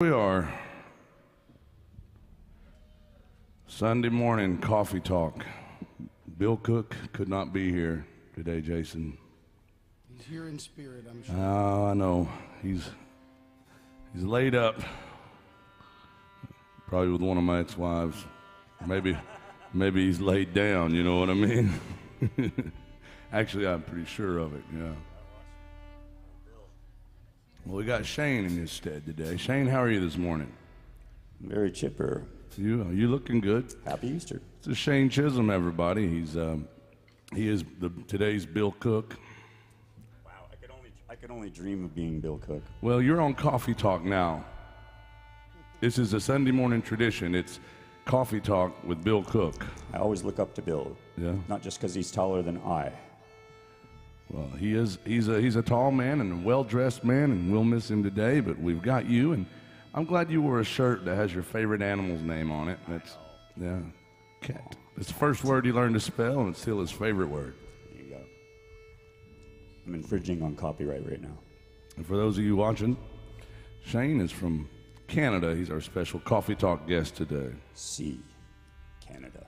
We are Sunday morning coffee talk. Bill Cook could not be here today, Jason. He's here in spirit, I'm sure. Oh, I know. He's laid up, probably with one of my ex-wives. Maybe he's laid down. You know what I mean? Actually, I'm pretty sure of it. Yeah. Well, we got Shane in his stead today. Shane, how are you this morning? Very chipper. You looking good? Happy Easter. This is Shane Chisholm, everybody. He is today's Bill Cook. Wow, I could only dream of being Bill Cook. Well, you're on Coffee Talk now. This is a Sunday morning tradition. It's Coffee Talk with Bill Cook. I always look up to Bill. Yeah. Not just because he's taller than I. Well, he's a tall man and a well-dressed man, and we'll miss him today, but we've got you, and I'm glad you wore a shirt that has your favorite animal's name on it. Yeah, cat. It's the first word he learned to spell, and it's still his favorite word. There you go. I'm infringing on copyright right now. And for those of you watching, Shane is from Canada. He's our special Coffee Talk guest today. C, Canada.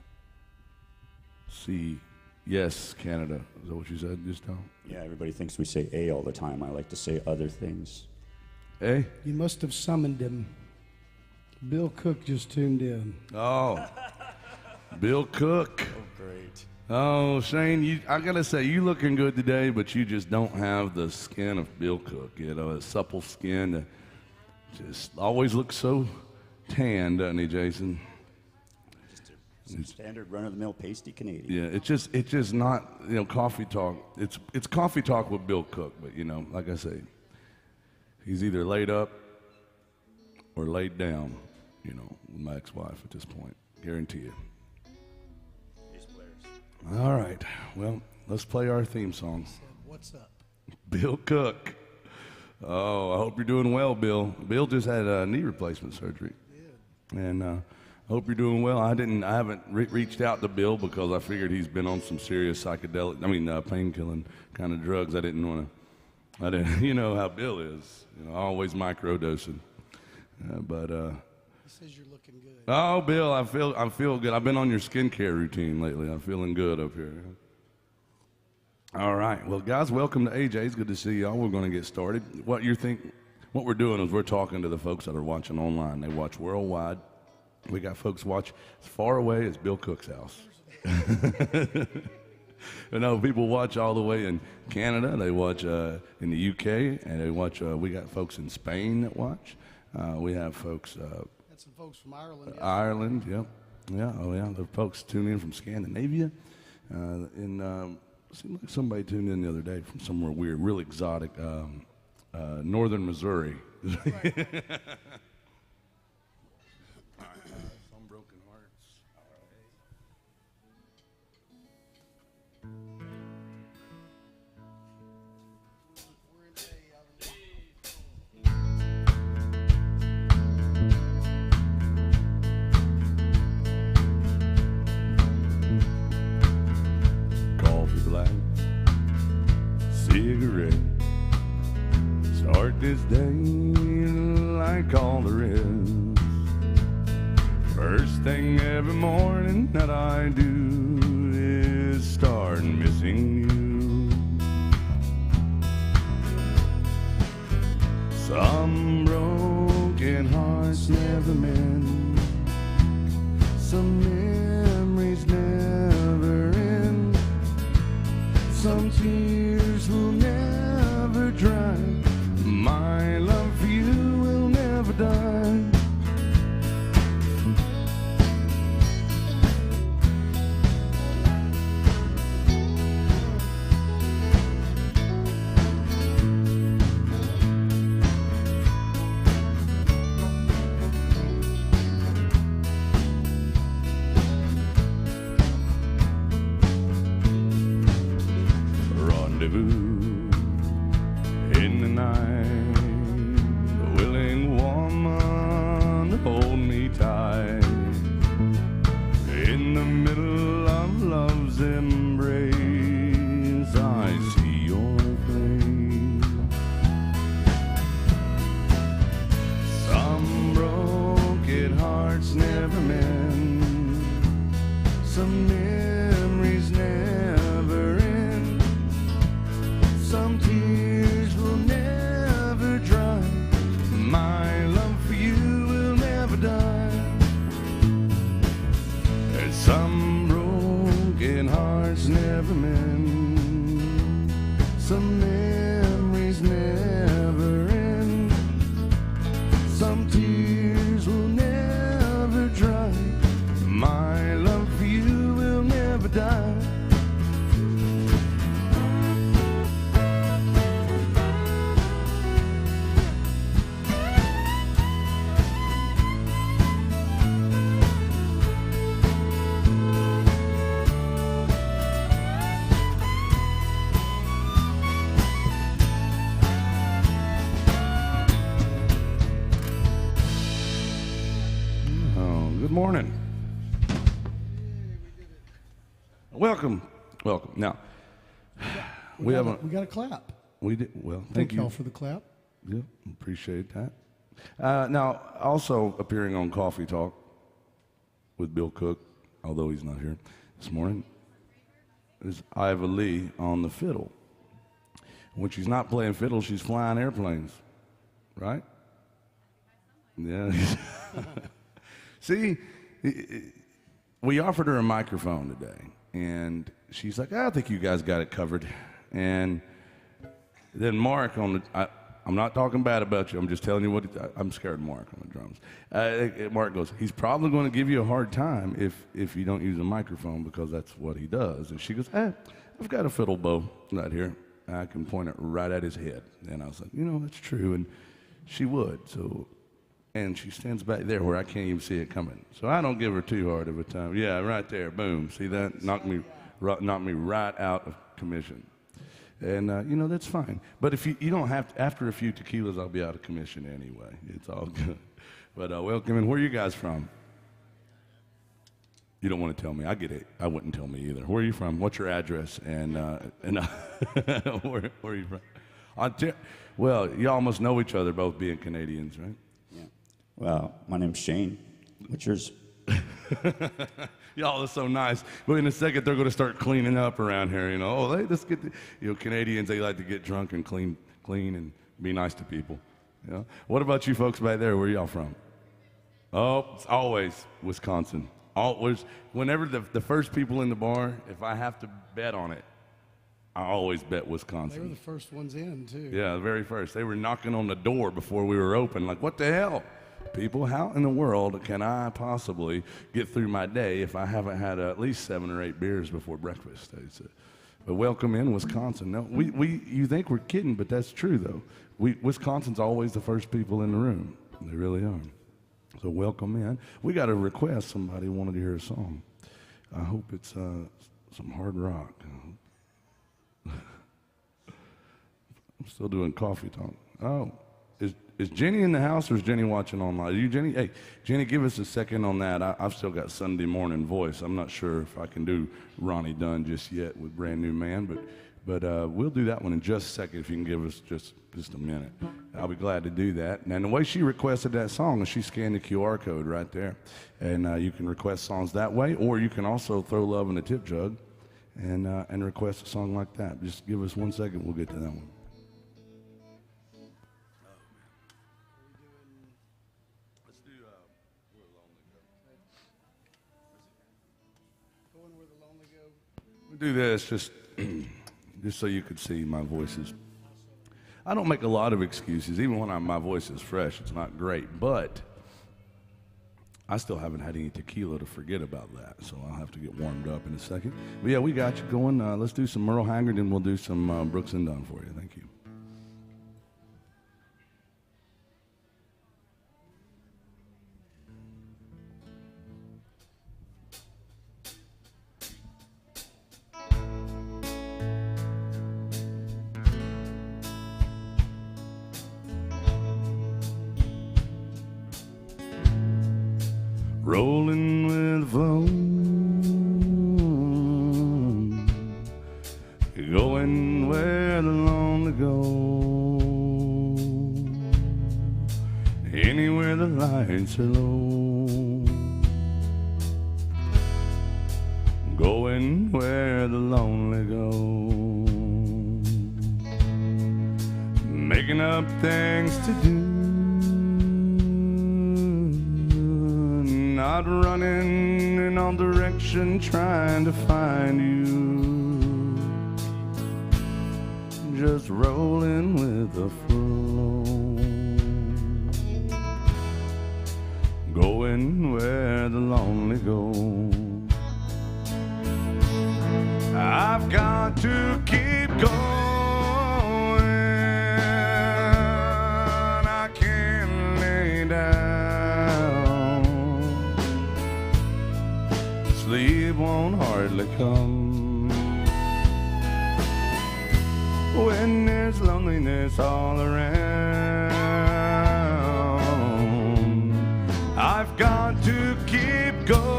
Yes, Canada. Is that what you said just now? Yeah, everybody thinks we say A all the time. I like to say other things. Eh? You must have summoned him. Bill Cook just tuned in. Oh, Bill Cook. Oh, great. Oh, Shane, I gotta say, you looking good today, but you just don't have the skin of Bill Cook. You know, a supple skin. Just always looks so tan, doesn't he, Jason? Some standard run-of-the-mill pasty Canadian. Yeah, it's just not, Coffee Talk. It's Coffee Talk with Bill Cook, but like I say, he's either laid up or laid down, with my ex-wife at this point. Guarantee you. All right, well, let's play our theme song. What's up? Bill Cook. Oh, I hope you're doing well, Bill. Bill just had a knee replacement surgery. Yeah. And I hope you're doing well. I haven't reached out to Bill because I figured he's been on some serious painkilling kind of drugs. I didn't, you know how Bill is. Always microdosing. He says you're looking good. Oh, Bill, I feel good. I've been on your skincare routine lately. I'm feeling good up here. All right. Well, guys, welcome to AJ's. Good to see y'all. We're going to get started. What we're doing is we're talking to the folks that are watching online. They watch worldwide. We got folks watch as far away as Bill Cook's house. People watch all the way in Canada. They watch in the UK, and they watch. We got folks in Spain that watch. We have folks. Got some folks from Ireland. Ireland, yep. Yeah, oh yeah. The folks tune in from Scandinavia. Seemed like somebody tuned in the other day from somewhere weird, real exotic, northern Missouri. Right. Some broken hearts. We're in Coffee black, cigarette. Start this day like all the rest. First thing every morning that I do is start missing you. Some broken hearts never mend. Some memories never end. Some tears will never dry. My love for you will never die. Rendezvous in the night, a willing woman hearts never mend, some memories never end, some tears will never dry, my love for you will never die, and some broken hearts never mend, some memories never end, some tears will never dry, my love for you will never die. Good morning. Welcome. Now, we have we got a clap. we did well. Thank y'all for the clap. Yeah, appreciate that. Now, also appearing on Coffee Talk with Bill Cook, although he's not here this morning, is Iva Lee on the fiddle. When she's not playing fiddle, she's flying airplanes, right? Yeah. See, we offered her a microphone today, and she's like, I think you guys got it covered. And then Mark I'm not talking bad about you, I'm just telling you I'm scared of Mark on the drums. Mark goes, he's probably going to give you a hard time if you don't use a microphone because that's what he does. And she goes, I've got a fiddle bow right here. I can point it right at his head. And I was like, that's true. And she would, and she stands back there where I can't even see it coming. So I don't give her too hard of a time. Yeah, right there, boom. See that? Knocked me right out of commission. And, that's fine. But if you don't have to, after a few tequilas, I'll be out of commission anyway. It's all good. But welcome in. Where are you guys from? You don't want to tell me. I get it. I wouldn't tell me either. Where are you from? What's your address? And where are you from? Well, y'all must know each other, both being Canadians, right? Well, my name's Shane. What's yours? Y'all are so nice. But in a second, they're going to start cleaning up around here. Let's get Canadians, they like to get drunk and clean and be nice to people. What about you folks back there? Where are y'all from? Oh, it's always Wisconsin. Always. Whenever the first people in the bar, if I have to bet on it, I always bet Wisconsin. They were the first ones in, too. Yeah, the very first. They were knocking on the door before we were open. Like, what the hell? People, how in the world can I possibly get through my day if I haven't had at least 7 or 8 beers before breakfast? But welcome in Wisconsin. No, you think we're kidding, but that's true, though. Wisconsin's always the first people in the room. They really are. So welcome in. We got a request. Somebody wanted to hear a song. I hope it's some hard rock. I'm still doing Coffee Talk. Oh, is Jenny in the house or is Jenny watching online? Are you Jenny? Hey, Jenny, give us a second on that. I've still got Sunday morning voice. I'm not sure if I can do Ronnie Dunn just yet with Brand New Man, but we'll do that one in just a second if you can give us just a minute. I'll be glad to do that. And the way she requested that song is she scanned the QR code right there. And you can request songs that way, or you can also throw love in a tip jug and request a song like that. Just give us 1 second, we'll get to that one. We'll do this just so you could see my voices. I don't make a lot of excuses. Even when my voice is fresh, it's not great. But I still haven't had any tequila to forget about that, so I'll have to get warmed up in a second. But yeah, we got you going. Let's do some Merle Haggard, and we'll do some Brooks and Dunn for you. Thank you. Rolling with the flow, going where the lonely go, anywhere the lights are low. going where the lonely go, making up things to do, not running in all direction trying to find you, just rolling with the flow, going where the lonely go. I've got to keep going, I can't lay down, sleep won't hardly come when there's loneliness all around. I've got to keep going,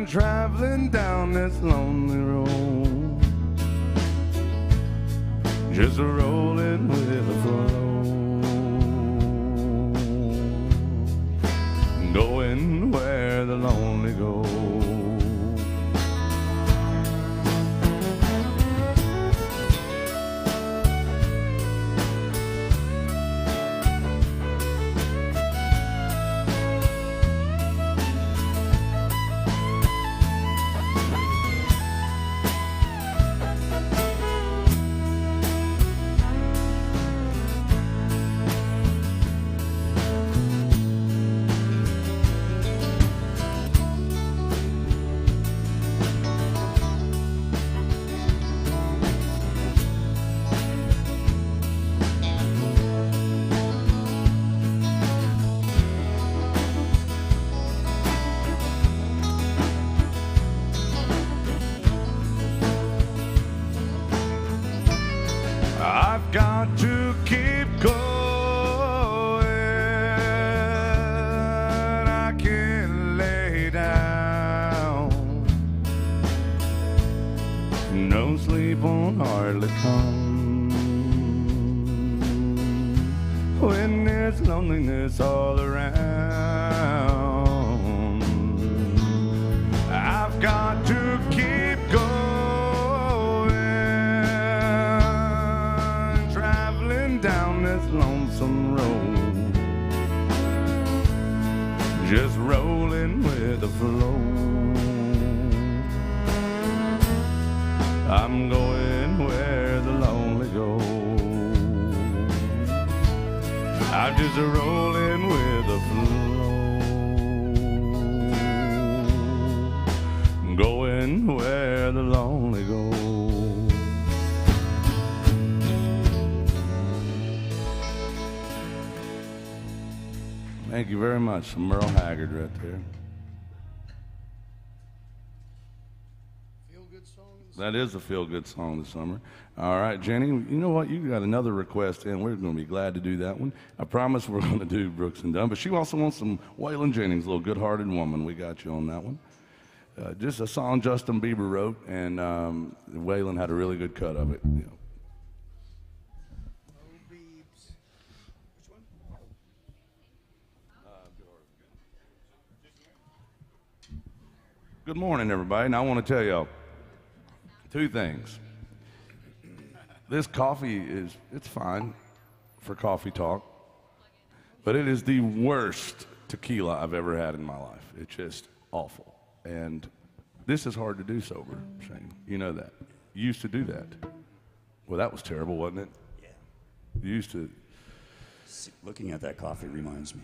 traveling down this lonely road, just rolling with the flow, going where the lonely go. I've got to keep going, I can't lay down, no sleep won't hardly come when there's loneliness all around. I've got to keep going, down this lonesome road, just rolling with the flow. I'm going where the lonely go, I'm just rolling with the flow, going where the lonely go. Thank you very much, Merle Haggard right there. Feel-good song of the That is a feel-good song this summer. All right, Jenny, you know what? You got another request in. We're going to be glad to do that one. I promise we're going to do Brooks and Dunn, but she also wants some Waylon Jennings, a little good-hearted woman. We got you on that one. Just a song Justin Bieber wrote, and Waylon had a really good cut of it. You know. Good morning, everybody. And I want to tell y'all two things. This coffee it's fine for coffee talk, but it is the worst tequila I've ever had in my life. It's just awful. And this is hard to do sober, Shane. You know that. You used to do that. Well, that was terrible, wasn't it? Yeah. You used to. Looking at that coffee reminds me.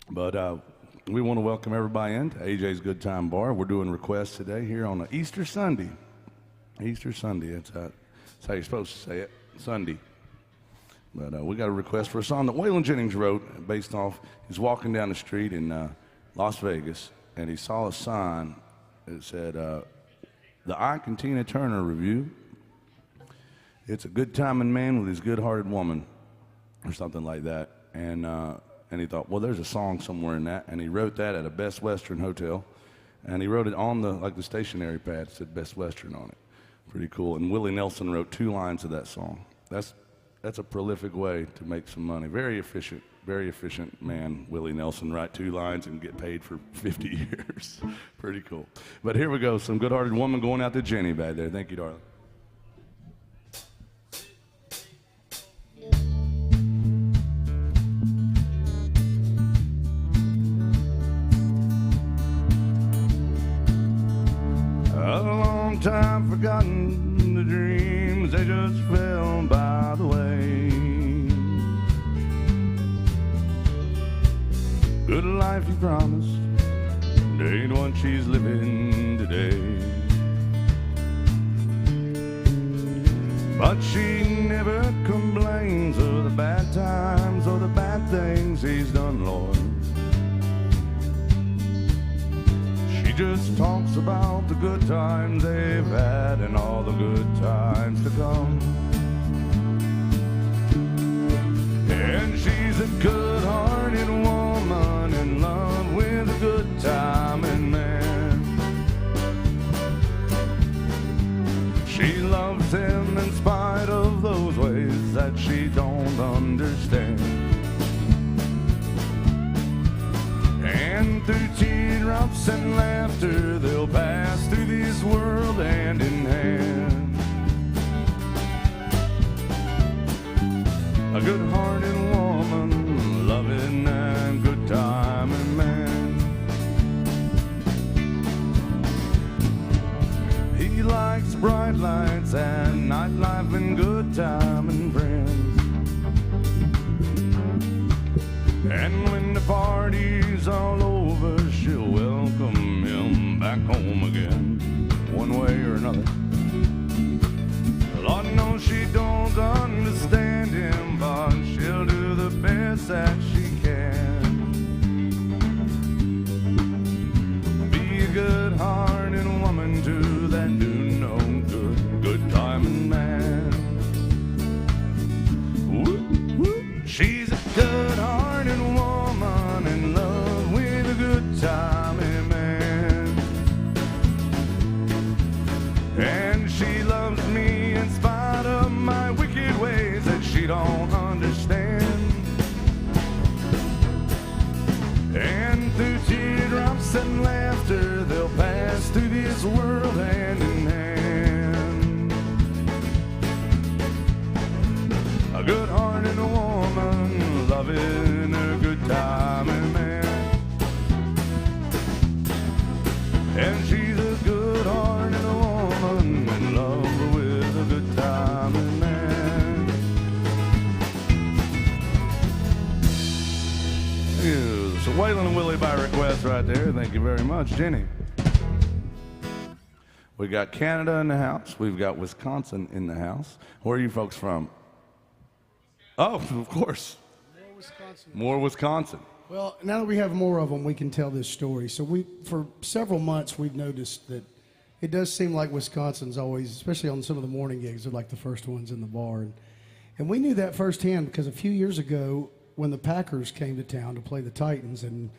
But we want to welcome everybody in to AJ's Good Time Bar. We're doing requests today here on Easter Sunday. Easter Sunday, that's how you're supposed to say it, Sunday. But we got a request for a song that Waylon Jennings wrote based off, he's walking down the street in Las Vegas, and he saw a sign that said, the Ike and Tina Turner Review. It's a good timing man with his good-hearted woman, or something like that. And he thought, well, there's a song somewhere in that, and he wrote that at a Best Western hotel, and he wrote it on the stationery pad, it said Best Western on it. Pretty cool. And Willie Nelson wrote 2 lines of that song. That's that's a prolific way to make some money. Very efficient man, Willie Nelson. Write 2 lines and get paid for 50 years. Pretty cool. But here we go. Some good-hearted woman going out to Jenny back there. Thank you, darling. A long time forgotten, the dreams, they just fell by the way. Good life you promised, ain't what she's living today. But she never complains of the bad times or the bad things he's done, Lord. She just talks about the good times they've had and all the good times to come. And she's a good-hearted woman in love with a good-timing man. She loves him in spite of those ways that she don't understand. And through teardrops and laughter, they'll pass through this world hand in hand. A good-hearted woman, loving and good-timing man. He likes bright lights and nightlife and good-timing friends. And when the party's all over, she'll welcome him back home again, one way or another. Lord knows she don't understand him, but she'll do the best that she can. Be a good-hearted woman too, that do no good, good-timing man. Whoop, whoop. She's a good-hearted woman in love with a good-timing man. And she loves me in spite of my wicked ways that she don't understand. And through teardrops and laughter, they'll pass through this world hand in hand. A good-hearted woman, loving a good-timing man. And she's a good-hearted woman in love with a good-timing man. Thank you. So Waylon and Willie by request right there. Thank you very much, Jenny. We got Canada in the house. We've got Wisconsin in the house. Where are you folks from? Oh, of course. More Wisconsin. More Wisconsin. Well, now that we have more of them, we can tell this story. So for several months, we've noticed that it does seem like Wisconsin's always, especially on some of the morning gigs, they're like the first ones in the bar. And we knew that firsthand because a few years ago, when the Packers came to town to play the Titans, and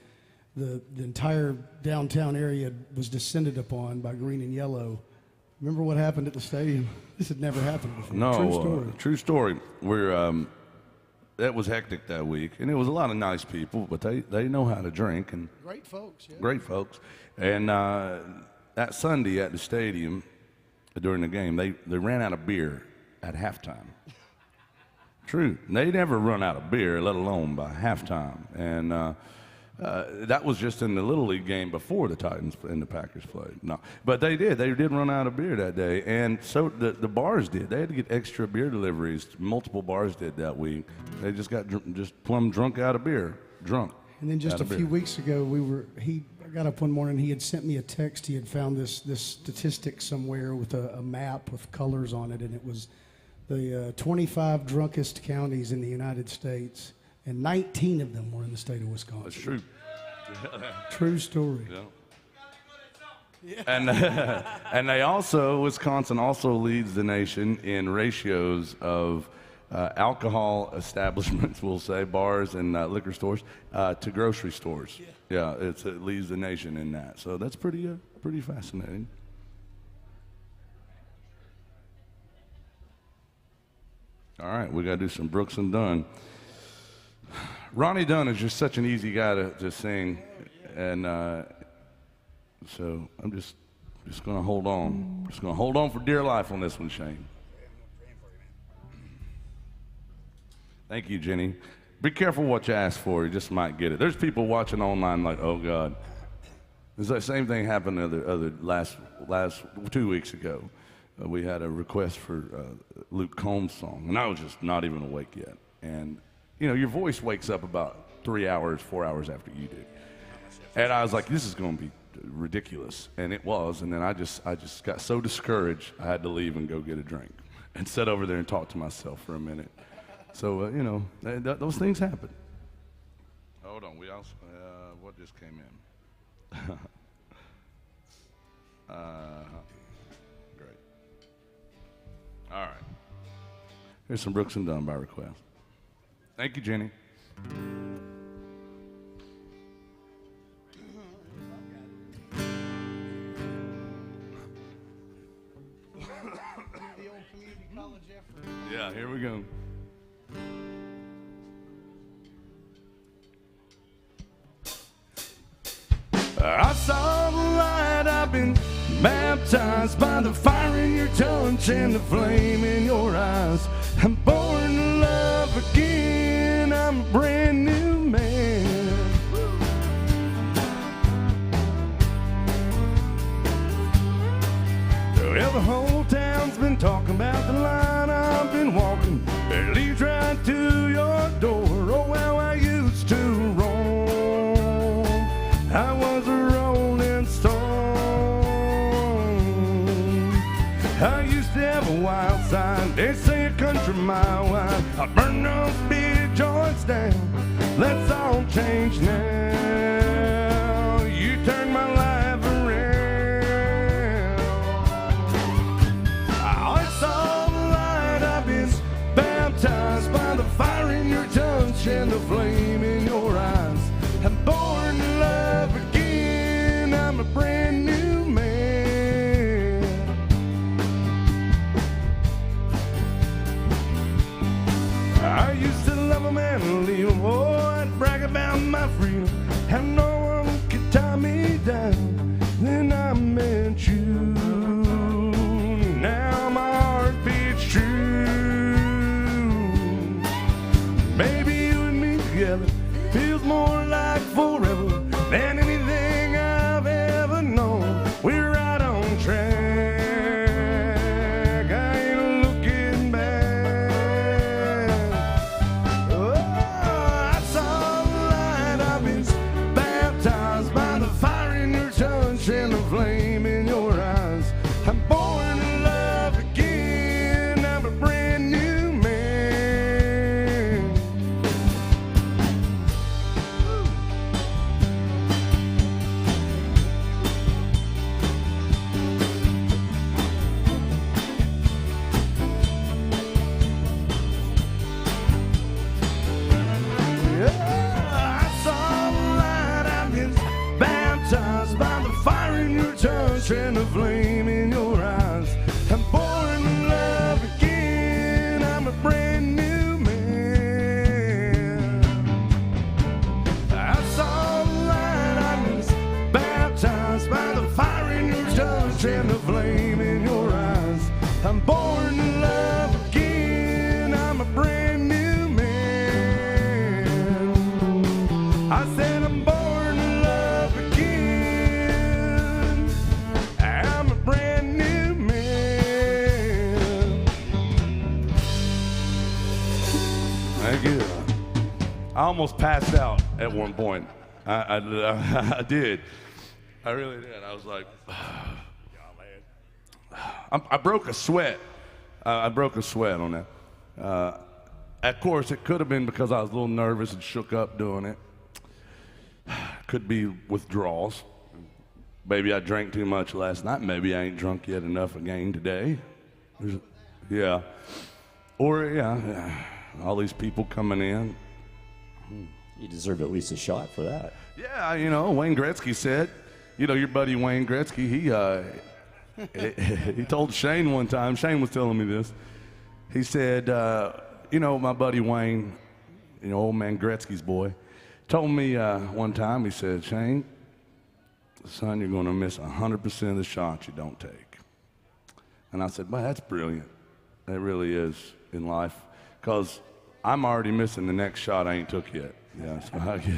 the entire downtown area was descended upon by green and yellow. Remember what happened at the stadium? This had never happened before. No, True story. True story. That was hectic that week, and it was a lot of nice people, but they know how to drink, and Great folks, yeah. great folks. And that Sunday at the stadium during the game, they ran out of beer at halftime. True. They never run out of beer, let alone by halftime. And that was just in the Little League game before the Titans and the Packers played. No, but they did. They did run out of beer that day, and so the bars did. They had to get extra beer deliveries. Multiple bars did that week. They just got just plumb drunk out of beer. Drunk. And then just a few weeks ago, I got up one morning, he had sent me a text. He had found this statistic somewhere with a map with colors on it, and it was the 25 drunkest counties in the United States, and 19 of them were in the state of Wisconsin. That's true. True story. Yeah. And Wisconsin also leads the nation in ratios of alcohol establishments, we'll say, bars and liquor stores, to grocery stores. Yeah, it leads the nation in that. So that's pretty fascinating. All right, we got to do some Brooks and Dunn. Ronnie Dunn is just such an easy guy to sing, and so I'm just going to hold on. Just going to hold on for dear life on this one, Shane. Thank you, Jenny. Be careful what you ask for. You just might get it. There's people watching online like, oh God. The same thing happened last 2 weeks ago. We had a request for Luke Combs' song, and I was just not even awake yet. And you know, your voice wakes up about 3 hours, 4 hours after you do. And I was like, this is going to be ridiculous, and it was. And then I just got so discouraged, I had to leave and go get a drink and sit over there and talk to myself for a minute. So you know, those things happen. Hold on, we also what just came in? Great. All right. Here's some Brooks and Dunn by request. Thank you, Jenny. Yeah, here we go. I saw the light, I've been baptized by the fire in your touch and the flame in your eyes. I'm born to love again, I'm a brand new man. Well, the whole town's been talking about the line I've been walking. It leads right to your door. Oh, well, I used to roam. I was a rolling stone. I used to have a wild side. They say a country mile wide. I burn those big joints down. That's all changed now. You turned my life around. I saw the light. I've been baptized by the fire in your touch and the flame in your eyes. I'm born to love again. I'm a brand new man. I used to love a man and leave him. Oh, I'd brag about my freedom. And no one could tie me down. Then I met you. Now my heart beats true. Baby, you and me together feels more like forever than anything I've ever known. We're right on track. I ain't looking back. Oh, I saw the light. I've been baptized by the fire in your touch and the flame in your eyes. I'm born to love again. I'm a brand new man. Yeah, I saw the light. I've been baptized by the fire in your touch and the flame in your eyes. I'm born to love again. I'm a brand new man. I saw the light. I was baptized by the fire in your touch and the flame in your eyes. I'm born to love again. I'm a brand new man. I said I'm born to love again. I'm a brand new man. Thank you. I almost passed out at one point. I did. I really did. I was like, I broke a sweat. I broke a sweat on that. Of course, it could have been because I was a little nervous and shook up doing it. Could be withdrawals. Maybe I drank too much last night. Maybe I ain't drunk yet enough again today. Yeah. Or, yeah, all these people coming in. You deserve at least a shot for that. Yeah, you know, Wayne Gretzky said, you know, your buddy Wayne Gretzky, he told Shane one time, Shane was telling me this, he said, my buddy Wayne, old man Gretzky's boy, told me one time, he said, Shane, son, you're going to miss 100% of the shots you don't take. And I said, well, that's brilliant. It really is in life, because I'm already missing the next shot I ain't took yet. Yeah, so I get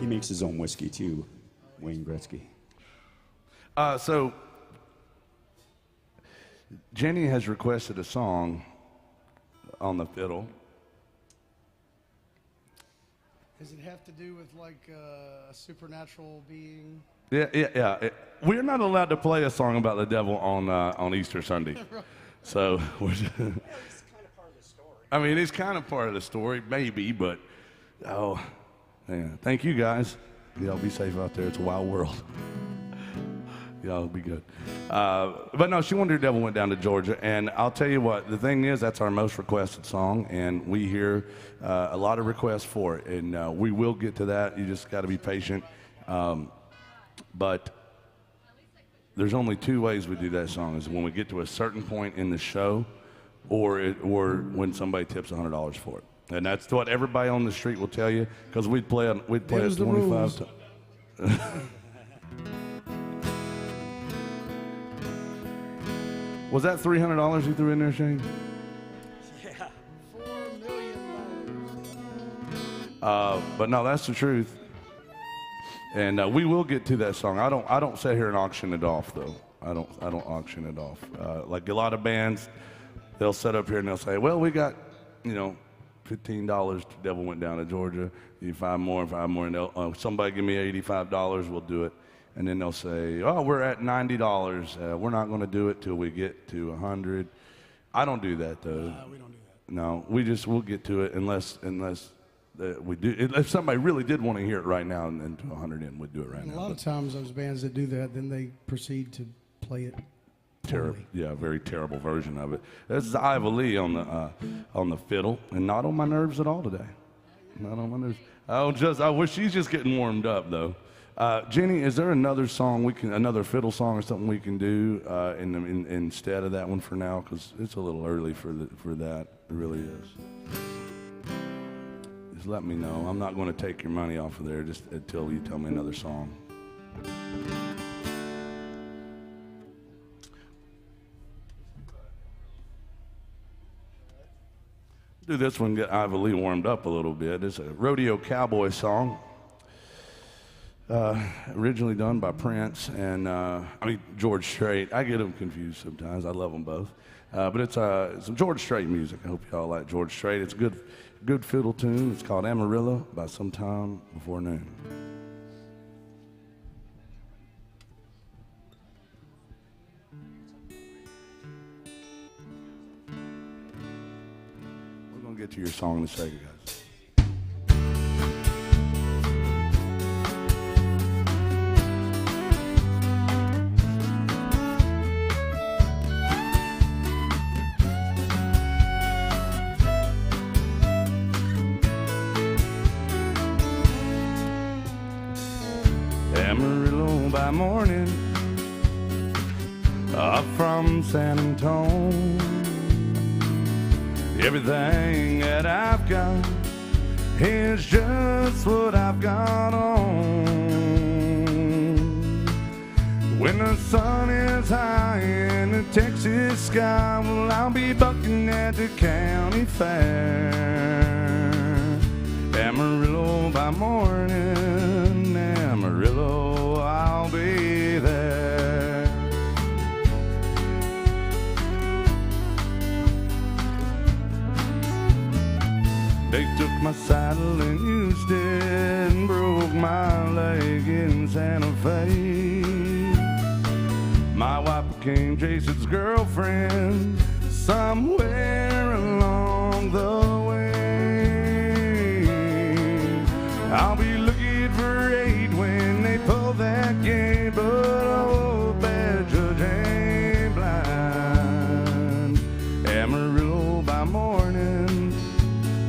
He makes his own whiskey too, Wayne Gretzky. So Jenny has requested a song on the fiddle. Does it have to do with like a supernatural being? Yeah. We're not allowed to play a song about the devil on Easter Sunday. So we're just, I mean, it's kind of part of the story, maybe, but thank you guys. Y'all be safe out there. It's a wild world. Y'all be good. But no, She Wondered Devil went down to Georgia, and I'll tell you what, the thing is, that's our most requested song, and we hear a lot of requests for it, and we will get to that. You just got to be patient. But there's only two ways we do that song, is when we get to a certain point in the show, or when somebody tips $100 for it. And that's what everybody on the street will tell you, because we'd play it 25 times. Was that $300 you threw in there, Shane? Yeah. $4 million. But no, that's the truth. And we will get to that song. I don't sit here and auction it off, though. I don't auction it off. Like a lot of bands, they'll sit up here and they'll say, well, we got, $15. The Devil Went Down to Georgia. You five more, and they'll, somebody give me $85, we'll do it. And then they'll say, oh, we're at $90. We're not going to do it till we get to 100. I don't do that, though. We don't do that. No, we'll get to it unless we do. If somebody really did want to hear it right now and then to 100 in, we'd do it right now. A lot of times those bands that do that, then they proceed to play it terrible. Yeah, very terrible version of it. This is Ivor Lee on the fiddle, and not on my nerves at all today. Not on my nerves. I wish she's just getting warmed up, though. Jenny, is there another song another fiddle song or something we can do instead of that one for now? Because it's a little early for that. It really is. Just let me know. I'm not going to take your money off of there just until you tell me another song. Do this one, get Ivor Lee warmed up a little bit. It's a rodeo cowboy song. Originally done by Prince and George Strait. I get them confused sometimes. I love them both. But it's some George Strait music. I hope y'all like George Strait. It's a good fiddle tune. It's called Amarillo by Sometime Before Noon. We're going to get to your song in a second, guys. Amarillo by morning, up from San Antonio. Everything that I've got is just what I've got on. When the sun is high in the Texas sky, well, I'll be bucking at the county fair. Amarillo by morning, Amarillo, I'll be there. They took my saddle in Houston, broke my leg in Santa Fe. My wife became Jason's girlfriend somewhere along the way. I'll be looking for 8 when they pull that gate, but oh, bad judge ain't blind. Amarillo by morning,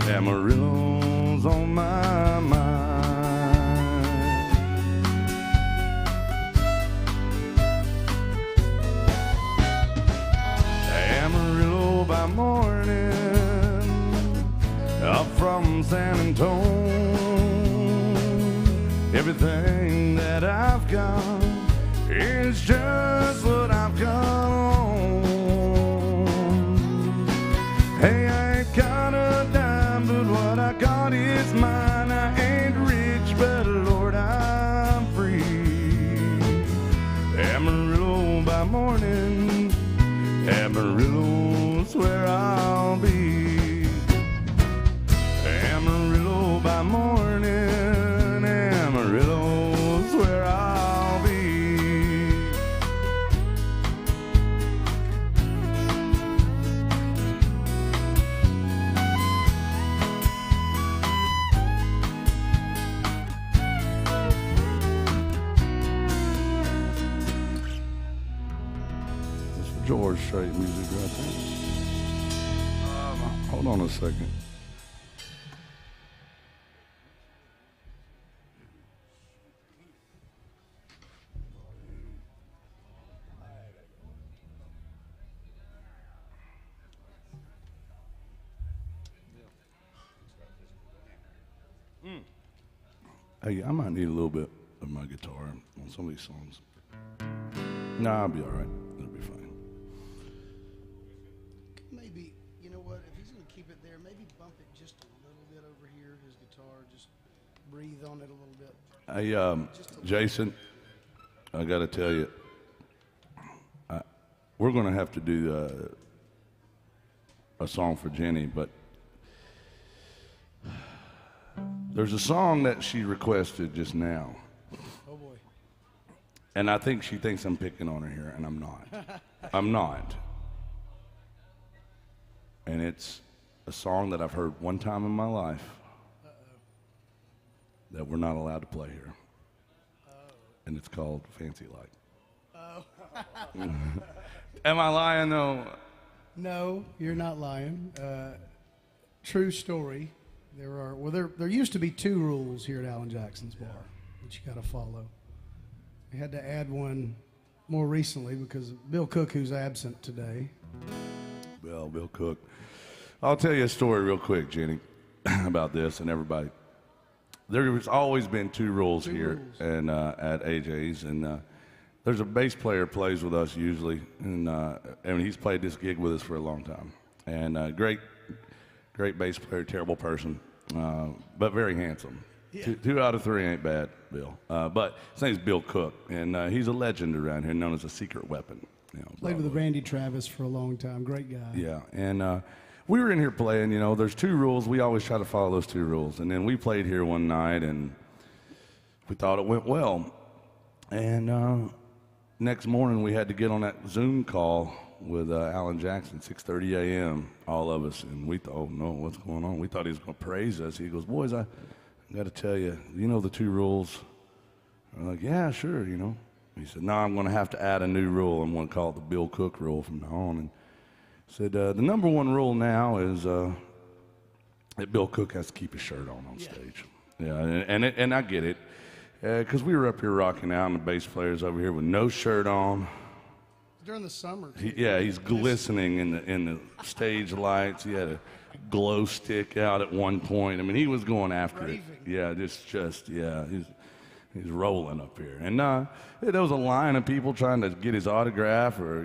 Amarillo's on my mind. Amarillo by morning, from San Antonio. Everything that I've got is just what I've got on. Hey, I ain't got a dime, but what I got is mine. I ain't rich, but Lord, I'm free. Amarillo by morning, Amarillo's where I'll be. Amarillo by morning, Amarillo's where I'll be. That's George Strait music right there. Hold on a second. Hey, I might need a little bit of my guitar on some of these songs. Nah, I'll be all right. It'll be fine. Maybe, you know what, if he's going to keep it there, maybe bump it just a little bit over here, his guitar, just breathe on it a little bit. Hey, Jason, I got to tell you, we're going to have to do a song for Jenny, but there's a song that she requested just now. Oh, boy. And I think she thinks I'm picking on her here, and I'm not. I'm not. And it's a song that I've heard one time in my life that we're not allowed to play here. And it's called Fancy Like. Am I lying, though? No, you're not lying. True story. There used to be 2 rules here at Alan Jackson's bar that you got to follow. We had to add one more recently because of Bill Cook, who's absent today. Well, Bill Cook. I'll tell you a story real quick, Jenny, about this and everybody. There's always been 2 rules here and at AJ's, and there's a bass player plays with us usually, and he's played this gig with us for a long time. And great bass player, terrible person, but very handsome. Yeah. 2 out of 3 ain't bad, Bill. But his name's Bill Cook, and he's a legend around here, known as a secret weapon. Played with Randy Travis for a long time. Great guy. Yeah, and we were in here playing. There's 2 rules. We always try to follow those 2 rules. And then we played here one night, and we thought it went well. And next morning, we had to get on that Zoom call with Alan Jackson, 6:30 a.m., all of us. And we thought, oh, no, what's going on? We thought he was going to praise us. He goes, boys, I got to tell you, the 2 rules? I'm like, yeah, sure, He said, no, I'm going to have to add a new rule. I'm going to call it the Bill Cook rule from now on. And said, the number 1 rule now is that Bill Cook has to keep his shirt on stage. Yeah, and I get it. Because we were up here rocking out, and the bass player's over here with no shirt on. During the summer. He's glistening in the stage lights. He had a glow stick out at one point. I mean, he was going after it. Yeah, he's rolling up here. And there was a line of people trying to get his autograph or,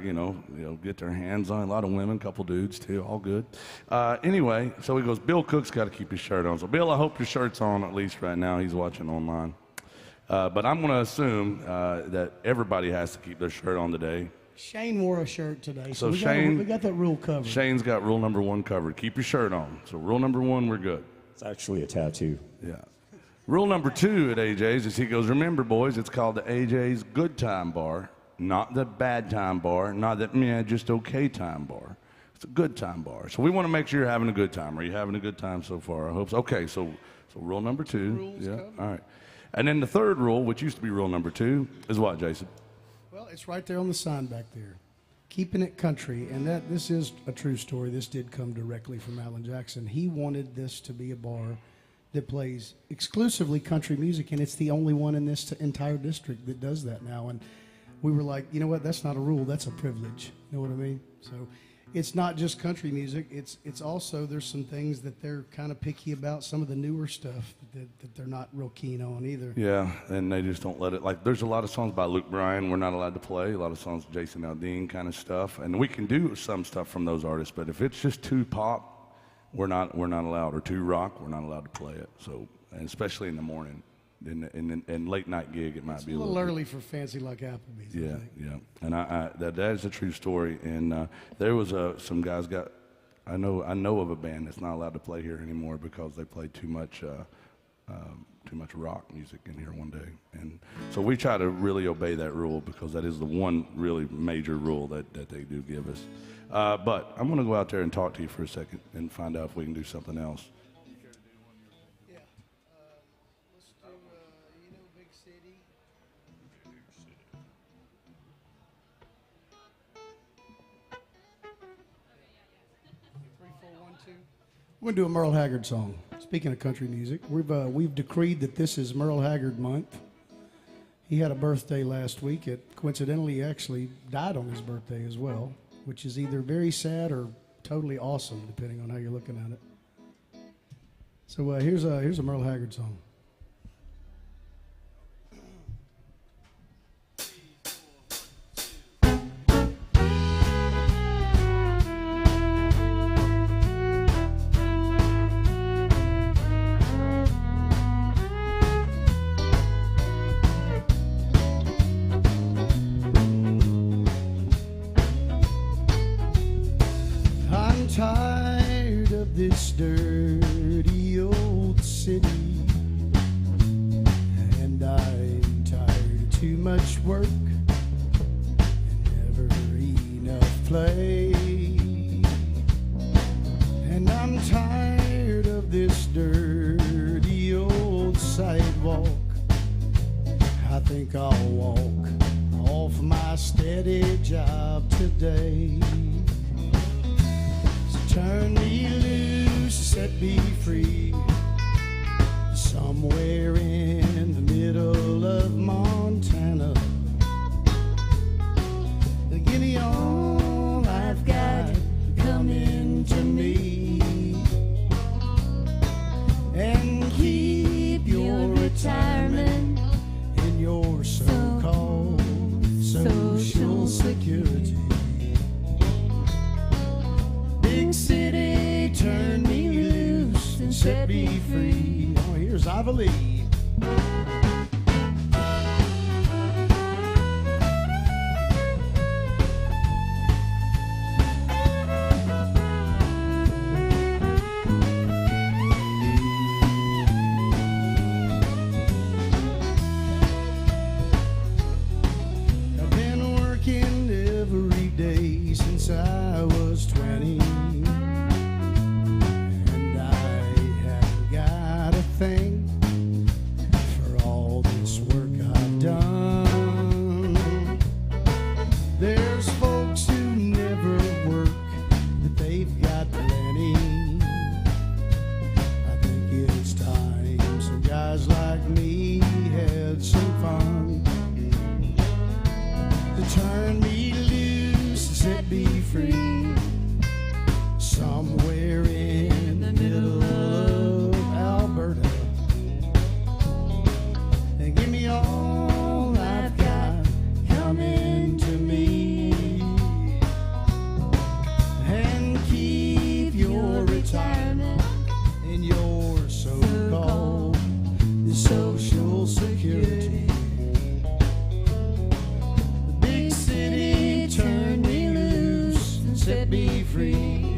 get their hands on it. A lot of women, a couple dudes too, all good. Anyway, so he goes, Bill Cook's got to keep his shirt on. So, Bill, I hope your shirt's on at least right now. He's watching online. But I'm going to assume that everybody has to keep their shirt on today. Shane wore a shirt today, so we got that rule covered. Shane's got rule number 1 covered. Keep your shirt on. So rule number 1, we're good. It's actually a tattoo. Yeah. Rule number 2 at AJ's is he goes, remember, boys, it's called the AJ's Good Time Bar, not the Bad Time Bar, not the just okay time bar. It's a good time bar. So we want to make sure you're having a good time. Are you having a good time so far? I hope so. Okay, so rule number 2. Rules covered. All right. And then the 3rd rule, which used to be rule number 2, is what, Jason? Well, it's right there on the sign back there. Keeping it country, and this is a true story. This did come directly from Alan Jackson. He wanted this to be a bar that plays exclusively country music, and it's the only one in this entire district that does that now. And we were like, you know what? That's not a rule. That's a privilege. You know what I mean? So it's not just country music. It's also, there's some things that they're kind of picky about, some of the newer stuff that they're not real keen on either. Yeah, and they just don't let it. Like, there's a lot of songs by Luke Bryan we're not allowed to play. A lot of songs Jason Aldean kind of stuff, and we can do some stuff from those artists. But if it's just too pop, we're not allowed, or too rock, we're not allowed to play it. So, and especially in the morning, in late night gig, it might be A little early for fancy like Applebee's. I Yeah, think. yeah, and that is a true story. And there was some guys got. I know of a band that's not allowed to play here anymore because they play too much rock music in here one day. And so we try to really obey that rule because that is the one really major rule that they do give us. But I'm going to go out there and talk to you for a second and find out if we can do something else. Yeah. Let's do, Big City. 3, 4, 1, 2. We're going to do a Merle Haggard song. Speaking of country music, we've decreed that this is Merle Haggard month. He had a birthday last week. Coincidentally, he actually died on his birthday as well, which is either very sad or totally awesome, depending on how you're looking at it. So here's a Merle Haggard song. I'm tired of this dirty old city, and I'm tired of too much work and never enough play. And I'm tired of this dirty old sidewalk. I think I'll walk off my steady job today. Turn me loose, set me free, somewhere in the middle of Montana. Give me all I've got coming to me, and keep your retirement in your so-called Social Security. Big city, turn me loose and set me free. Oh, here's I Believe. I've been working every day since I was 20. Thing for all this work I've done. There's folks who never work, but they've got plenty. I think it's time some guys like me had some fun. To turn me loose and set me free, somewhere in the middle of Alberta. And give me all I've got coming to me, and keep your retirement in your so-called Social Security. The big city, turn me loose and set me free.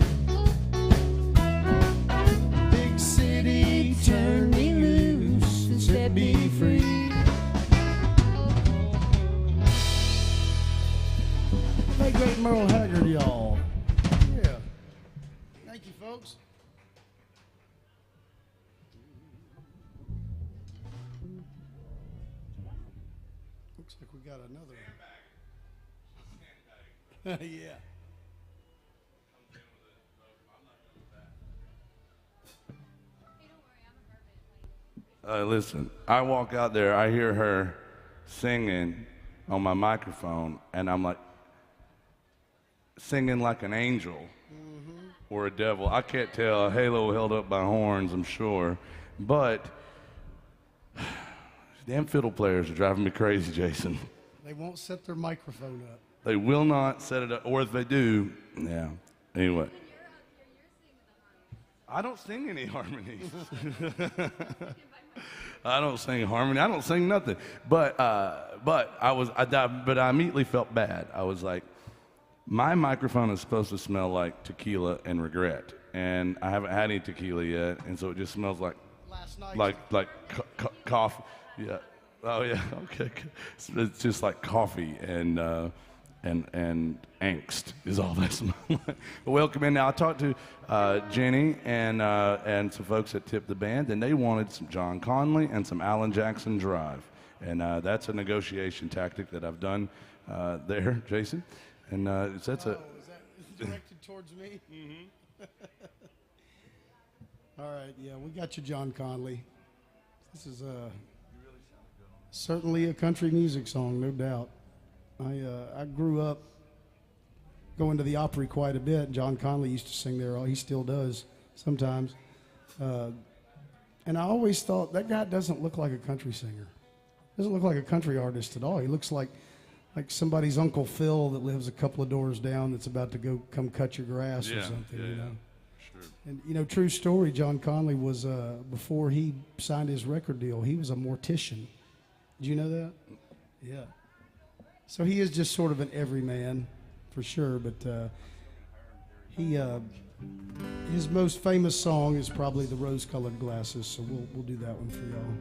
Big city, turn me loose and set me free. Hey, great Merle Haggard, y'all. Yeah. Thank you, folks. Looks like we got another. Yeah. Listen, I walk out there, I hear her singing on my microphone, and I'm like, singing like an angel or a devil. I can't tell. A halo held up by horns, I'm sure. But damn fiddle players are driving me crazy, Jason. They won't set their microphone up. They will not set it up, or if they do, yeah. Anyway. I don't sing any harmonies. I don't sing harmony. I don't sing nothing. But I immediately felt bad. I was like, my microphone is supposed to smell like tequila and regret, and I haven't had any tequila yet, and so it just smells like Last night. like coffee. Yeah. Oh yeah. Okay. It's just like coffee and angst is all that smells like. Welcome in. Now I talked to Jenny and some folks that tipped the band, and they wanted some John Conley and some Alan Jackson Drive, and that's a negotiation tactic that I've done there, Jason. And that's Is that directed towards me? Mm-hmm. All right, yeah, we got you, John Conley. This is certainly a country music song, no doubt. I grew up going to the Opry quite a bit. John Conley used to sing there. He still does sometimes. And I always thought, that guy doesn't look like a country singer. Doesn't look like a country artist at all. He looks like somebody's Uncle Phil that lives a couple of doors down that's about to come cut your grass or something. Yeah, you know? Sure. And true story, John Conley was, before he signed his record deal, he was a mortician. Did you know that? Yeah. So he is just sort of an everyman, for sure. But his most famous song is probably "The Rose-Colored Glasses." So we'll do that one for y'all.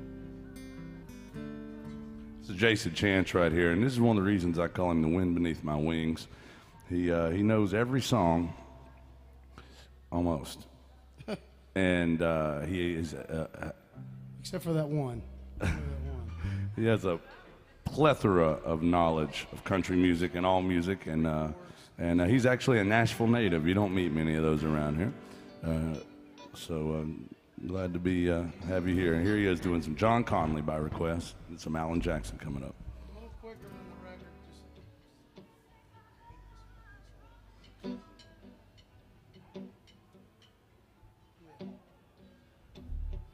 This is Jason Chance right here, and this is one of the reasons I call him the wind beneath my wings. He knows every song, almost, and he is Except for that one. he has a plethora of knowledge of country music and all music, and he's actually a Nashville native. You don't meet many of those around here, so glad to be have you here. And here he is doing some John Conley by request and some Alan Jackson coming up. A little quicker than the record.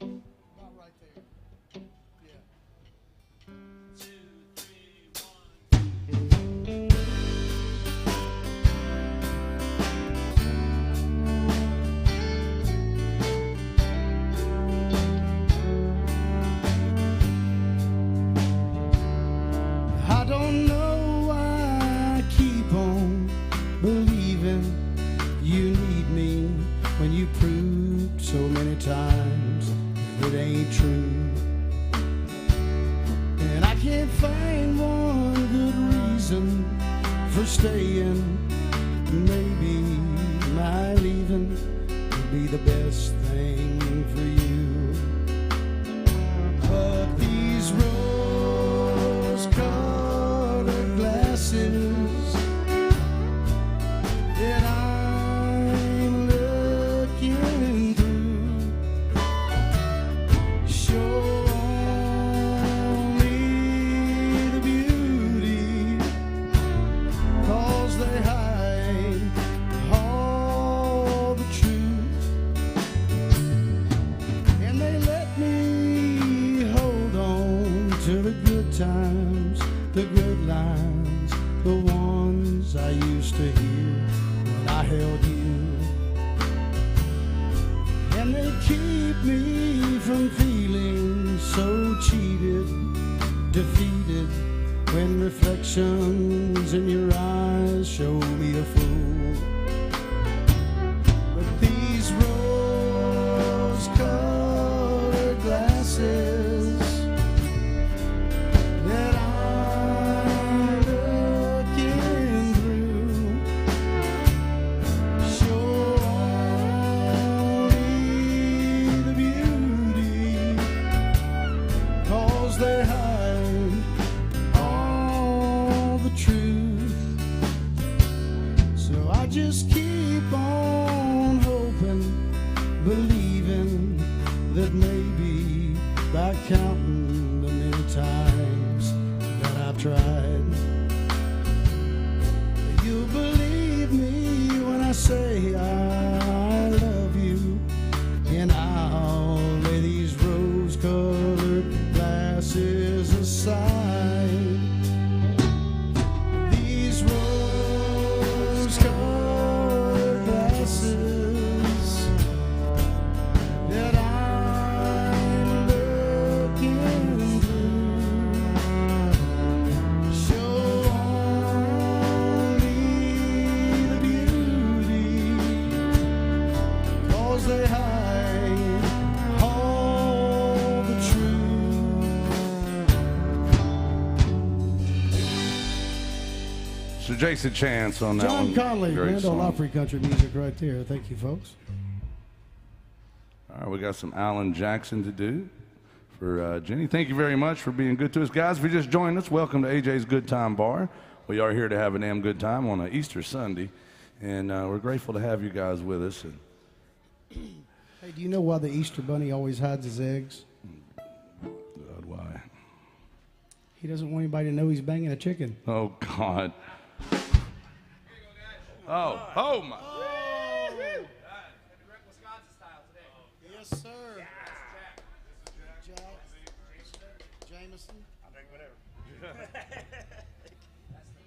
About right there. Yeah. I don't know why I keep on believing you need me when you proved so many times it ain't true. And I can't find one good reason for staying. Maybe my leaving would be the best thing for you. But these rose-colored glasses that I'm looking through show only the beauty, 'cause they hide all the truth, and they let me hold on to the good times, the good lines, the ones I used to hear when I held you. And they keep me from feeling so cheated, defeated, when reflections in your eyes show me a fool. But these rose-colored glasses that I'm looking through show only the beauty, 'cause they hide all the truth. So I just keep on hoping, believing that maybe by counting the many times that I've tried, you'll believe me say I love you, and I'll lay these rose-colored glasses aside. These rose-colored glasses that I'm looking through show only the beauty, 'cause they hide all the truth. So Jason Chance on that John one. Conley, Great Grand Ole song. Opry country music right there. Thank you, folks. All right, we got some Alan Jackson to do for Jenny. Thank you very much for being good to us. Guys, if you just joined us, welcome to AJ's Good Time Bar. We are here to have a damn good time on an Easter Sunday, and we're grateful to have you guys with us. And Hey, do you know why the Easter Bunny always hides his eggs? God, why? He doesn't want anybody to know he's banging a chicken. Oh, God. Oh my. Yes, sir. Jameson. I'll drink whatever.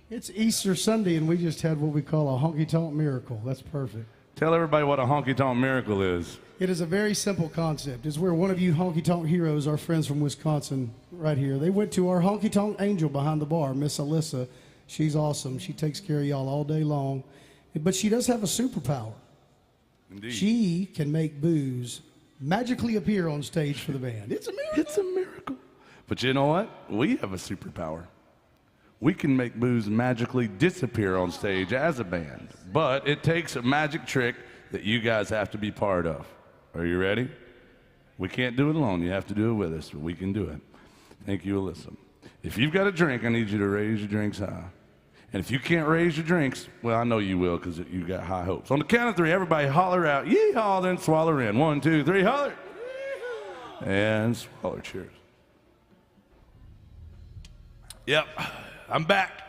It's Easter Sunday, and we just had what we call a honky-tonk miracle. That's perfect. Tell everybody what a honky-tonk miracle is. It is a very simple concept. It's where one of you honky-tonk heroes, our friends from Wisconsin, right here, they went to our honky-tonk angel behind the bar, Miss Alyssa. She's awesome. She takes care of y'all all day long. But she does have a superpower. Indeed. She can make booze magically appear on stage for the band. It's a miracle. It's a miracle. But you know what? We have a superpower. We can make booze magically disappear on stage as a band. But it takes a magic trick that you guys have to be part of. Are you ready? We can't do it alone. You have to do it with us, but we can do it. Thank you, Alyssa. If you've got a drink, I need you to raise your drinks high. And if you can't raise your drinks, well, I know you will because you got high hopes. On the count of three, everybody holler out, yee-haw, then swallow in. 1, 2, 3, holler. And swallow. Cheers. Yep, I'm back.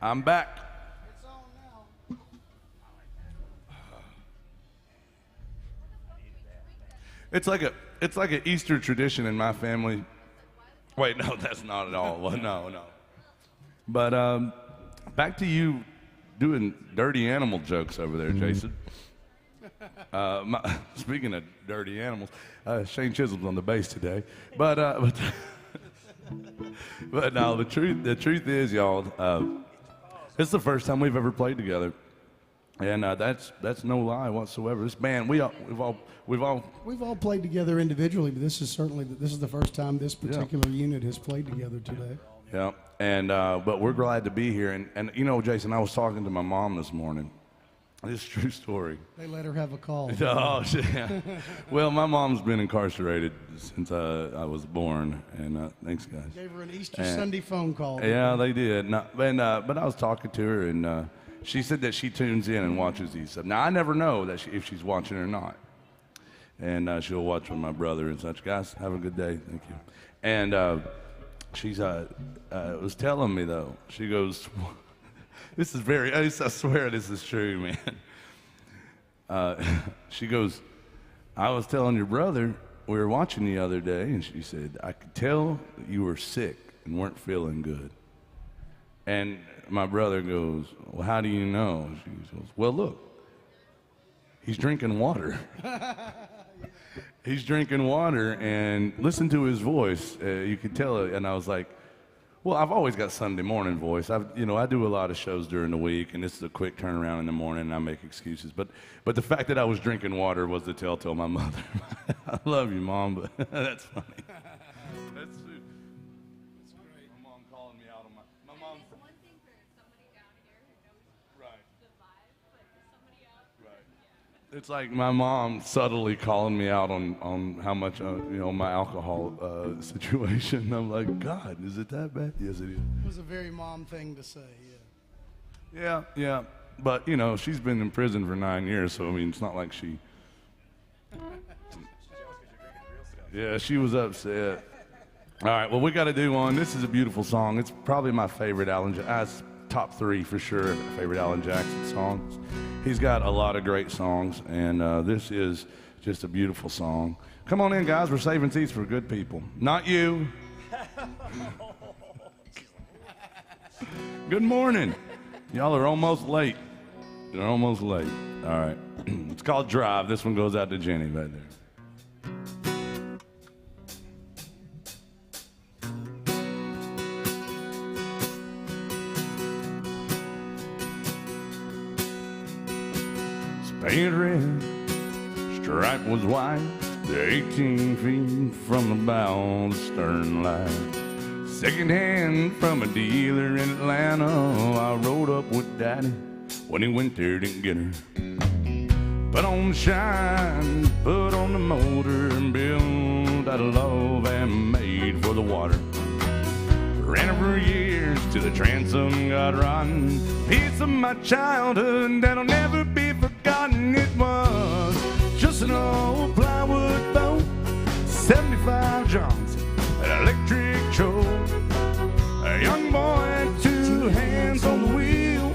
I'm back. It's on now. It's like an Easter tradition in my family. Wait, no, that's not at all. Well, no. But back to you doing dirty animal jokes over there, Jason. Speaking of dirty animals, Shane Chisholm's on the bass today. But no, the truth is, y'all, this is the first time we've ever played together, and that's no lie whatsoever. This band, we've all played together individually, but this is the first time this particular unit has played together today. Yeah, and but we're glad to be here. And you know, Jason, I was talking to my mom this morning. This is a true story. They let her have a call. Oh, shit. Well, my mom's been incarcerated since I was born, and thanks, guys. Gave her an Easter Sunday phone call. Yeah, they did. But I was talking to her, and she said that she tunes in and watches these stuff. Now, I never know that if she's watching or not. And she'll watch with my brother and such. Guys, have a good day. Thank you. And she's was telling me, though, she goes, this is I swear this is true, man. She goes, I was telling your brother, we were watching the other day, and she said, I could tell you were sick and weren't feeling good. And my brother goes, well, how do you know? She goes, well, look, he's drinking water. He's drinking water, and listen to his voice. You could tell it. And I was like, well, I've always got Sunday morning voice. I do a lot of shows during the week, and this is a quick turnaround in the morning, and I make excuses. But the fact that I was drinking water was the telltale. My mother, I love you, Mom, but that's funny. That's great. My mom calling me out on my mom. It's one thing for somebody down here who knows Right. the vibe, but for somebody else, Right. It's like my mom subtly calling me out on how much my alcohol situation. I'm like, God, is it that bad? Yes, it is. It was a very mom thing to say, yeah. Yeah. But she's been in prison for 9 years, so I mean, it's not like she. Yeah, she was upset. All right, well, we got to do one. This is a beautiful song. It's probably my favorite top 3 for sure. Favorite Alan Jackson songs. He's got a lot of great songs, and this is just a beautiful song. Come on in, guys. We're saving seats for good people. Not you. Good morning. Y'all are almost late. You're almost late. All right. It's called Drive. This one goes out to Jenny right there. Painted red, stripe was white, 18 feet from the bow of the stern light. Second hand from a dealer in Atlanta, I rode up with Daddy when he went there, didn't get her. Put on the shine, put on the motor, and built out of love and made for the water. Ran her for years till the transom got rotten. Piece of my childhood that'll never be forgotten. It was just an old plywood boat, 75 Johnson, an electric choke. A young boy had two hands on the wheel.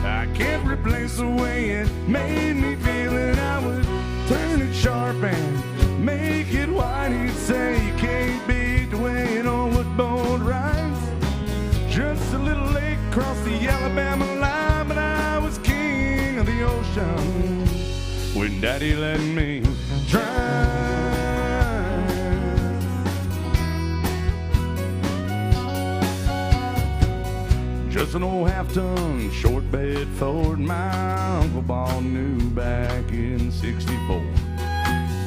I can't replace the way it made me feel. And I would turn it sharp and make it white. He'd say you can't beat the way an old wood boat rides. Just a little lake across the Alabama line, but I was king of the ocean when Daddy let me drive. Just an old half-ton short bed Ford my uncle bought new back in '64.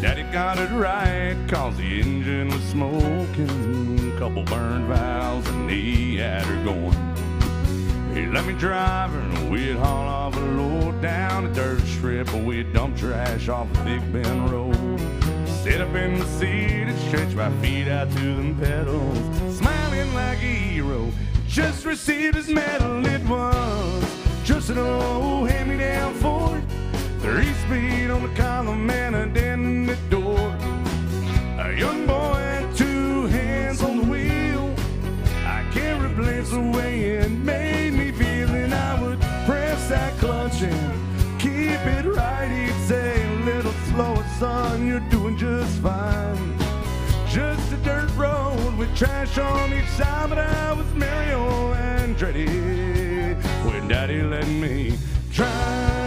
Daddy got it right, cause the engine was smoking, couple burned valves, and he had her going. He let me drive her, and we'd haul off a load down a dirt strip, or we'd dump trash off a Big Bend Road. Sit up in the seat and stretch my feet out to them pedals, smiling like a hero, just received his medal. It was just an old hand-me-down Ford, 3-speed on the column and a dent in the door. A young boy had two hands on the wheel. I can't replace the way it made me feel. And I would press that clutch and keep it right. He'd say, a little slower, son, you're doing just fine. Just a dirt road with trash on each side, but I was merry old Andretti when Daddy let me drive.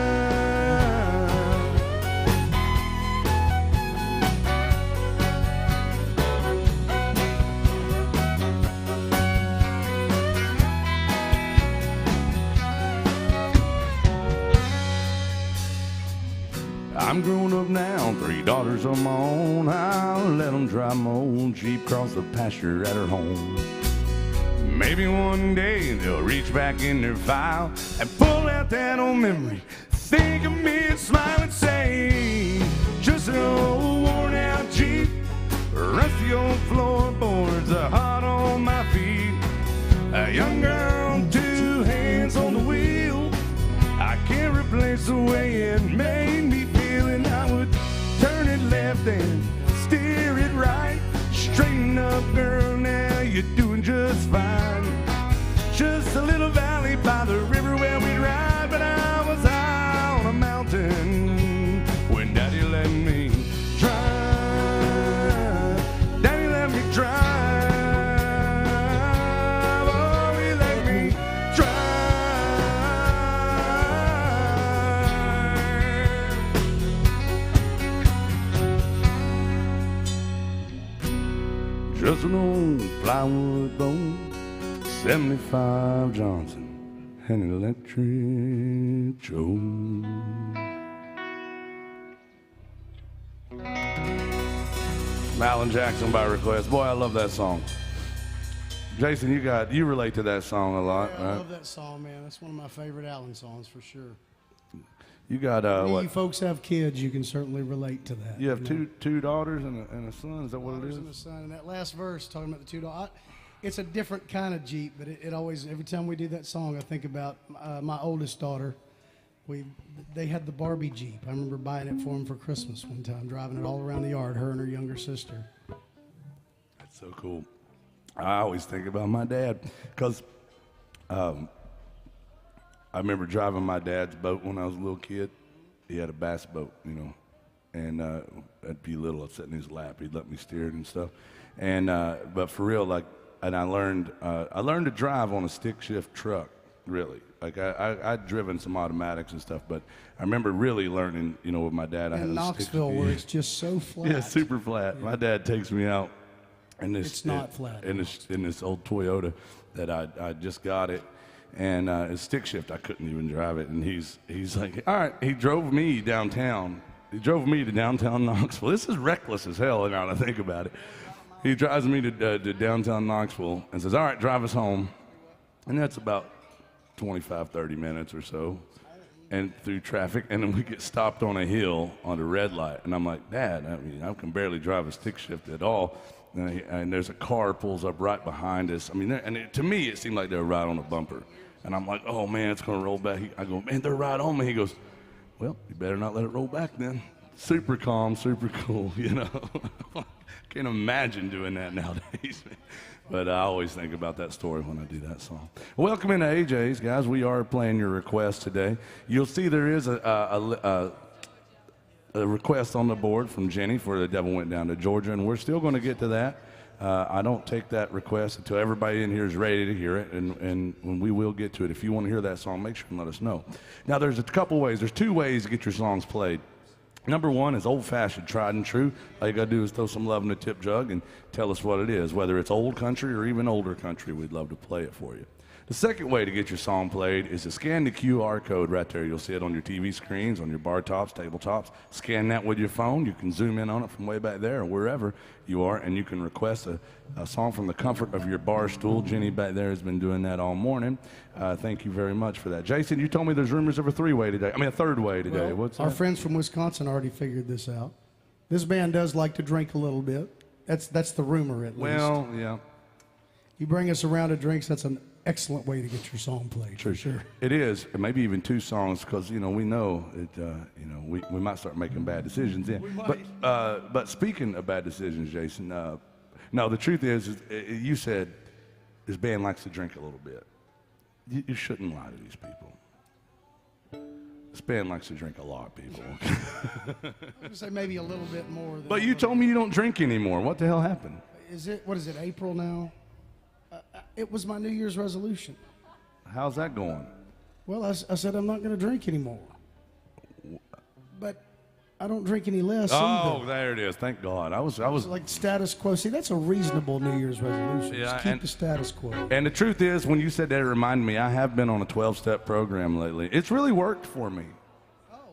I'm grown up now, 3 daughters of my own. I'll let them drive my old Jeep across the pasture at her home. Maybe one day they'll reach back in their file and pull out that old memory. Think of me and smile and say, just an old worn out Jeep, rusty old floorboards, a heart on my feet. A young girl, 2 hands on the wheel. I can't replace the way it made me feel. And I would turn it left and steer it right. Straighten up, girl, now you're doing just fine. Just a little valley by the river where we'd ride, but I was high on a mountain when Daddy let me drive. Daddy let me drive. Oh, he let me drive. Just an old plywood boat, 75 Johnson, and an electric choke. Alan Jackson by request. Boy, I love that song. Jason, you relate to that song a lot, I right? love that song, man. That's one of my favorite Allen songs for sure. You got You folks have kids, you can certainly relate to that. You have know? two daughters and a son. Is that what it Daughters is? and a son. And that last verse talking about the 2 daughters, it's a different kind of Jeep, but it always, every time we do that song, I think about my oldest daughter. They had the Barbie Jeep. I remember buying it for them for Christmas one time, driving it all around the yard, her and her younger sister. That's so cool. I always think about my dad because I remember driving my dad's boat when I was a little kid. He had a bass boat, you know, and I'd be little. I'd sit in his lap. He'd let me steer it and stuff. And but for real, like, and I learned to drive on a stick shift truck. Really, like I'd driven some automatics and stuff, but I remember really learning, you know, with my dad. I had In a Knoxville, stick, where it's just so flat. yeah, super flat. My dad takes me out, and It's not flat in this old Toyota that I just got it, and it's stick shift. I couldn't even drive it, and he's like, all right. He drove me downtown. He drove me to downtown Knoxville. This is reckless as hell now that I think about it. He drives me to downtown Knoxville and says, all right, drive us home, and that's about 25, 30 minutes or so, and through traffic, and then we get stopped on a hill on a red light, and I'm like, Dad, I mean, I can barely drive a stick shift at all, and there's a car pulls up right behind us. I mean, to me, it seemed like they were right on a bumper, and I'm like, oh man, it's gonna roll back. I go, man, they're right on me. He goes, well, you better not let it roll back then. Super calm, super cool, you know. Can't imagine doing that nowadays. But I always think about that story when I do that song. Welcome into AJ's, guys. We are playing your request today. You'll see there is a request on the board from Jenny for The Devil Went Down to Georgia, and we're still going to get to that. I don't take that request until everybody in here is ready to hear it, and when we will get to it. If you want to hear that song, make sure and let us know. Now, there's a couple ways. There's two ways to get your songs played. Number one is old-fashioned, tried and true. All you got to do is throw some love in a tip jug and tell us what it is. Whether it's old country or even older country, we'd love to play it for you. The second way to get your song played is to scan the QR code right there. You'll see it on your TV screens, on your bar tops, tabletops. Scan that with your phone. You can zoom in on it from way back there or wherever you are, and you can request a song from the comfort of your bar stool. Jenny back there has been doing that all morning. Thank you very much for that. Jason, you told me there's rumors of a third way today. Well, What's our that? friends from Wisconsin already figured this out. This band does like to drink a little bit. That's the rumor, at least. Well, yeah. You bring us a round of drinks, that's an excellent way to get your song played, for sure. It is, and maybe even two songs, because we know it. We might start making bad decisions. Yeah. But speaking of bad decisions, Jason, no, the truth is you said this band likes to drink a little bit. You shouldn't lie to these people. This band likes to drink a lot, people. I would say maybe a little bit more. Than But you told me you don't drink anymore. What the hell happened? What is it, April now? It was my New Year's resolution. How's that going? Well, I said I'm not going to drink anymore. But I don't drink any less Oh, either. there it is. Thank God. I was It's like status quo. See, that's a reasonable New Year's resolution. Yeah, Just keep and- the status quo. And the truth is, when you said that, it reminded me, I have been on a 12-step program lately. It's really worked for me.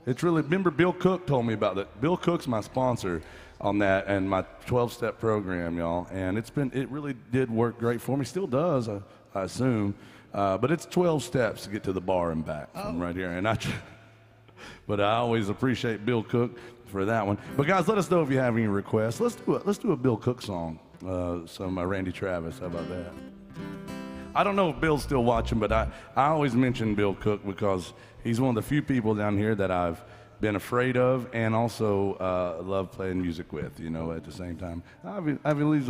It's really, remember Bill Cook told me about that. Bill Cook's my sponsor on that and my 12-step program, y'all. And it really did work great for me. Still does, I assume. But it's 12 steps to get to the bar and back from right here. And but I always appreciate Bill Cook for that one. But guys, let us know if you have any requests. Let's do a Bill Cook song. Some Randy Travis. How about that? I don't know if Bill's still watching, but I always mention Bill Cook because he's one of the few people down here that I've been afraid of and also love playing music with, at the same time. Ivelie's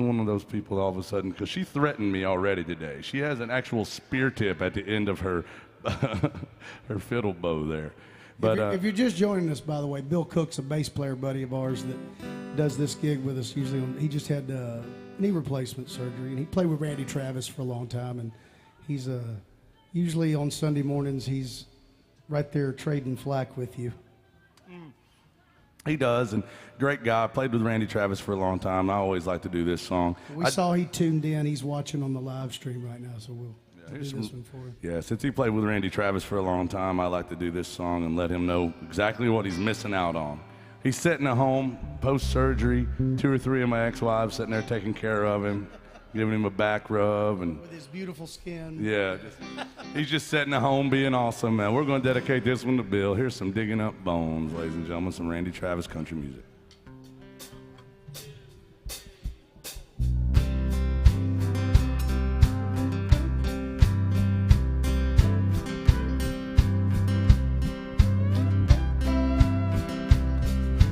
one of those people all of a sudden, because she threatened me already today. She has an actual spear tip at the end of her her fiddle bow there. But if you're just joining us, by the way, Bill Cook's a bass player buddy of ours that does this gig with us usually. He just had knee replacement surgery, and he played with Randy Travis for a long time, and he's usually on Sunday mornings he's right there trading flack with you. he does, and great guy. Played with Randy Travis for a long time. I always like to do this song. We saw he tuned in. He's watching on the live stream right now, so we'll do here's this some- one for him. Yeah, since he played with Randy Travis for a long time, I like to do this song and let him know exactly what he's missing out on. He's sitting at home, post-surgery, 2 or 3 of my ex-wives sitting there taking care of him, giving him a back rub, and With his beautiful skin. yeah, he's just sitting at home being awesome, man. We're going to dedicate this one to Bill. Here's some Digging Up Bones, ladies and gentlemen, some Randy Travis country music.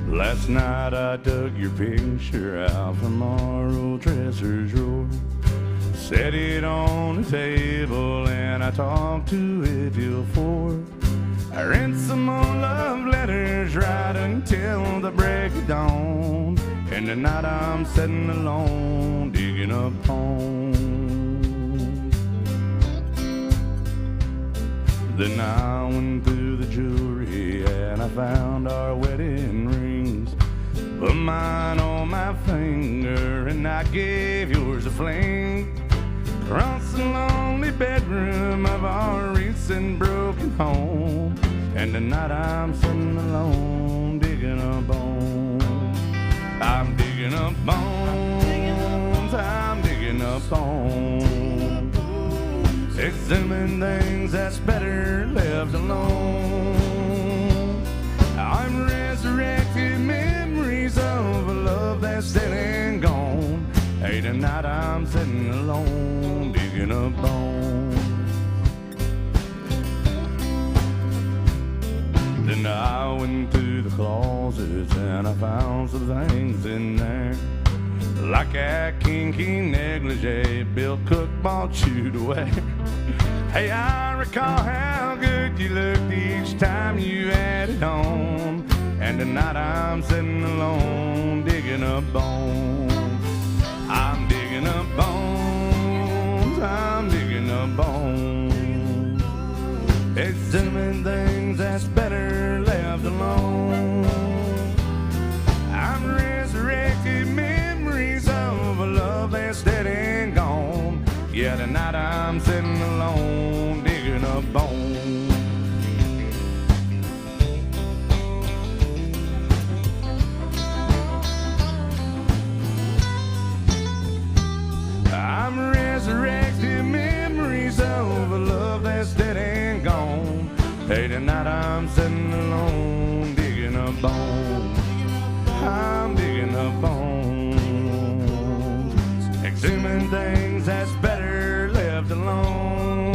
Last night I dug your picture out from our old dresser drawer. Set it on the table and I talked to it till 4. I read some more love letters right until the break of dawn. And tonight I'm sitting alone digging up home. Then I went through the jewelry and I found our wedding rings. Put mine on my finger and I gave yours a fling. Across the lonely bedroom of our recent broken home. And tonight I'm sitting alone digging up bones. I'm digging up bones. I'm digging up bones. Exhuming things that's better left alone. I'm resurrecting memories of a love that's dead and gone. Hey, tonight I'm sitting alone digging up bones. Then I went through the closets and I found some things in there. Like that kinky negligee Bill Cook bought you to wear. Hey, I recall how good you looked each time you had it on. And tonight I'm sitting alone digging up bones. I'm digging up bones. I'm digging up bones. Exhuming things that's better left alone. I'm resurrecting memories of a love that's dead and gone. Yeah, tonight I'm sitting alone digging up bones. I'm resurrecting memories of a love that's dead and gone. Hey, tonight I'm sitting alone digging up bones. I'm digging up bones. Exhuming things that's better left alone.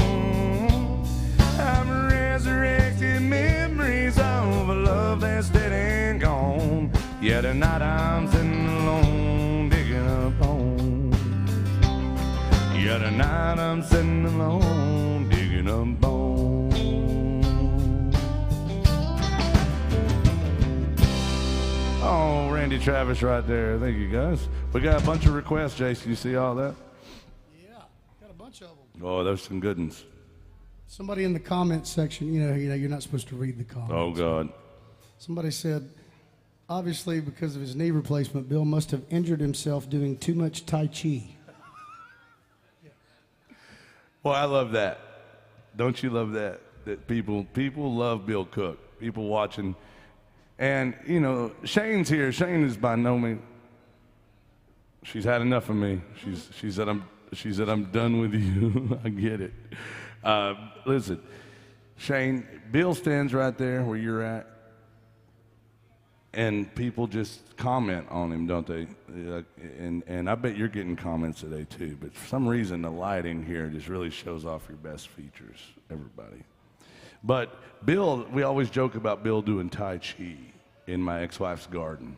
I'm resurrecting memories of a love that's dead and gone. Yeah, tonight I'm sitting alone digging up bones. Yeah, tonight I'm sitting alone digging up bones. Oh, Randy Travis right there. Thank you, guys. We got a bunch of requests, Jason. You see all that? Yeah, got a bunch of them. Oh, there's some good ones. Somebody in the comments section, you know, you're not supposed to read the comments. Oh, God. Somebody said, obviously because of his knee replacement, Bill must have injured himself doing too much Tai Chi. Well, I love that. Don't you love that? That people love Bill Cook. People watching. And, you know, Shane's here. Shane is by no means. She's had enough of me. She said I'm done with you. I get it. Listen, Shane, Bill stands right there where you're at. And people just comment on him, don't they? And I bet you're getting comments today too. But for some reason, the lighting here just really shows off your best features, everybody. But Bill, we always joke about Bill doing Tai Chi in my ex-wife's garden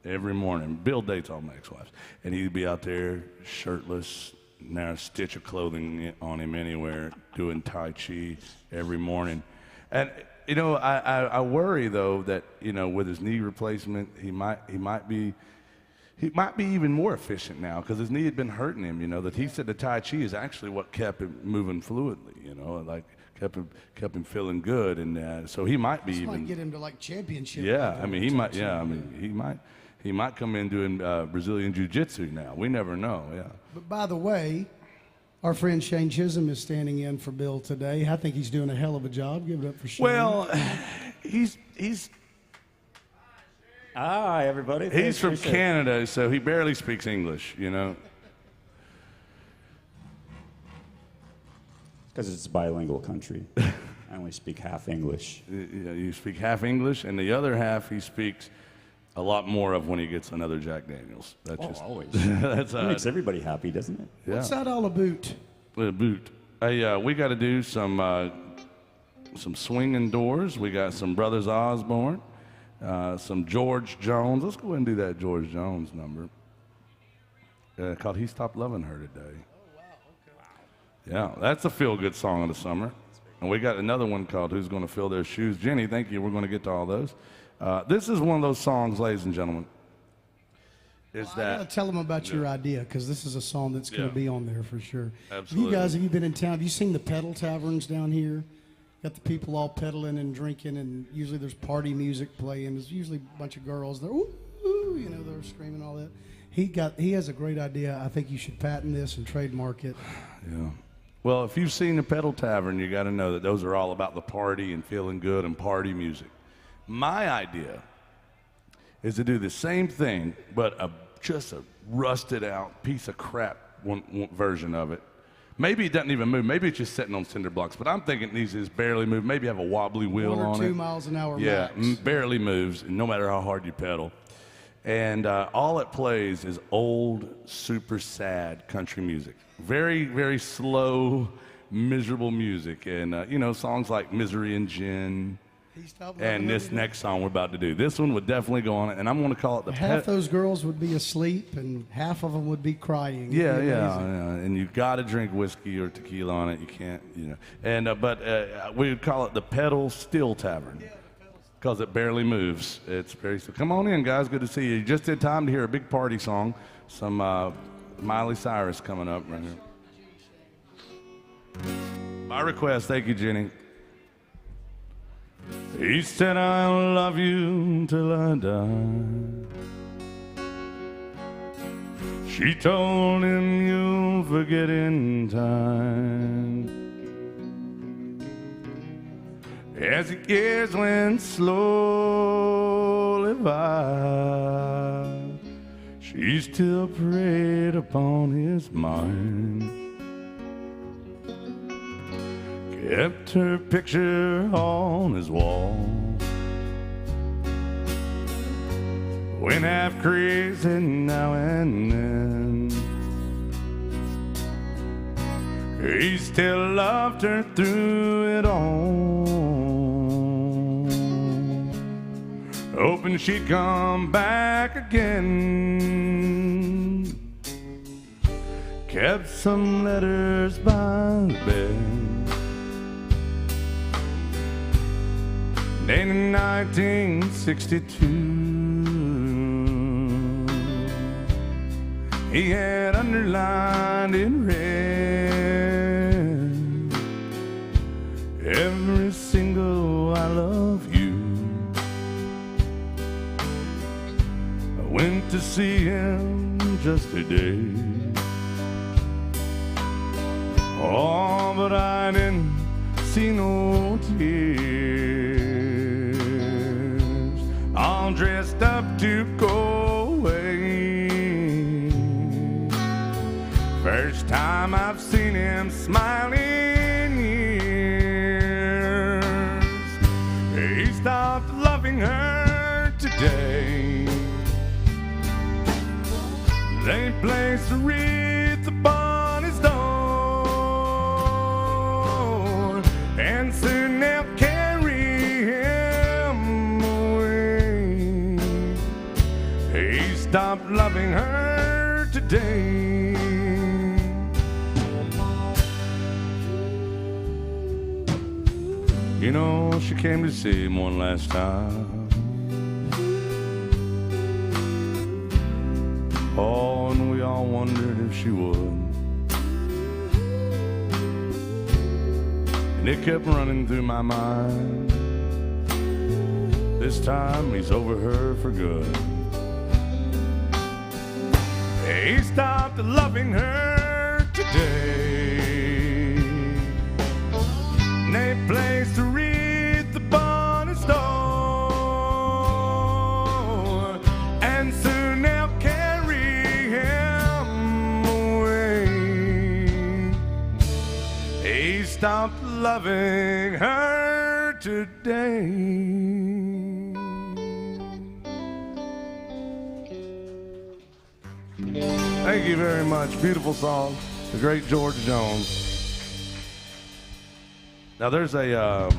every morning. Bill dates all my ex-wives. And he'd be out there shirtless, not a stitch of clothing on him anywhere, doing Tai Chi every morning. And you know, I worry though that, you know, with his knee replacement, he might be even more efficient now because his knee had been hurting him. You know, that he said the Tai Chi is actually what kept him moving fluidly. You know, like kept him feeling good, and so he might be This even might get him to like championship. Yeah, level I mean he might. Tai Chi. Yeah, I mean he might come in doing Brazilian Jiu-Jitsu now. We never know. Yeah. But by the way, our friend Shane Chisholm is standing in for Bill today. I think he's doing a hell of a job. Give it up for Shane. Well, he's Hi, everybody. He's Thanks, from appreciate it. Canada, so he barely speaks English, you know. Because it's a bilingual country. I only speak half English. You speak half English, and the other half he speaks a lot more of when he gets another Jack Daniels. That's Oh, just always. that's It makes everybody happy, doesn't it? yeah. What's that all about? With a boot. Hey, we got to do some swinging doors. We got some Brothers Osborne, some George Jones. Let's go ahead and do that George Jones number. Called "He Stopped Loving Her Today." Oh wow. Yeah, that's a feel-good song of the summer. And we got another one called Who's Gonna Fill Their Shoes? Jenny, thank you. We're going to get to all those. This is one of those songs, ladies and gentlemen, is I gotta that... tell them about your idea, because this is a song that's going Yeah. to be on there for sure. Absolutely. You guys, have you been in town? Have you seen the pedal taverns down here? Got the people all pedaling and drinking, and usually there's party music playing. There's usually a bunch of girls. They're ooh, ooh, you know, they're screaming all that. He has a great idea. I think you should patent this and trademark it. Yeah. Well, if you've seen the Pedal Tavern, you got to know that those are all about the party and feeling good and party music. My idea is to do the same thing, but just a rusted out piece of crap one version of it. Maybe it doesn't even move. Maybe it's just sitting on cinder blocks. But I'm thinking it needs to just barely move. Maybe have a wobbly wheel 1 or on 2 it. miles an hour Yeah, max. barely moves, no matter how hard you pedal. And all it plays is old, super sad country music. Very, very slow, miserable music. And, you know, songs like Misery and Gin. He stopped And loving this everything. next song we're about to do. This one would definitely go on it. And I'm going to call it the Half those girls would be asleep, and half of them would be crying. Yeah, It'd be yeah, amazing. yeah, and you got to drink whiskey or tequila on it. You can't, you know. And but we would call it the Pedal Still Tavern because it barely moves. It's very. So come on in, guys. Good to see you. You just did time to hear a big party song. Some Miley Cyrus coming up right here. My request. Thank you, Jenny. He said, "I'll love you till I die." She told him, "You'll forget in time." As the years went slowly by, she still preyed upon his mind. Kept her picture on his wall. Went half crazy now and then. He still loved her through it all, hoping she'd come back again. Kept some letters by the bed. Then in 1962, he had underlined in red every single "I love you." I went to see him just today. Oh, but I didn't see no tears, all dressed up to go away. First time I've seen him smiling in years. He stopped loving her today. They placed a wreath upon his door, and soon they'll carry him away. He stopped loving her today. You know, she came to see him one last time. Oh, and we all wondered if she would. And it kept running through my mind. This time he's over her for good. He stopped loving her today. And they placed a wreath upon his door, and soon they'll carry him away. He stopped loving her today. Thank you very much. Beautiful song. The great George Jones. Now there's a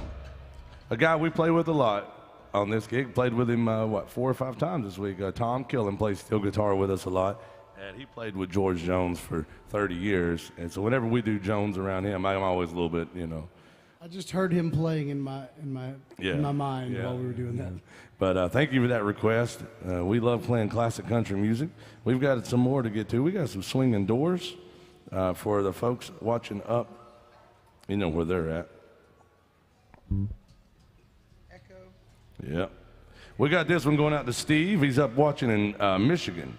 guy we play with a lot on this gig. Played with him, 4 or 5 times this week. Tom Killen plays steel guitar with us a lot. And he played with George Jones for 30 years. And so whenever we do Jones around him, I'm always a little bit, you know. I just heard him playing in my mind Yeah. while we were doing that. But thank you for that request. We love playing classic country music. We've got some more to get to. We got some swinging doors for the folks watching up. You know where they're at. Echo. Yep. We got this one going out to Steve. He's up watching in Michigan.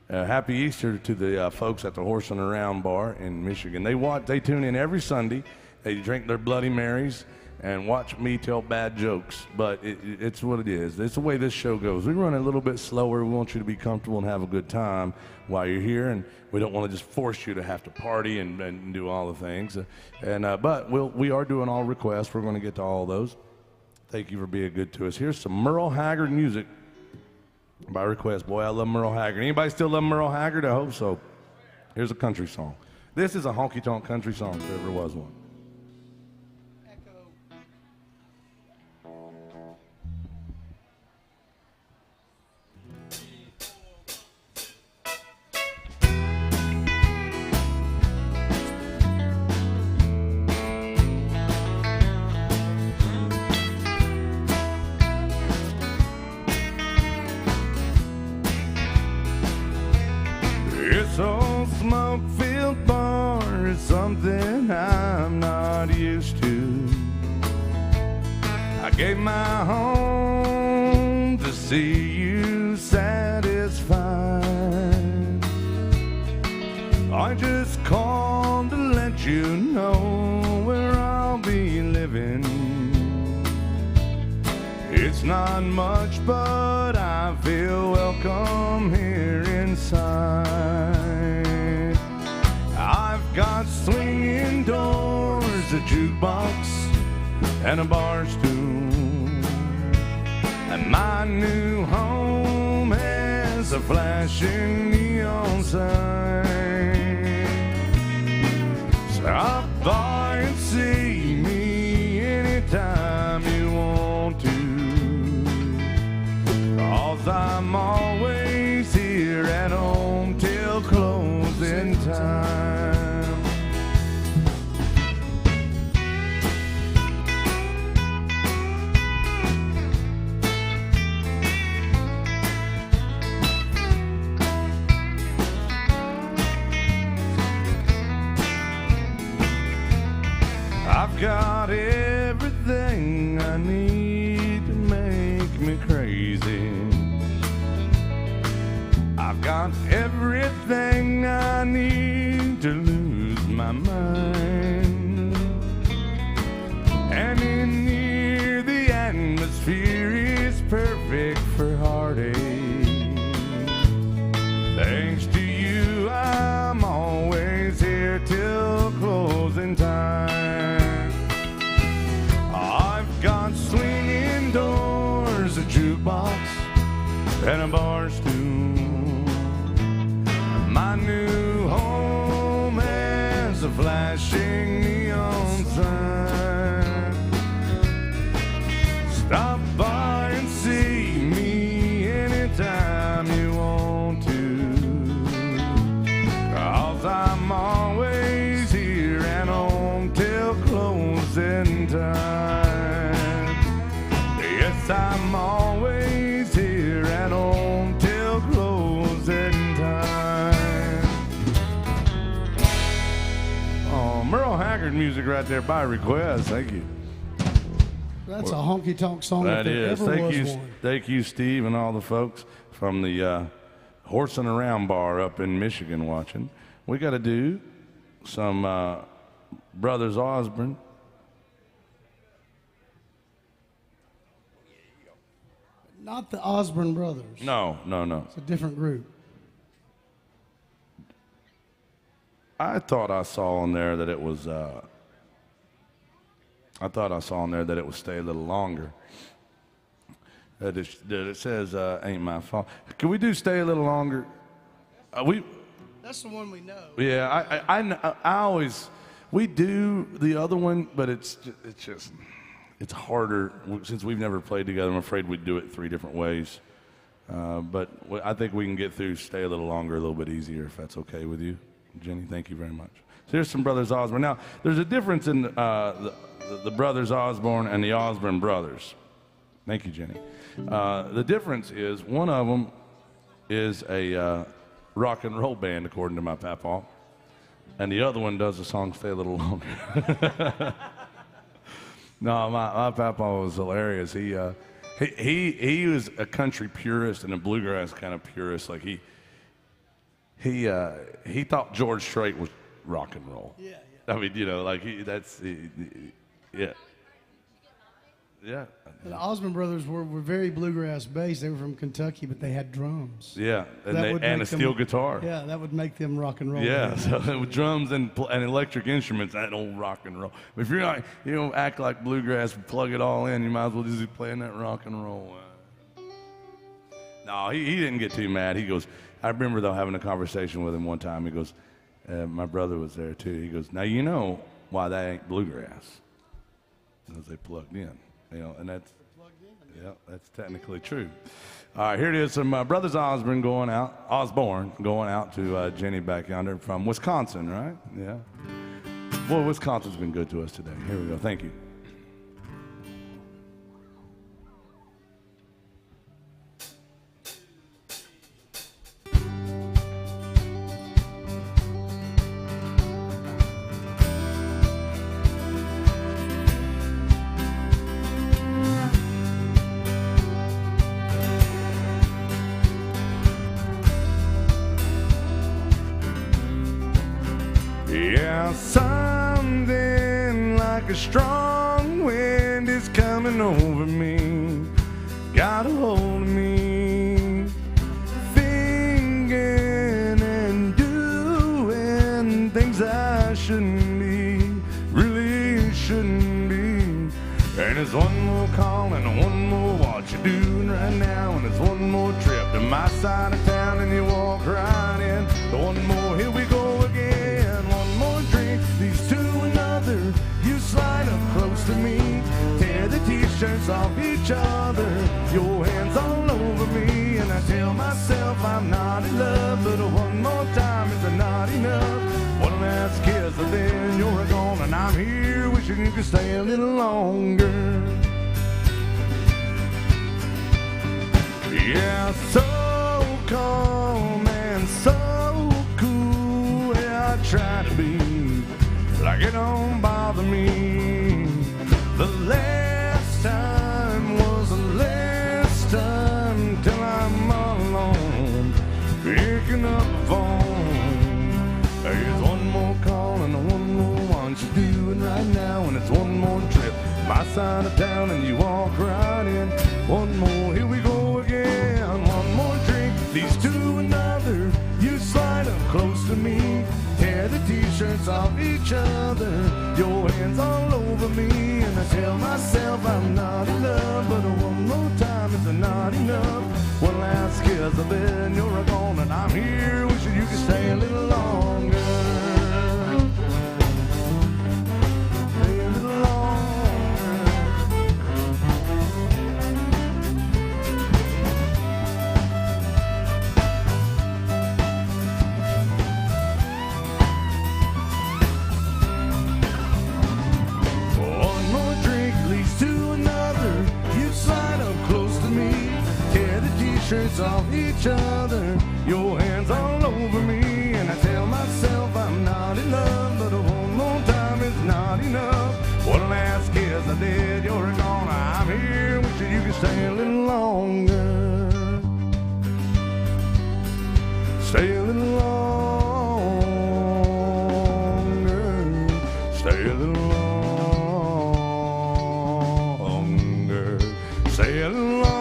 Happy Easter to the folks at the Horse and Around Bar in Michigan. They tune in every Sunday. They drink their Bloody Marys and watch me tell bad jokes. But it's what it is. It's the way this show goes. We run a little bit slower. We want you to be comfortable and have a good time while you're here. And we don't want to just force you to have to party and do all the things. But we are doing all requests. We're going to get to all those. Thank you for being good to us. Here's some Merle Haggard music by request. Boy, I love Merle Haggard. Anybody still love Merle Haggard? I hope so. Here's a country song. This is a honky-tonk country song, if there ever was one. This old smoke-filled bar is something I'm not used to. I gave my home to see you satisfied. I just called to let you know where I'll be living. It's not much, but I feel welcome here inside. I've got swinging doors, a jukebox, and a bar stool. And my new home has a flashing neon sign. Stop by and see me anytime you want to. 'Cause I'm always here at home till closing time. I've got everything I need to make me crazy. I've got everything I need to lose my mind. And in here the atmosphere is perfect for heartache. Thanks to you I'm always here till closing time. I've got swinging doors, a jukebox, and a bar stool. My new home has a flashing neon sign. Stop by and see me anytime you want to. 'Cause I'm always here and home till closing time. Yes, I'm always here and home till closing time. Oh, Merle Haggard music right there by request. Thank you. That's a honky-tonk song if That there is. ever Thank was you, one. thank you, Steve, and all the folks from the Horse and Around Bar up in Michigan watching. We got to do some Brothers Osborne. Not the Osborne Brothers. No. It's a different group. I thought I saw on there that it was. I thought I saw on there that it would stay a little longer. That it says "Ain't My Fault." Can we do "Stay a Little Longer"? That's the one we know. Yeah, I always we do the other one, but it's harder since we've never played together. I'm afraid we'd do it 3 different ways. But I think we can get through, stay a little longer, a little bit easier, if that's okay with you. Jenny, thank you very much. So here's some Brothers Osborne. Now, there's a difference in the Brothers Osborne and the Osborne brothers. Thank you, Jenny. The difference is one of them is a rock and roll band, according to my papa, and the other one does the song Stay a Little Longer. No, my papa was hilarious. He was a country purist and a bluegrass kind of purist. Like he thought George Strait was rock and roll. Yeah. I mean, you know, like yeah. Yeah. The Osborne brothers were very bluegrass based. They were from Kentucky, but they had drums. Yeah, and a steel guitar. Yeah, that would make them rock and roll. Yeah, so with drums and electric instruments, that old rock and roll. But if you're not, you don't act like bluegrass, plug it all in, you might as well just be playing that rock and roll. No, he didn't get too mad. He goes, I remember though having a conversation with him one time. He goes, my brother was there too. He goes, now you know why that ain't bluegrass, because they plugged in. You know, and that's that's technically true. All right, here it is. Some Brothers Osborne going out to Jenny back yonder from Wisconsin, right? Yeah. Boy, Wisconsin's been good to us today. Here we go. Thank you. Yeah, something like a strong wind is coming over me, got a hold of me, thinking and doing things I shouldn't be, really shouldn't be. And it's one more call and one more what you're doing right now, and it's one more trip to my side of town, and you walk right in. One more, here we go again. One more drink, these two another. You slide up close to me, tear the t-shirts off each other. Your hands all over me, and I tell myself I'm not in love, but one more time is not enough. One last kiss, and then you're gone, and I'm here wishing you could stay a little longer. Yeah, so calm and so cool, yeah, I try to be like it don't bother me. The last time was the last time till I'm all alone, picking up the phone. Here's one more call and one more one you're doing right now, and it's one more trip my side of town, and you walk right in. One more, here we go again. One more drink, these two another. You slide up close to me, tear the t-shirts off each other. Your hands all over me, and I tell myself I'm not in love, but one more time is not enough. One last kiss, and then you're gone, and I'm here wishing you could stay a little longer. Stay a little longer. Shirts off each other, your hands all over me, and I tell myself I'm not in love, but one more time is not enough. One last kiss, I did, you're gone. I'm here wishing you could stay a little longer. Stay a little longer. Stay a little longer. Stay a little longer.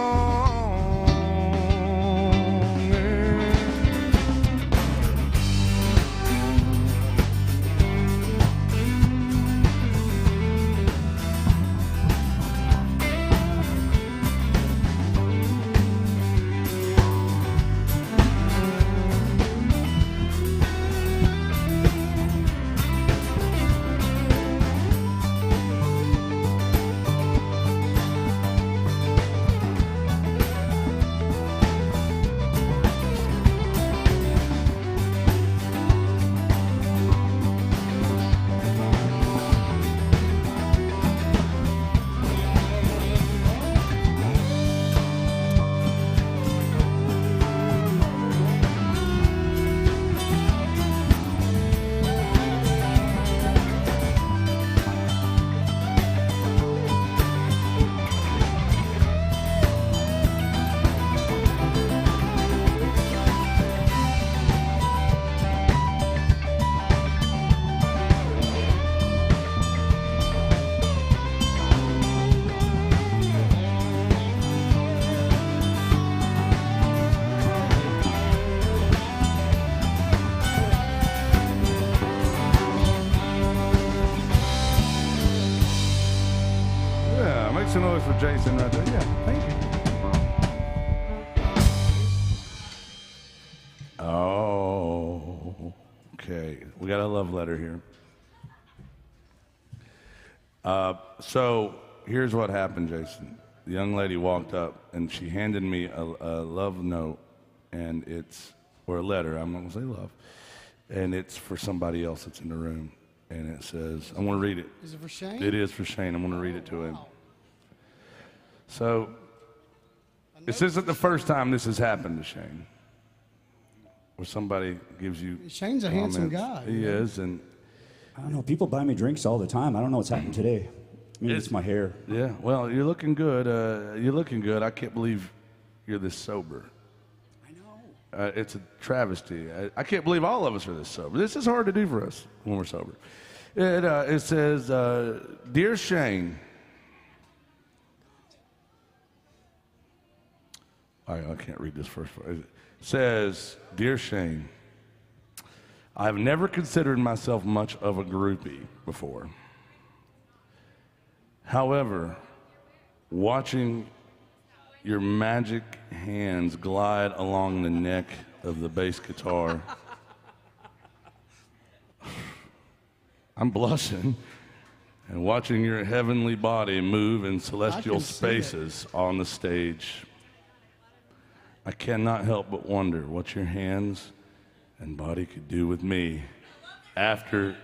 some noise for Jason right there. Yeah, thank you. Oh, okay. We got a love letter here. So here's what happened, Jason. The young lady walked up and she handed me a love note, and or a letter. I'm not gonna say love, and it's for somebody else that's in the room. And it says, I want to read it. Is it for Shane? It is for Shane. I'm going to read it to him. So, this isn't the first time this has happened to Shane. Where somebody gives you Shane's a handsome guy. He is, and I don't know. People buy me drinks all the time. I don't know what's happened today. Maybe it's my hair. yeah, well, you're looking good. You're looking good. I can't believe you're this sober. I know. It's a travesty. I can't believe all of us are this sober. This is hard to do for us when we're sober. It says, Dear Shane. I can't read this first part. It says, Dear Shane, I've never considered myself much of a groupie before. However, watching your magic hands glide along the neck of the bass guitar, I'm blushing, and watching your heavenly body move in celestial spaces on the stage, I cannot help but wonder what your hands and body could do with me after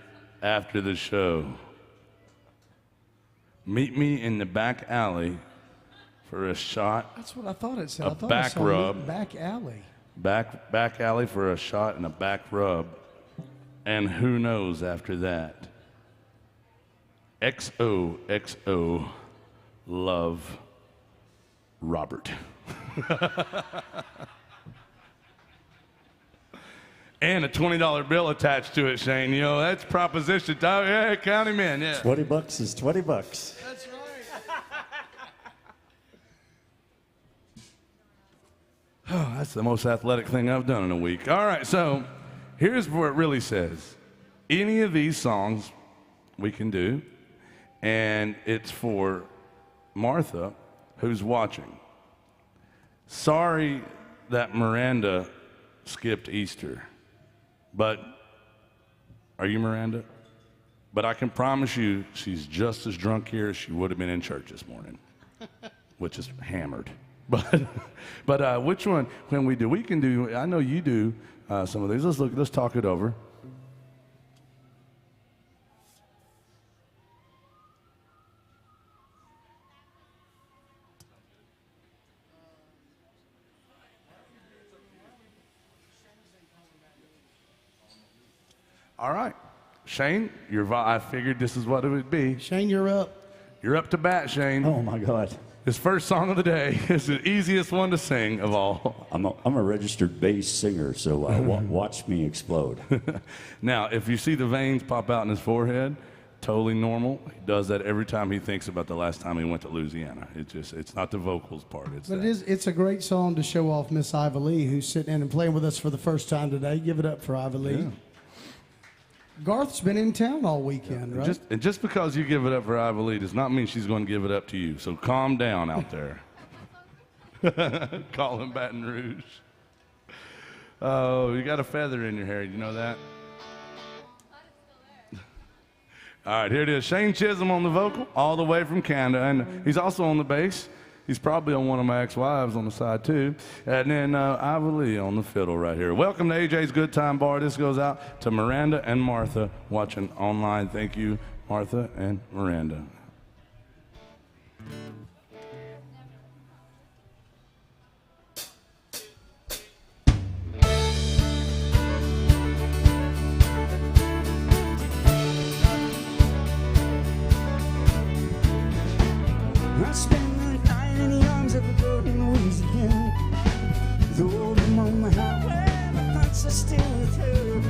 the show. Meet me in the back alley for a shot. That's what I thought it said. A I thought back I saw rub. Back alley. Back alley for a shot and a back rub. And who knows after that? XOXO, love, Robert. And a $20 bill attached to it, Shane. You know, that's proposition time. Yeah, count him in. Yeah. $20 is $20. That's right. Oh, that's the most athletic thing I've done in a week. All right, so here's what it really says. Any of these songs we can do, and it's for Martha, who's watching. Sorry that Miranda skipped Easter, but are you Miranda? But I can promise you she's just as drunk here as she would have been in church this morning, which is hammered. But which one can we do? We can do, I know you do some of these. Let's talk it over. All right. Shane, I figured this is what it would be. Shane, you're up. You're up to bat, Shane. Oh my God. His first song of the day is the easiest one to sing of all. I'm a registered bass singer, so watch me explode. Now, if you see the veins pop out in his forehead, totally normal. He does that every time he thinks about the last time he went to Louisiana. It's not the vocals part. It's a great song to show off Miss Iva Lee, who's sitting in and playing with us for the first time today. Give it up for Iva Lee. Yeah. Garth's been in town all weekend, right? Just because you give it up for Iva Lee does not mean she's going to give it up to you. So calm down out there. Call him Baton Rouge. Oh, you got a feather in your hair. You know that? All right, here it is. Shane Chisholm on the vocal, all the way from Canada. And he's also on the bass. He's probably on one of my ex-wives on the side, too. And then Iva Lee on the fiddle right here. Welcome to AJ's Good Time Bar. This goes out to Miranda and Martha watching online. Thank you, Martha and Miranda. I spent the night in the arms of a girl in Louisiana. Though I'm on my highway, my thoughts are still with her.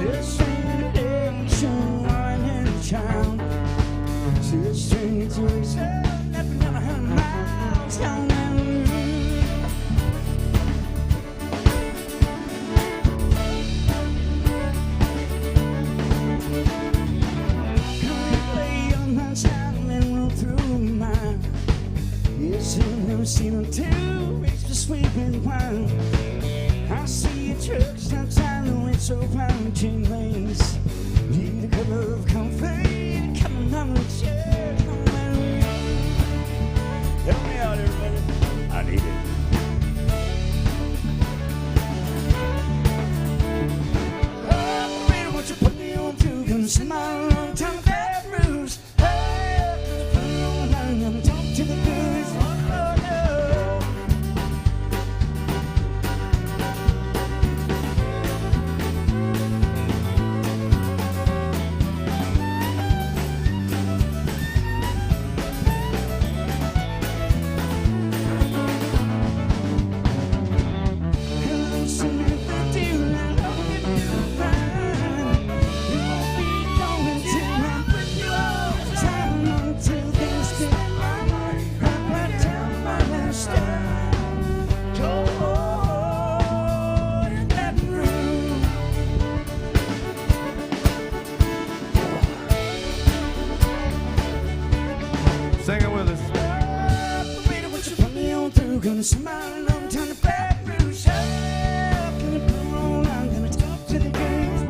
Just saying, wine and a child. truck stops on the way so fine chain lanes. Need a cup of coffee, coming on the chair. Help me out, everybody. I need it. Oh, baby, won't you put me on through? Gonna send my long time bad news. Hey, put me on, I'm gonna talk to the girls. Oh, no. Sing it with us. Gonna smile a long time to bad news. Gonna put on, I'm gonna talk to the girls.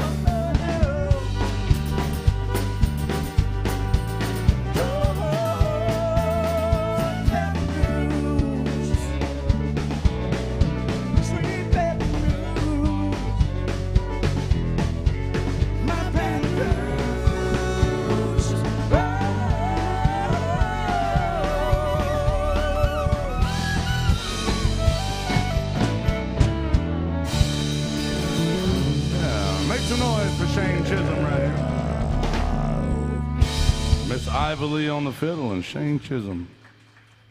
Sweet bad news. My bad news. Make some noise for Shane Chisholm right here. Miss Ivy Lee on the fiddle and Shane Chisholm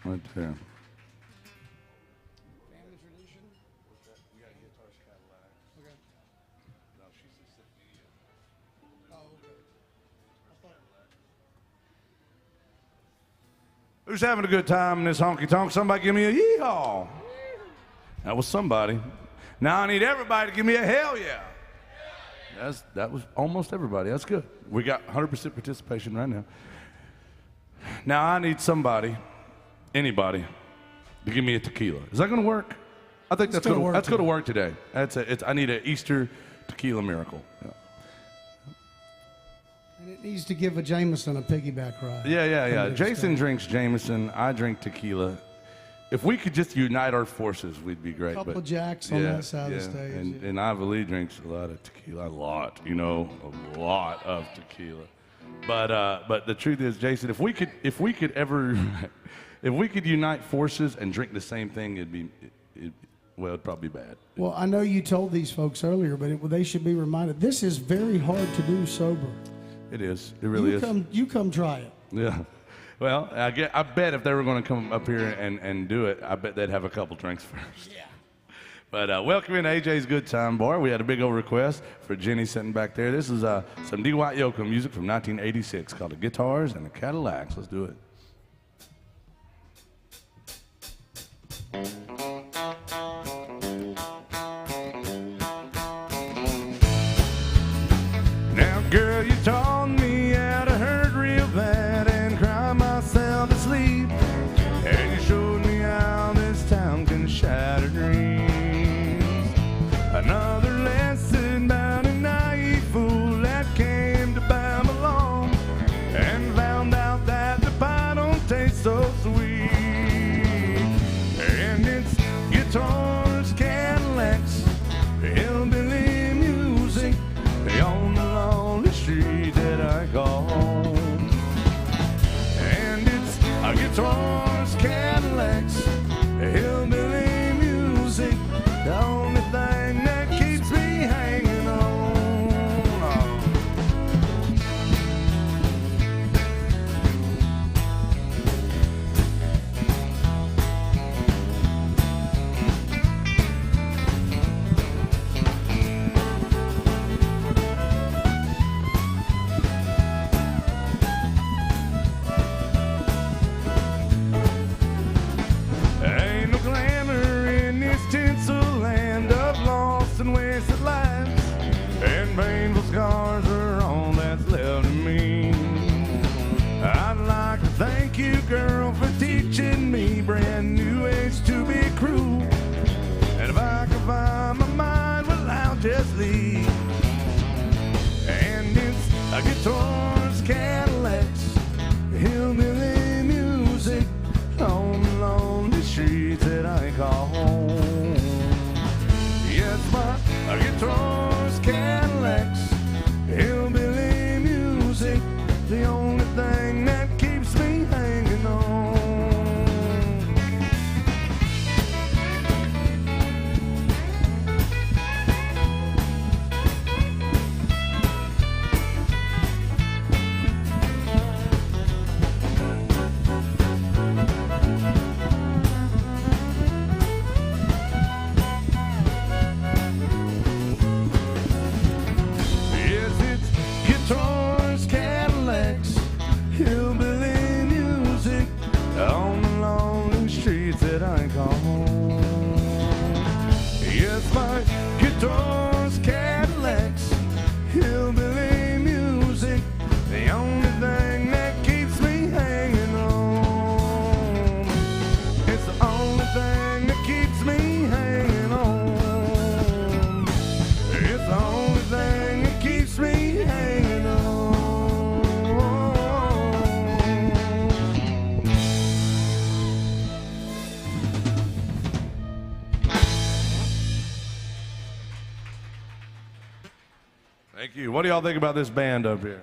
right there. Who's having a good time in this honky tonk? Somebody give me a yeehaw. That was somebody. Now I need everybody to give me a hell yeah. That was almost everybody. That's good. We got 100% participation right now. Now I need somebody, anybody, to give me a tequila. Is that going to work? I think that's going to work today. I need an Easter tequila miracle. Yeah. And it needs to give a Jameson a piggyback ride. Yeah. Jason drinks Jameson. I drink tequila. If we could just unite our forces, we'd be great. Couple Jacks on that side of the stage. And Ivy Lee drinks a lot of tequila. A lot of tequila. But the truth is, Jason, if we could unite forces and drink the same thing, it'd probably be bad. Well, I know you told these folks earlier, but they should be reminded. This is very hard to do sober. It is. It really is. You come try it. Yeah. Well, I bet if they were going to come up here and do it, I bet they'd have a couple drinks first. Yeah. But welcome in AJ's Good Time Bar. We had a big old request for Jenny sitting back there. This is some D.Y. Yoakam music from 1986 called The Guitars and the Cadillacs. Let's do it. Now, girl, you taught me how to hurt real bad and cry myself to sleep. And you showed me how this town can shatter dreams. Another lesson about a naive fool that came to Babylon and found out that the pie don't taste so sweet. And it's guitars, Cadillacs, hillbilly music on the lonely street that I call home. And it's guitars, Cadillacs, hillbilly music, the only thing that keeps me hanging on. Ain't no glamour in this tinsel land of lost and wasted lives, and painful scars are all that's left of me. I'd like to thank you, girl, for teaching me brand new ways to be cruel. And if I could find my mind, well, I guitars, Cadillacs, hillbilly music on the lonely streets that I call home. Yes, my guitars, Cadillacs, hillbilly music, the only thing that keeps me hanging on. Yes, it's guitars, Cadillacs, hillbilly music on the lonely streets that I call home. Yes, my guitars, Cadillacs, hillbilly music, the only thing that keeps me hanging on. It's the only thing that keeps me hanging on. It's the only thing that keeps me hanging on. Thank you. What do y'all think about this band up here?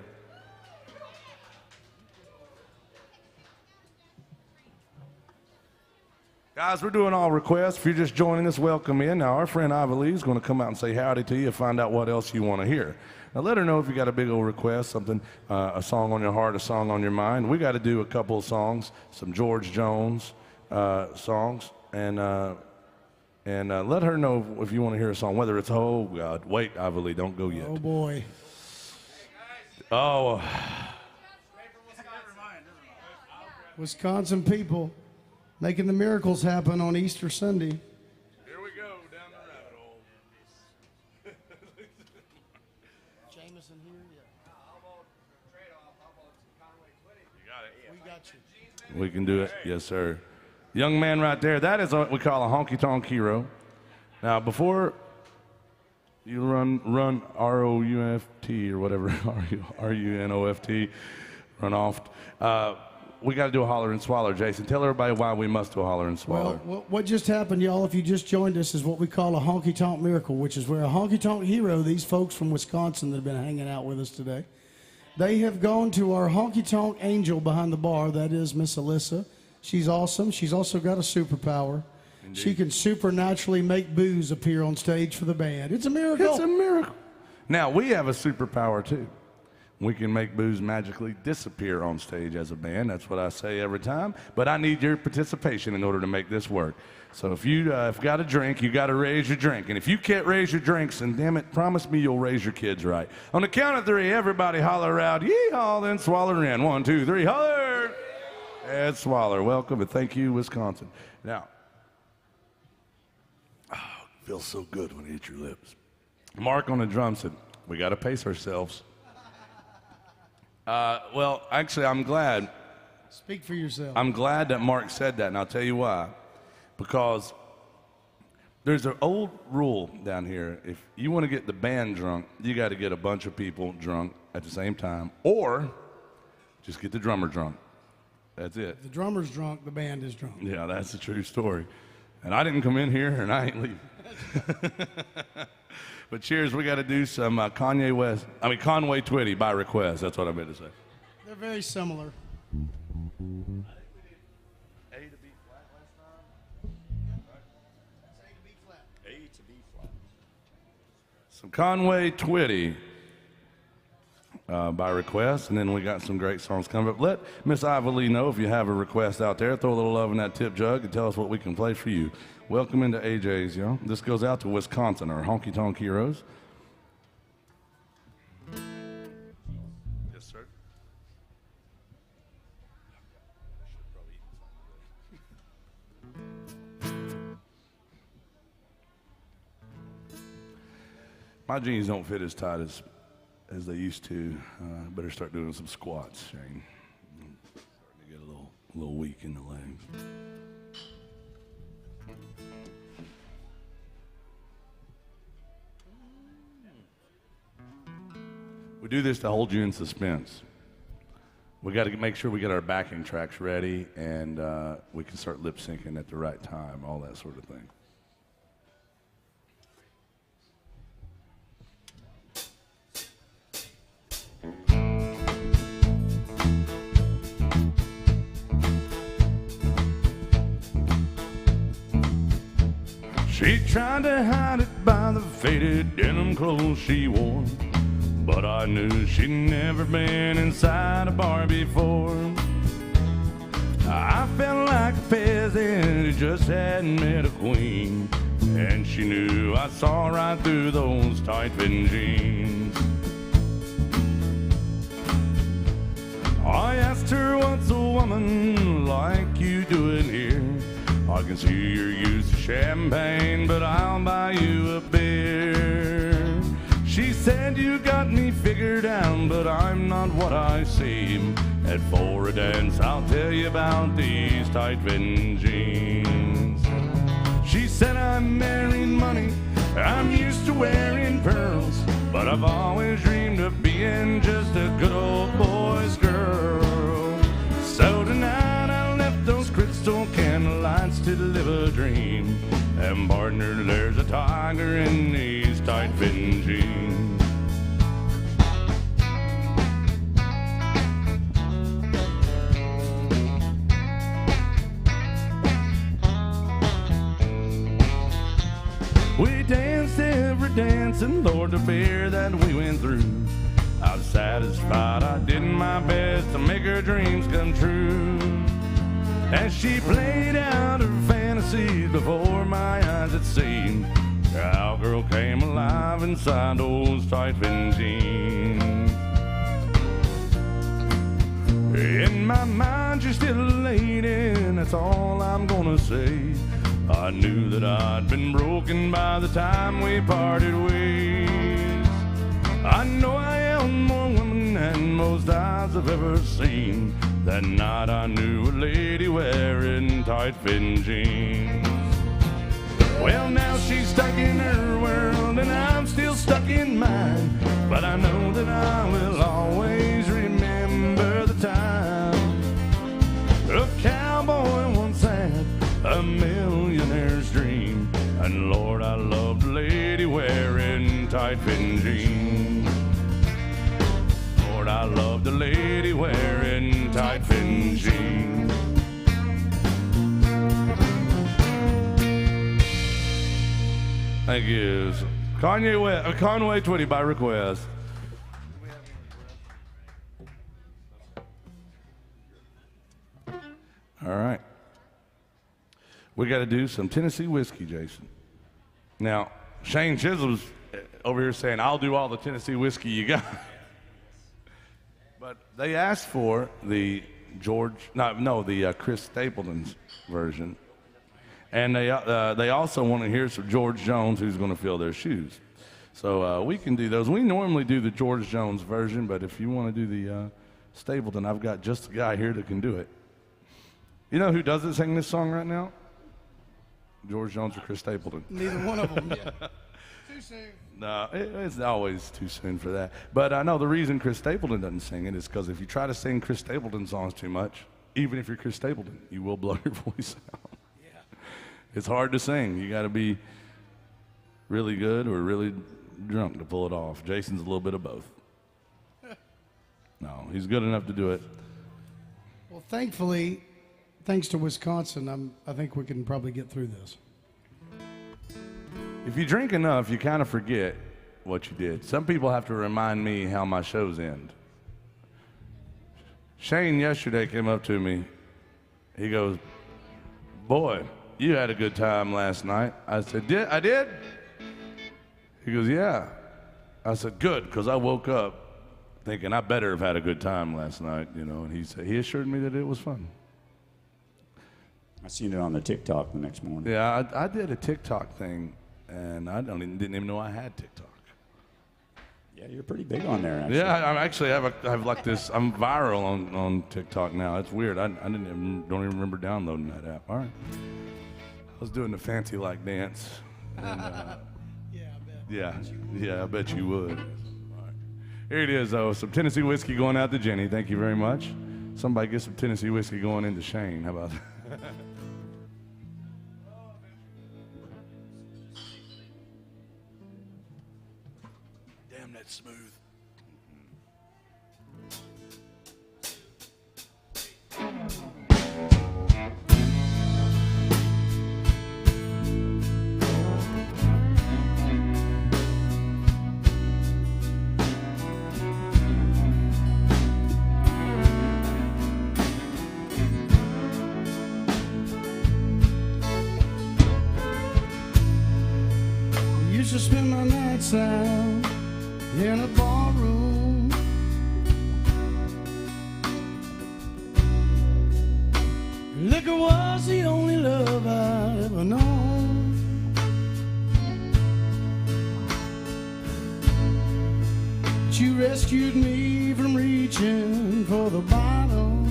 Guys, we're doing all requests. If you're just joining us, welcome in. Now, our friend Ivy Lee is going to come out and say howdy to you and find out what else you want to hear. Now, let her know if you got a big old request, something, a song on your heart, a song on your mind. We got to do a couple of songs, some George Jones songs, and let her know if you want to hear a song, whether it's, oh, God, wait, Ivy Lee, don't go yet. Oh boy. Oh, Wisconsin people making the miracles happen on Easter Sunday. here we go, down the rabbit hole. Jameson here, You got it. We got you. We can do it. Yes, sir. Young man right there, that is what we call a honky-tonk hero. Now, before you run R-O-U-F-T or whatever, R-U-N-O-F-T, run off, we got to do a holler and swaller. Jason, tell everybody why we must do a holler and swaller. Well, what just happened, y'all, if you just joined us, is what we call a honky-tonk miracle, which is where a honky-tonk hero, these folks from Wisconsin that have been hanging out with us today, they have gone to our honky-tonk angel behind the bar, that is Miss Alyssa. She's awesome. She's also got a superpower. Indeed. She can supernaturally make booze appear on stage for the band. It's a miracle. It's a miracle. Now, we have a superpower, too. We can make booze magically disappear on stage as a band. That's what I say every time. But I need your participation in order to make this work. So if you got a drink, you got to raise your drink. And if you can't raise your drinks, then damn it, promise me you'll raise your kids right. On the count of three, everybody holler out, yeehaw, then swaller in. 1, 2, 3, holler! And swaller. Welcome and thank you, Wisconsin. Now, it feels so good when you eat your lips. Mark on the drum said, we got to pace ourselves. Well, actually, I'm glad. Speak for yourself. I'm glad that Mark said that, and I'll tell you why. Because there's an old rule down here. If you want to get the band drunk, you got to get a bunch of people drunk at the same time, or just get the drummer drunk. That's it. The drummer's drunk, the band is drunk. Yeah, that's the true story. And I didn't come in here, and I ain't leaving. But cheers, we got to do some Conway Twitty by request. That's what I meant to say. They're very similar. A to B flat last time? A to B flat. Some Conway Twitty by request, and then we got some great songs coming up. Let Miss Ivy Lee know if you have a request out there. Throw a little love in that tip jug and tell us what we can play for you. Welcome into AJ's, y'all. This goes out to Wisconsin, our honky-tonk heroes. Yes, sir. My jeans don't fit as tight as they used to. Better start doing some squats, Shane. I'm starting to get a little weak in the legs. We do this to hold you in suspense. We got to make sure we get our backing tracks ready, and we can start lip syncing at the right time, all that sort of thing. She tried to hide it by the faded denim clothes she wore, but I knew she'd never been inside a bar before. I felt like a peasant who just hadn't met a queen, and she knew I saw right through those tight-fitting jeans. I asked her, what's a woman like you doing here? I can see you're used to champagne, but I'll buy you a beer. She said, you got me figured out, but I'm not what I seem. And for a dance, I'll tell you about these tight-fitting jeans. She said, I'm marrying money, I'm used to wearing pearls, but I've always dreamed of being just a good old boy's girl. So tonight I left those crystal candlelights to live a dream. And partner, there's a tiger in these tight-fitting jeans. We danced every dance, and Lord, the beer that we went through, I was satisfied I did my best to make her dreams come true. As she played out her fantasies before my eyes had seen, the cowgirl came alive inside those tight-fitting jeans. In my mind, you're still a lady, and that's all I'm gonna say. I knew that I'd been broken by the time we parted ways. I know I held more women than most eyes have ever seen. That night I knew a lady wearing tight-fitting jeans. Well, now she's stuck in her world and I'm still stuck in mine, but I know that I will always remember the time a cowboy once had a millionaire's dream. And Lord, I loved a lady wearing tight-fitting jeans. Lord, I loved a lady wearing tight-fitting jeans. Thank you. Conway Twitty by request. All right. We got to do some Tennessee whiskey, Jason. Now, Shane Chisholm's over here saying, I'll do all the Tennessee whiskey you got. But they asked for the Chris Stapleton's version. And they also want to hear some George Jones, who's going to fill their shoes. So we can do those. We normally do the George Jones version, but if you want to do the Stapleton, I've got just a guy here that can do it. You know who doesn't sing this song right now? George Jones or Chris Stapleton. Neither one of them. Too soon. No, it's always too soon for that. But I know the reason Chris Stapleton doesn't sing it is because if you try to sing Chris Stapleton songs too much, even if you're Chris Stapleton, you will blow your voice out. Yeah. It's hard to sing. You got to be really good or really drunk to pull it off. Jason's a little bit of both. No, he's good enough to do it. Well, thankfully, thanks to Wisconsin, I think we can probably get through this. If you drink enough, you kind of forget what you did. Some people have to remind me how my shows end. Shane yesterday came up to me. He goes, boy, you had a good time last night. I said, I did? He goes, yeah. I said, good, because I woke up thinking I better have had a good time last night, you know, and he assured me that it was fun. I seen it on the TikTok the next morning. Yeah, I did a TikTok thing, and I didn't even know I had TikTok. Yeah, you're pretty big on there, actually. Yeah, I actually have like this. I'm viral on TikTok now. It's weird. I don't even remember downloading that app. All right, I was doing the fancy like dance. And, Yeah, I bet. yeah, I bet you would. All right. Here it is, though. Some Tennessee whiskey going out to Jenny. Thank you very much. Somebody get some Tennessee whiskey going into Shane. How about that? Damn, that's smooth. Used to spend my nights out in a ballroom. Liquor was the only love I'd ever known. But you rescued me from reaching for the bottle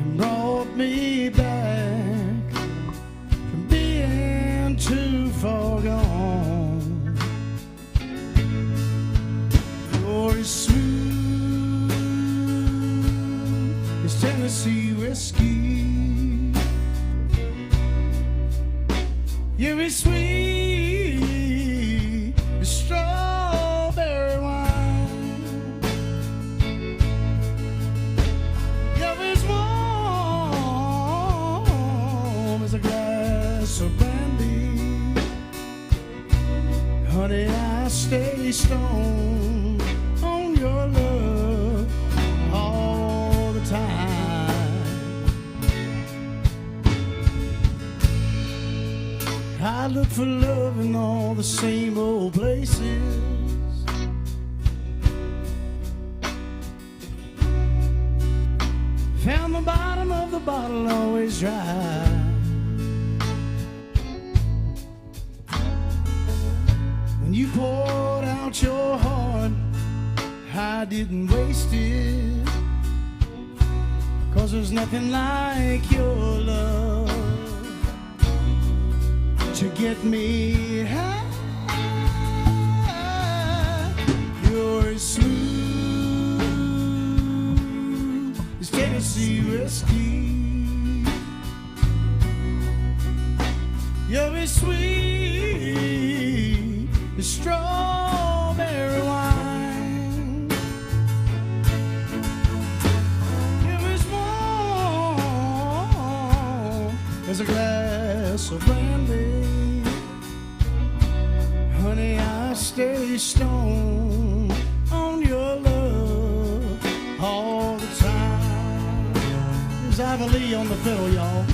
and brought me back from being too far gone. You're as smooth as Tennessee whiskey. You're as sweet as strawberry wine. You're as warm as a glass of brandy. Honey, I stay stoned on your love all the time. I look for love in all the same old places. Found the bottom of the bottle always dry. When you poured out your heart, I didn't waste it, 'cause there's nothing like your love to get me high. You're as smooth as Tennessee whiskey. You're as sweet as strawberry wine. You're as warm as a glass of brandy. Honey, I stay stoned on your love all the time. There's Ivor Lee on the fiddle, y'all.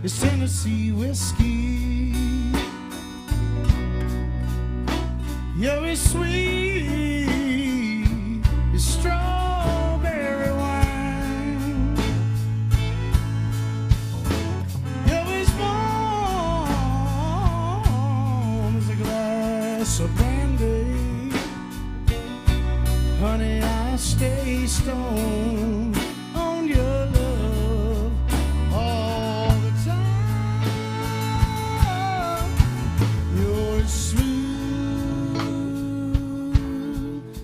It's Tennessee whiskey. You're as sweet as strawberry wine. You're as warm as a glass of brandy. Honey, I stay stoned on your love all the time. You're as smooth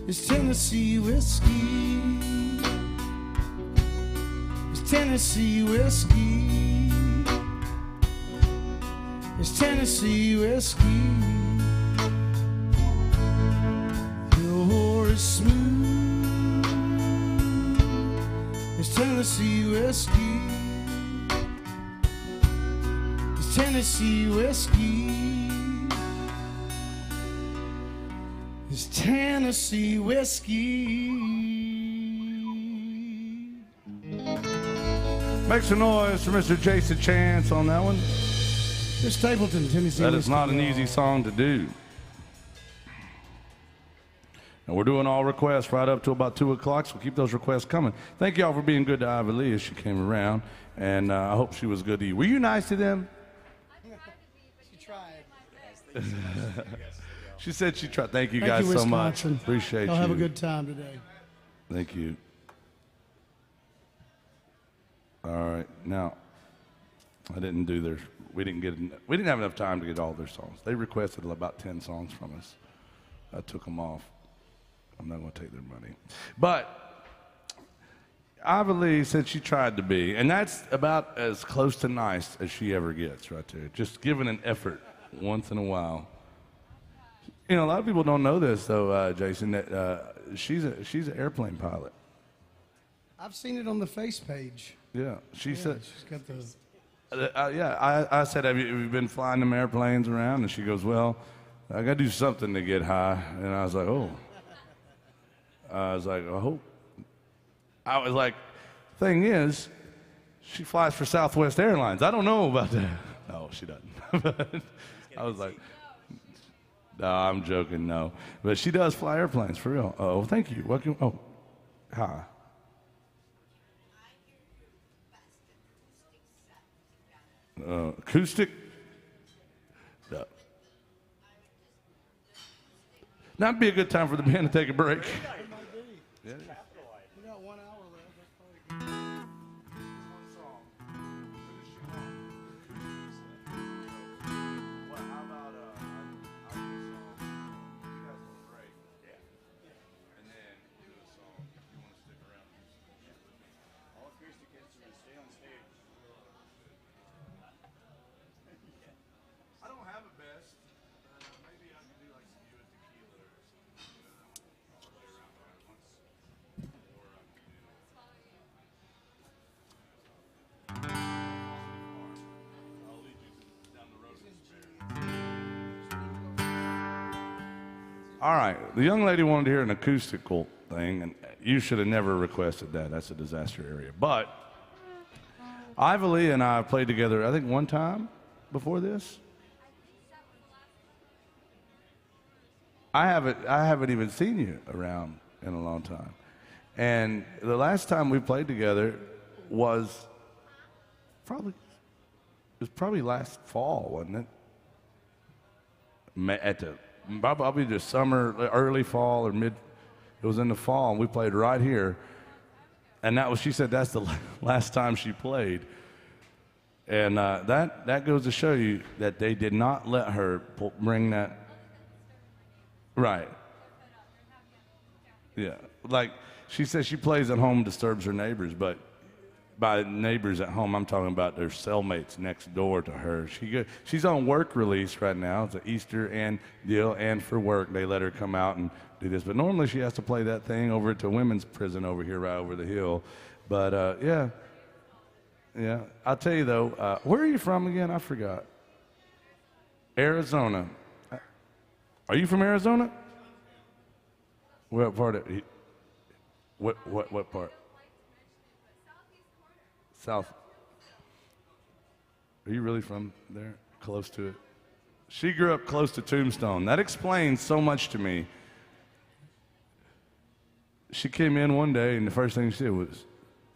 as Tennessee whiskey. It's Tennessee whiskey. It's Tennessee whiskey. You're as smooth as Tennessee whiskey. It's Tennessee whiskey. It's Tennessee whiskey. Make some noise for Mr. Jason Chance on that one. Here's Stapleton, Tennessee. That is Whiskey not an Y'all. easy song to do. And we're doing all requests right up to about 2 o'clock, so keep those requests coming. Thank y'all for being good to Ivy Lee as she came around, and I hope she was good to you. Were you nice to them? She tried. She said she tried. Thank you Thank guys you, so much. Wisconsin. Appreciate Y'all you. have a good time today. Thank you. All right, now I didn't do their. We didn't have enough time to get all their songs. They requested about 10 songs from us. I took them off. I'm not going to take their money, but Ivy Lee said she tried to be, and that's about as close to nice as she ever gets, right there. Just giving an effort once in a while. You know, a lot of people don't know this though, Jason. That she's an airplane pilot. I've seen it on the face page. Yeah, she Yeah, said. she's got the. I said, have you been flying them airplanes around? And she goes, well, I got to do something to get high. And I was like, oh. I was like, I hope. I was like, thing is, she flies for Southwest Airlines. I don't know about that. No, she doesn't. I was like, no, I'm joking, no. But she does fly airplanes, for real. Oh, thank you. Welcome. Oh, hi. Acoustic? No. That'd be a good time for the band to take a break. We got 1 hour left. I don't have a best. Maybe I can do like some you and tequila or something. I'll play around on it once. Or I can do. I'll lead you down the road to despair. All right. The young lady wanted to hear an acoustical thing, and you should have never requested that. That's a disaster area. But Ivy Lee and I played together, I think, one time before this. I haven't even seen you around in a long time. And the last time we played together was probably last fall, wasn't it? At the probably the summer, early fall or mid. It was in the fall, and we played right here. And that was, she said, that's the last time she played. And that goes to show you that they did not let her bring that. Right. Yeah. Like she says, she plays at home, disturbs her neighbors, but by neighbors at home, I'm talking about their cellmates next door to her. She's on work release right now. It's an Easter and deal, and for work, they let her come out and do this. But normally she has to play that thing over at the women's prison over here, right over the hill. But yeah. I'll tell you though, where are you from again? I forgot. Arizona. Are you from Arizona? What part of it? What part? South. Are you really from there? Close to it? She grew up close to Tombstone. That explains so much to me. She came in one day, and the first thing she said was,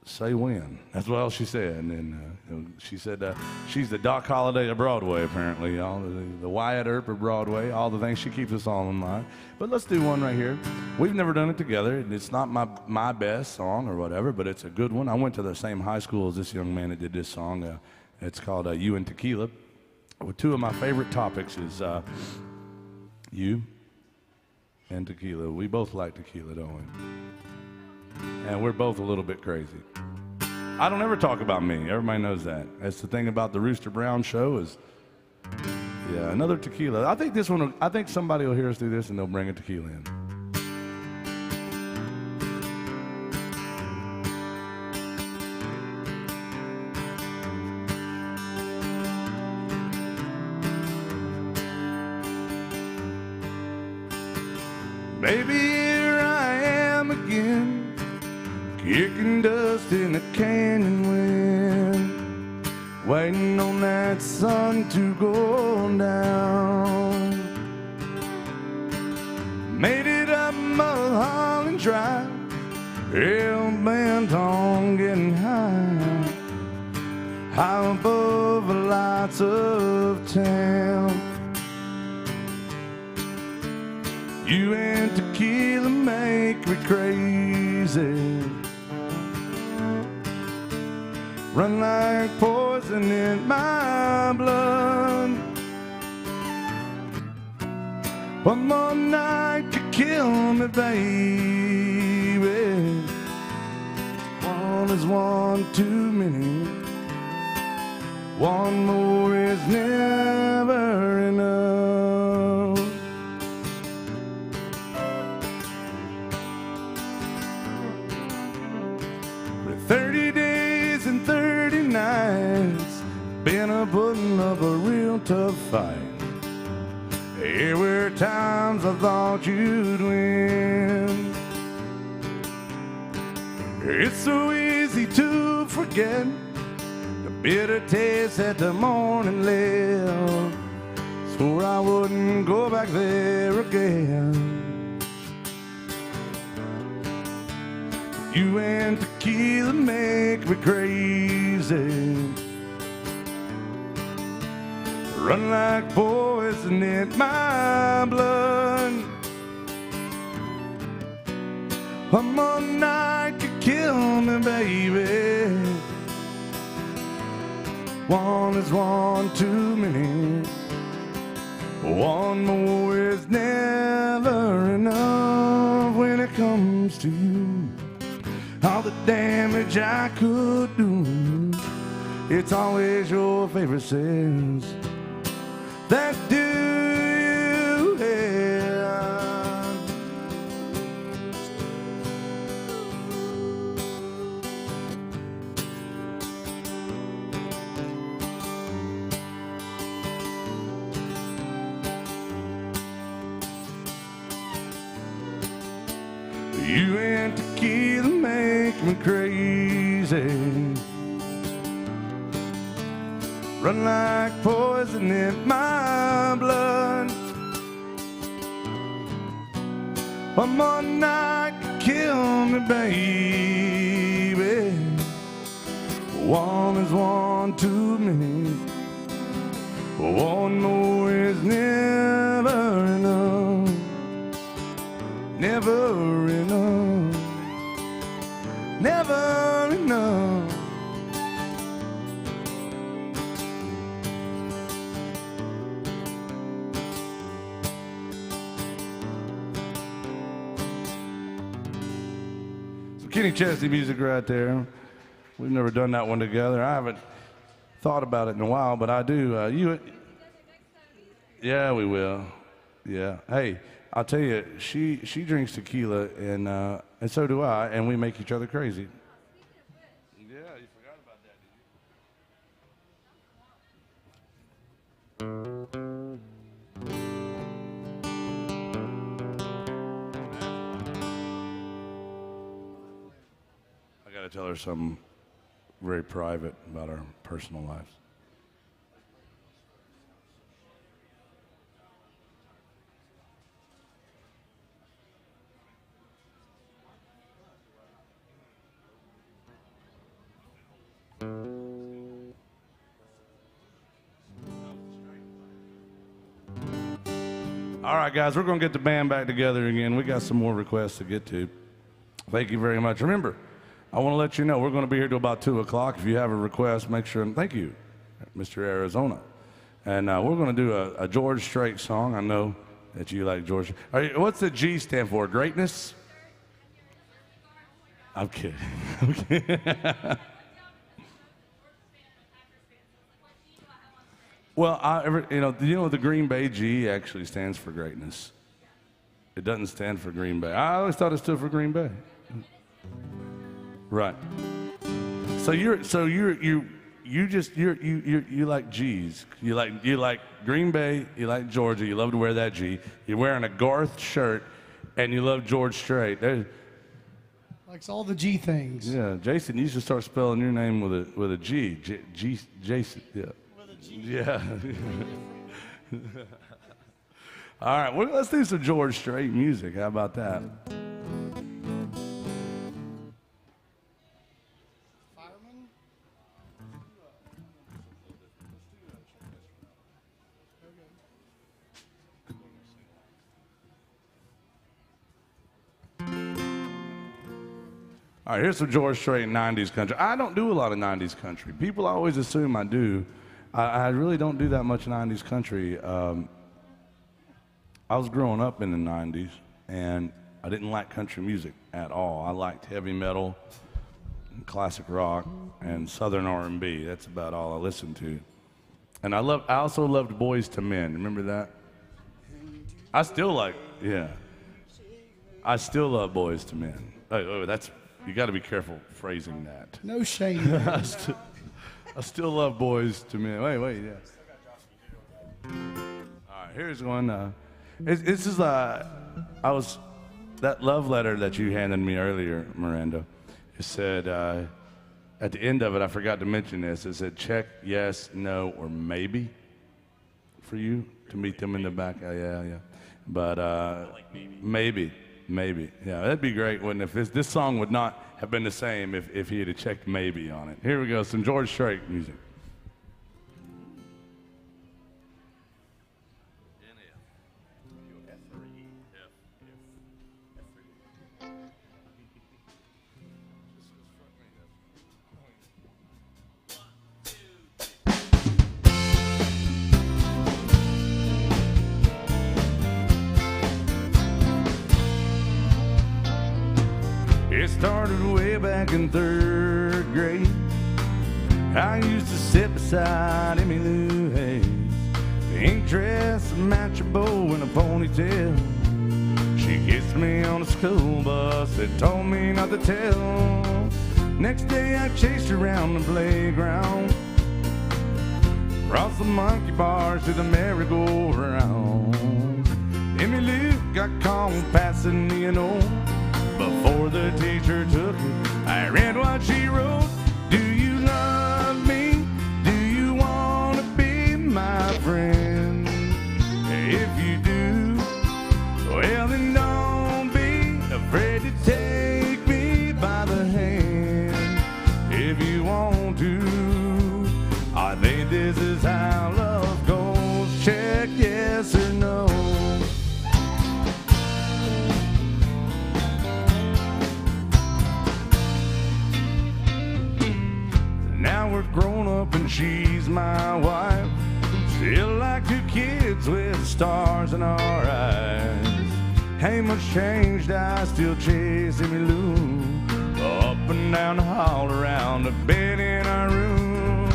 say when. That's what all she said. And then she said she's the Doc Holliday of Broadway, apparently. All the Wyatt Earp of Broadway, all the things. She keeps us all in line. But let's do one right here. We've never done it together. And it's not my best song or whatever, but it's a good one. I went to the same high school as this young man that did this song. It's called You and Tequila. Well, two of my favorite topics is you and tequila. We both like tequila, don't we? And we're both a little bit crazy. I don't ever talk about me. Everybody knows that. That's the thing about the Rooster Brown show is, yeah, another tequila. I think somebody will hear us do this and they'll bring a tequila in. Baby, here I am again, kicking dust in a canyon wind. waiting on that sun to go down. Made it up Mulholland Drive, hell bent on getting high, high above the lights of town. You and tequila make me crazy, run like poison in my blood. One more night could kill me, baby. One is one too many. One more is never enough. For 30 days and 30 nights, been a putting up a real tough fight. There were times I thought you'd win. It's so easy to forget the bitter taste that the morning left. Swore I wouldn't go back there again. You and tequila make me crazy, run like poison in my blood. One more night could kill me, baby. One is one too many. One more is never enough when it comes to you. All the damage I could do, it's always your favorite sins that do you have. You and tequila make me crazy, run like poison in my blood. One more night could kill me, baby. One is one too many. One more is never enough. Never enough. Never enough. Kenny Chesney music right there. We've never done that one together. I haven't thought about it in a while, but I do. Yeah, we will. Yeah. Hey, I'll tell you, she drinks tequila, and so do I, and we make each other crazy. Yeah, you forgot about that, did you? I got to tell her something very private about our personal lives. All right, guys, we're going to get the band back together again. We got some more requests to get to. Thank you very much. Remember, I want to let you know we're going to be here till about 2 o'clock. If you have a request, make sure and thank you, Mr. Arizona. And we're going to do a George Strait song. I know that you like George. What's the G stand for? Greatness? I'm kidding. I'm kidding. Well, do you know the Green Bay G actually stands for greatness? It doesn't stand for Green Bay. I always thought it stood for Green Bay. Right. So you like G's. You like Green Bay. You like Georgia. You love to wear that G. You're wearing a Garth shirt, and you love George Strait. Like Likes all the G things. Yeah, Jason, you should start spelling your name with a G. Jason. Yeah. With a G. Yeah. All right, well, let's do some George Strait music. How about that? Fireman? All right, here's some George Strait 90s country. I don't do a lot of 90s country. People always assume I do. I really don't do that much 90s country. I was growing up in the 90s, and I didn't like country music at all. I liked heavy metal, classic rock, and Southern R&B. That's about all I listened to. And I also loved Boys to Men. Remember that? I still like, yeah. I still love Boys to Men. Oh, that's, you got to be careful phrasing that. No shame there. I still love Boys to Men. Wait, yeah. All right, here's one. This is that love letter that you handed me earlier, Miranda. It said at the end of it, I forgot to mention this. It said check, yes, no, or maybe for you to meet them in the back. Yeah. But maybe. Yeah, that'd be great, wouldn't it? If this song would not have been the same if he had checked maybe on it. Here we go, some George Strait music. It started way back in 3rd grade. I used to sit beside Emmy Lou Hayes, pink dress, a matching bow, and a ponytail. She kissed me on a school bus and told me not to tell. Next day I chased her around the playground, across the monkey bars to the merry-go-round. Emmy Lou got caught passing me an old. Before the teacher took it, I read what she wrote. Do you love me? Do you want to be my friend? If you do, well then don't be afraid to take me by the hand. If you want to, I think this is how love goes. Check yes or no. Now we're grown up and she's my wife. Still like 2 kids with stars in our eyes. Ain't much changed, I still chase Emmy Lou up and down the hall, around the bed in our room.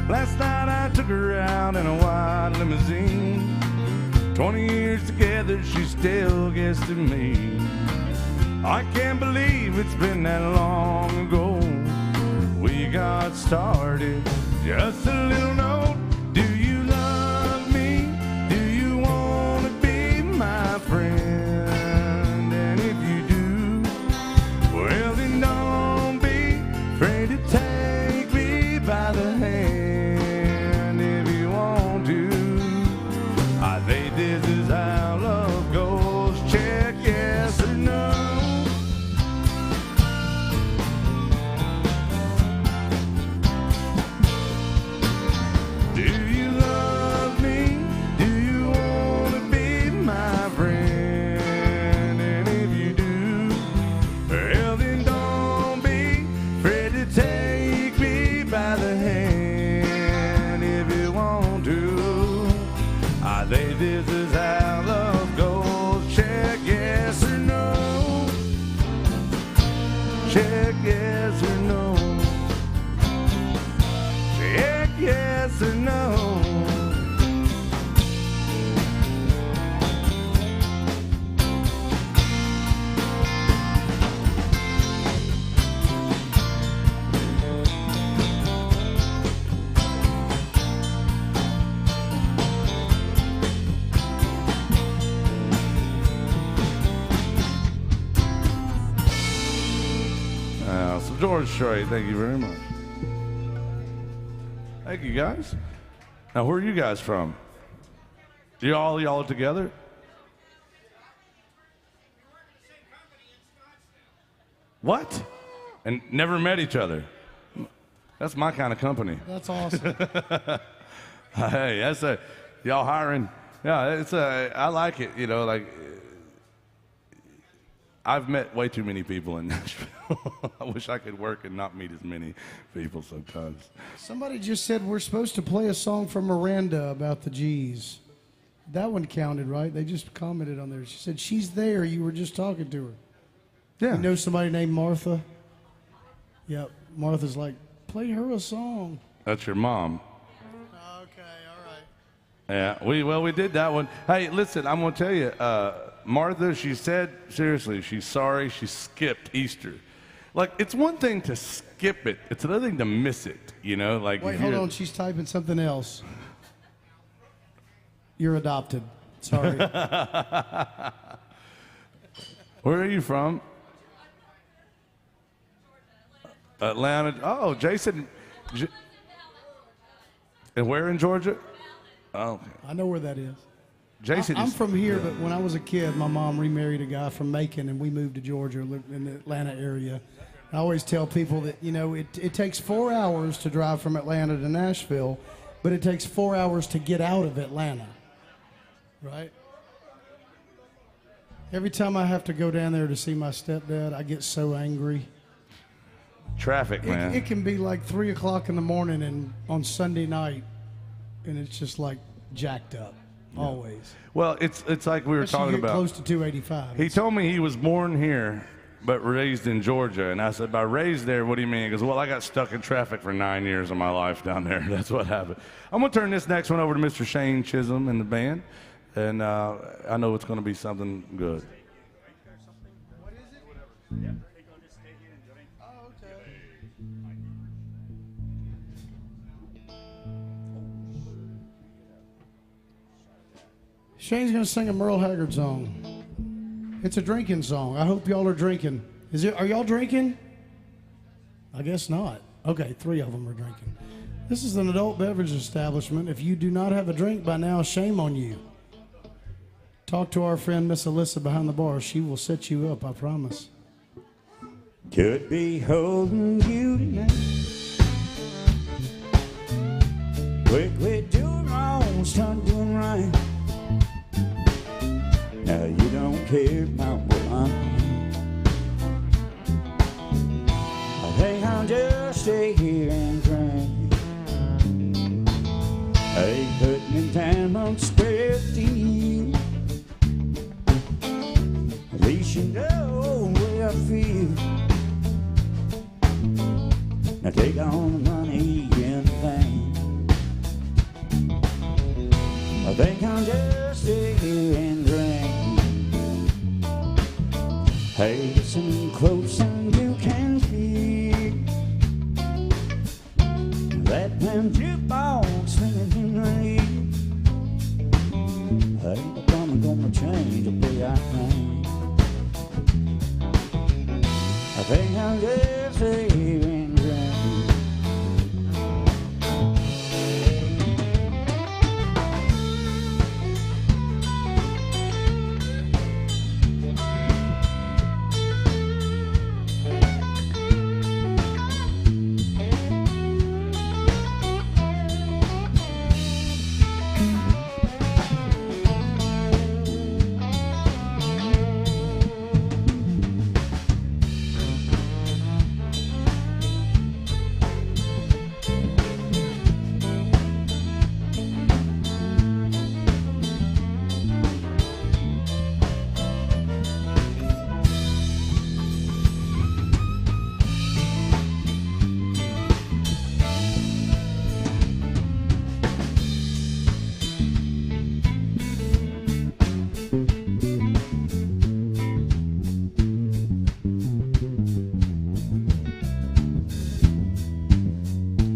Last night I took her out in a white limousine. 20 years together, she still gets to me. I can't believe it's been that long ago we got started. Just a little note. Do you love me? Do you want to be my friend? And if you do, well then don't be afraid to take me by the hand. If you want to, I think this is how love goes. Check yes or no. This is how love goes. Check yes or no. Check yes or no. Check yes or no. George Strait. Thank you very much. Thank you, guys. Now, where are you guys from? Y'all together? What? And never met each other? That's my kind of company. That's awesome. Hey, that's a y'all hiring. Yeah, it's a. I like it. You know, like I've met way too many people in Nashville. I wish I could work and not meet as many people sometimes. Somebody just said we're supposed to play a song from Miranda about the G's. That one counted, right? They just commented on there. She said she's there. You were just talking to her. Yeah. You know somebody named Martha? Yep. Martha's like, play her a song. That's your mom. Okay, all right. Yeah, we did that one. Hey, listen, I'm gonna tell you, Martha. She said seriously, she's sorry. She skipped Easter. Like it's one thing to skip it; it's another thing to miss it. You know, like Wait, if hold you're- on. She's typing something else. You're adopted. Sorry. Where are you from? Atlanta. Oh, Jason. And where in Georgia? Oh, okay. I know where that is. Jason. I'm is- from here, but when I was a kid, my mom remarried a guy from Macon, and we moved to Georgia, lived in the Atlanta area. I always tell people that, you know, it takes 4 hours to drive from Atlanta to Nashville, but it takes 4 hours to get out of Atlanta. Right? Every time I have to go down there to see my stepdad, I get so angry. Traffic, man. It can be like 3 o'clock in the morning and on Sunday night, and it's just like jacked up, always. Well, it's like we were Especially talking you get about. close to 285. He told me he was born here, but raised in Georgia. And I said, by raised there, what do you mean? He goes, well, I got stuck in traffic for 9 years of my life down there. That's what happened. I'm going to turn this next one over to Mr. Shane Chisholm and the band. And I know it's going to be something good. Shane's going to sing a Merle Haggard song. It's a drinking song. I hope y'all are drinking. Are y'all drinking? I guess not. Okay, 3 of them are drinking. This is an adult beverage establishment. If you do not have a drink by now, shame on you. Talk to our friend Miss Alyssa behind the bar. She will set you up, I promise. Could be holding you tonight. Quickly doing wrong, start doing right. Now you don't care about what I'm doing. I think I'll just stay here and cry. Hey, put me down on scripty. At least you know the way I feel. Now take on the money and fame. I think I'll just stay here and drink. Hey, listen close and you can feel that damn jukebox swinging in the ear. Hey, I'm gonna change the way I think. I think I'll just stay here and drink.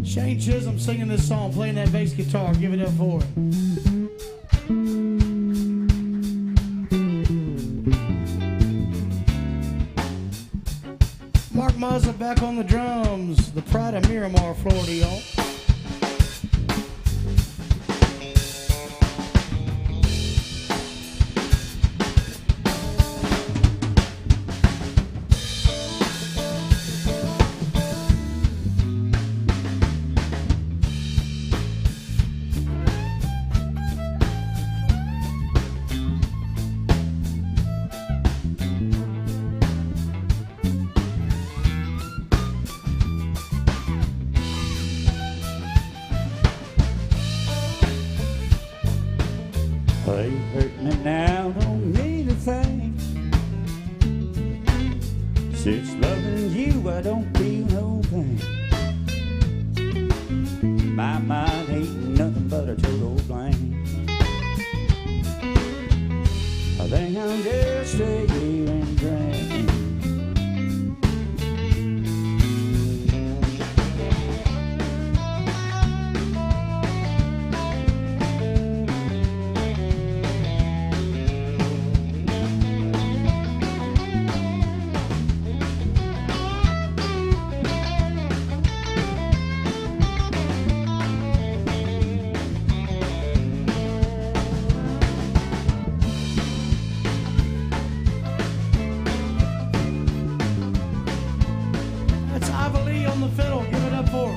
Shane Chisholm singing this song, playing that bass guitar. Give it up for it. Mark Mazza back on the drums. Homes, the pride of Miramar, Florida, y'all. Well, you hurt me now, don't mean a thing. Since loving you, I don't feel no pain. My mind ain't nothing but a total blank. I think I'm just a year drain. That's Ivor Lee on the fiddle. Give it up for her.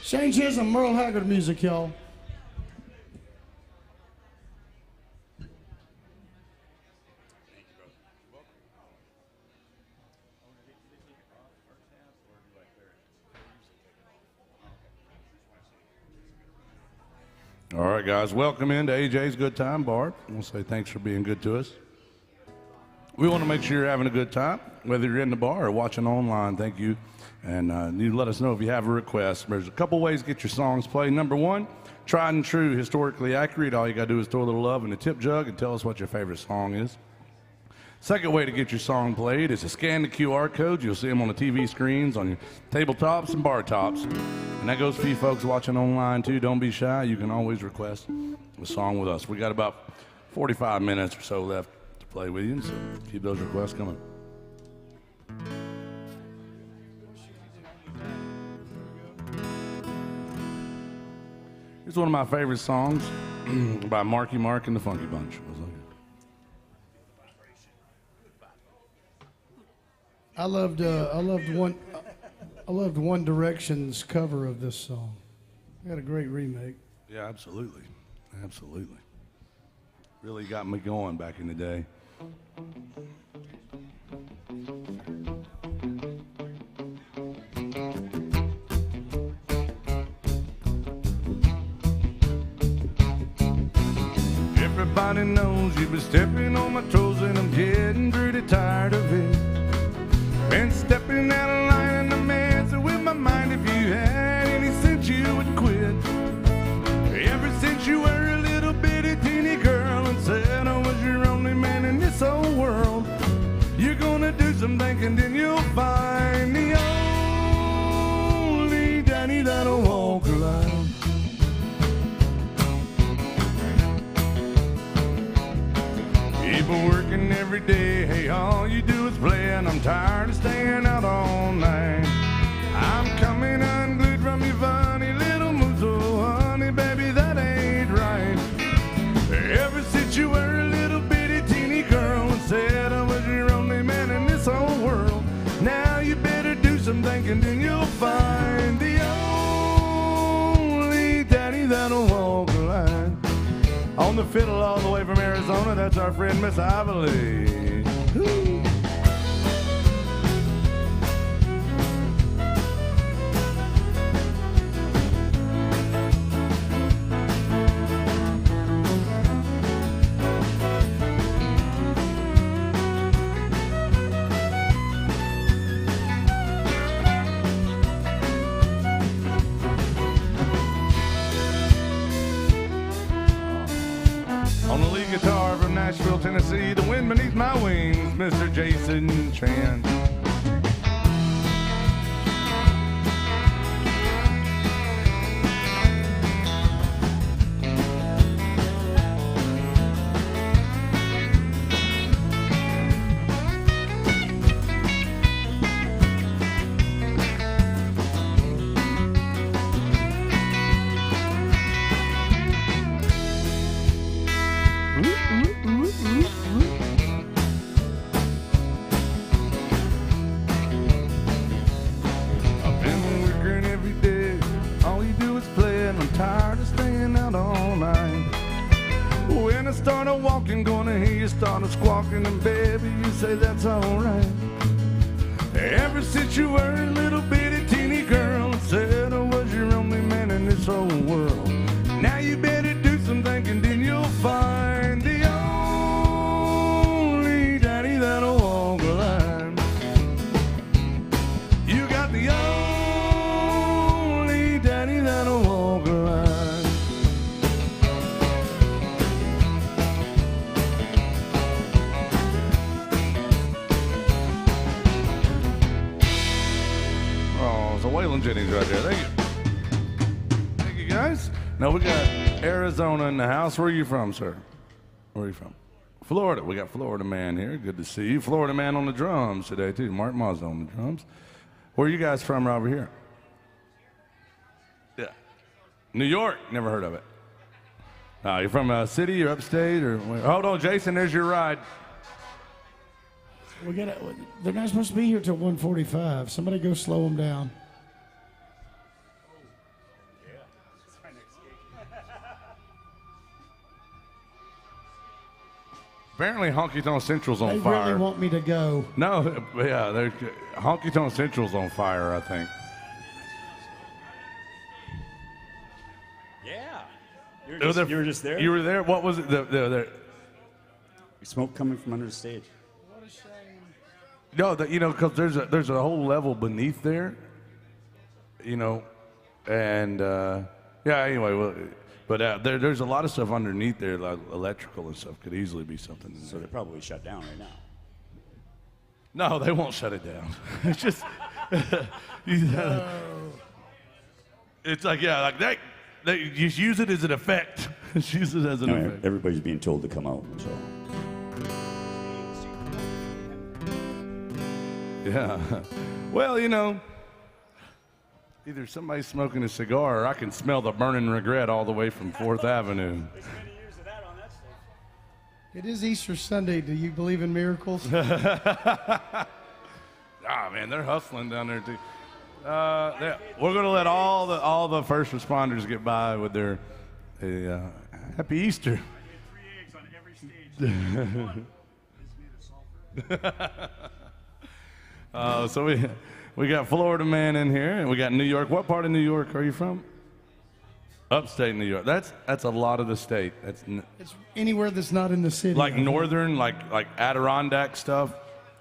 Shane Chisholm, Merle Haggard music, y'all. All right, guys, welcome into AJ's Good Time Bar. I want to say thanks for being good to us. We want to make sure you're having a good time, whether you're in the bar or watching online. Thank you. And you let us know if you have a request. There's a couple ways to get your songs played. Number one, tried and true, historically accurate. All you got to do is throw a little love in the tip jug and tell us what your favorite song is. Second way to get your song played is to scan the QR codes. You'll see them on the TV screens, on your tabletops and bar tops. And that goes for you folks watching online, too. Don't be shy. You can always request a song with us. We got about 45 minutes or so left to play with you, so keep those requests coming. Here's one of my favorite songs by Marky Mark and the Funky Bunch. I loved One Direction's cover of this song. They had a great remake. Yeah, absolutely. Absolutely. Really got me going back in the day. Everybody knows you've been stepping on my toes and I'm getting pretty tired of it. Been stepping out of line and I'm messing with my mind. If you had any sense you would quit. Ever since you were a little bitty teeny girl and said I was your only man in this whole world, you're gonna do some thinking, then you'll find the only daddy that'll walk around. People working every day, hey, all you do is play, and I'm tired of staying out all night. I'm coming unglued from your funny little moves, so honey, baby, that ain't right. Ever since you were a little bitty teeny girl and said I was your only man in this whole world, now you better do some thinking, then you'll find the only daddy that'll walk the line. On the fiddle all the way from Arizona, that's our friend Miss Ivor Lee. Woo. Mr. Jason Tran. I've been working every day. All you do is play, and I'm tired of staying out all night. When I started walking, gonna hear you start squawking, and baby, you say that's alright. Ever since you were a little bitty teeny girl, said I was your only man in this whole world. Now you better do some thinking, then you'll find the only daddy that'll walk the line. You got the only daddy that'll walk the line. Oh, it's a Waylon Jennings right there. Thank you. Thank you, guys. Now we got Arizona in the house. Where are you from, sir? Where are you from? Florida. We got Florida Man here. Good to see you. Florida Man on the drums today, too. Mark Mazda on the drums. Where are you guys from over here? Yeah. New York. Never heard of it. Oh, you're from a city or upstate? Or hold on, Jason. There's your ride. They're not supposed to be here till 1:45. Somebody go slow them down. Apparently, Honky Tonk Central's on They fire. really want me to go. No, yeah, Honky Tonk Central's on fire, I think. Yeah. You Oh, were just there? You were there? What was it? Smoke coming from under the stage. No, because there's a whole level beneath there, and anyway, well, but there's a lot of stuff underneath there, like electrical and stuff, could easily be something. In So there. they're probably shut down right now. No, they won't shut it down. It's just, it's like like that. They just use it as an effect. Just use it as an No, effect. everybody's being told to come out. So Yeah. Well, either somebody's smoking a cigar or I can smell the burning regret all the way from 4th Avenue. It is Easter Sunday. Do you believe in miracles? Ah, man, they're hustling down there, too. We're going to let all the first responders get by with their Happy Easter. So we got Florida Man in here, and we got New York. What part of New York are you from? Upstate New York. That's a lot of the state. That's It's anywhere that's not in the city. like I think. northern, like Adirondack stuff.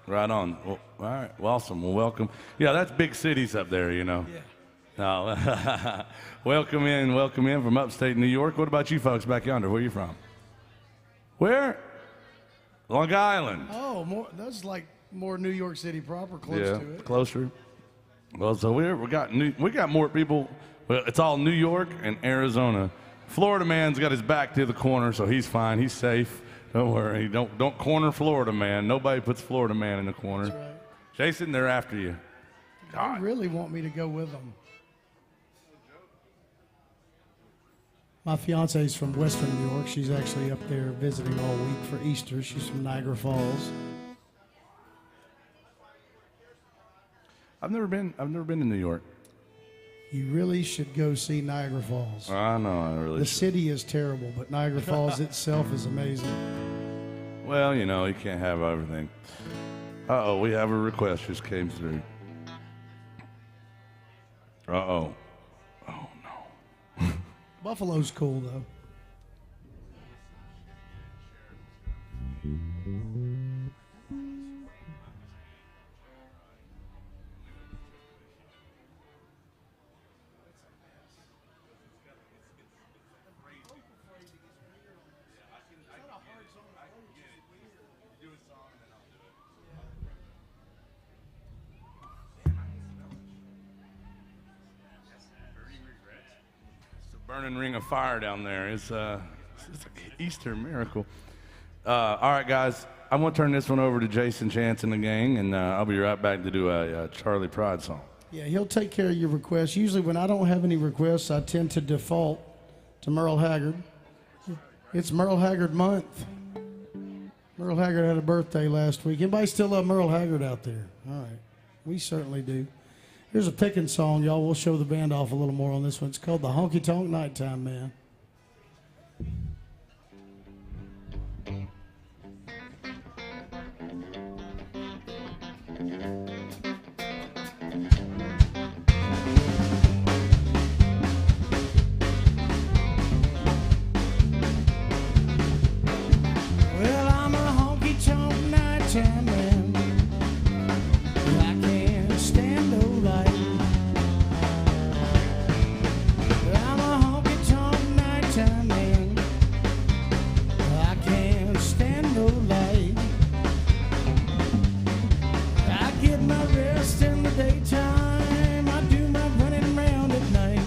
Right on. Well, all right. Well, awesome. Well, welcome. Yeah, that's big cities up there, Yeah. Oh, welcome in from upstate New York. What about you folks back yonder? Where are you from? Where? Long Island. Oh, that's like more New York City proper, close Yeah, to it. closer. Well, so we got more people. Well, it's all New York and Arizona. Florida Man's got his back to the corner, so he's fine. He's safe. Don't worry. Don't corner Florida Man. Nobody puts Florida Man in the corner. That's right. Jason, they're after you. They really want me to go with them. My fiance's from Western New York. She's actually up there visiting all week for Easter. She's from Niagara Falls. I've never been to New York. You really should go see Niagara Falls. I know, I really The should. city is terrible, but Niagara Falls itself is amazing. Well, you can't have everything. Uh-oh, we have a request just came through. Uh-oh. Oh, no. Buffalo's cool, though. burning ring of fire down there. It's an Easter miracle. All right, guys. I'm going to turn this one over to Jason Chance and the gang, and I'll be right back to do a Charlie Pride song. Yeah, he'll take care of your requests. Usually when I don't have any requests, I tend to default to Merle Haggard. It's Merle Haggard month. Merle Haggard had a birthday last week. Anybody still love Merle Haggard out there? All right. We certainly do. Here's a picking song, y'all. We'll show the band off a little more on this one. It's called The Honky Tonk Nighttime Man. Well, I'm a honky tonk nighttime man. I can't stand no light. I'm a honky tonk nighttime man. I can't stand no light. I get my rest in the daytime. I do my running round at night.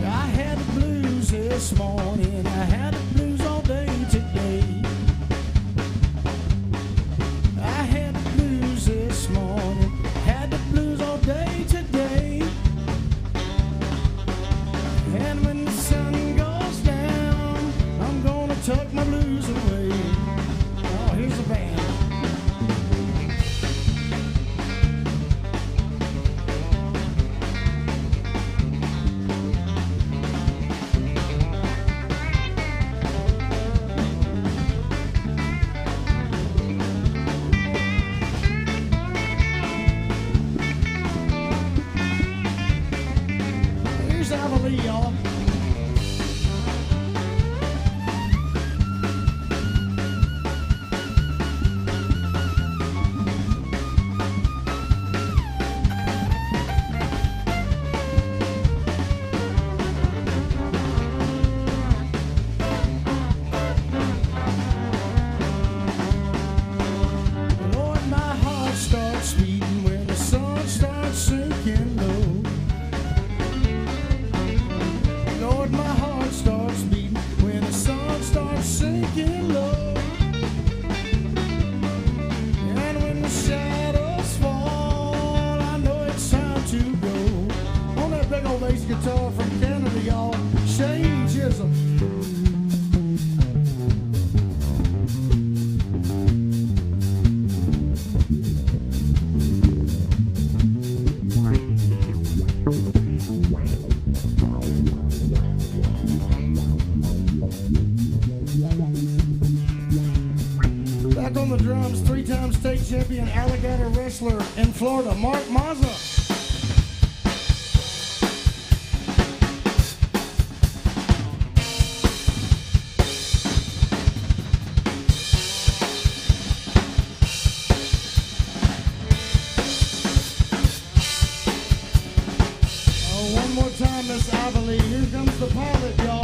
I had the blues this morning. I had the blues all day today. I had the blues this morning. Had the blues all day today. And when the sun goes down, I'm gonna tuck my blues away. Oh, here's the band. Here's Avalee, y'all. Lord, my heart starts beating when the sun starts sinking low. Lord, my heart starts beating when the sun starts sinking low. And when the shadows fall, I know it's time to go. On that big old bass guitar from Canada, y'all, Shane Chisholm. Back on the drums, three-time state champion alligator wrestler in Florida, Mark Mazza. Oh, one more time, Miss Avalee. Here comes the pilot, y'all.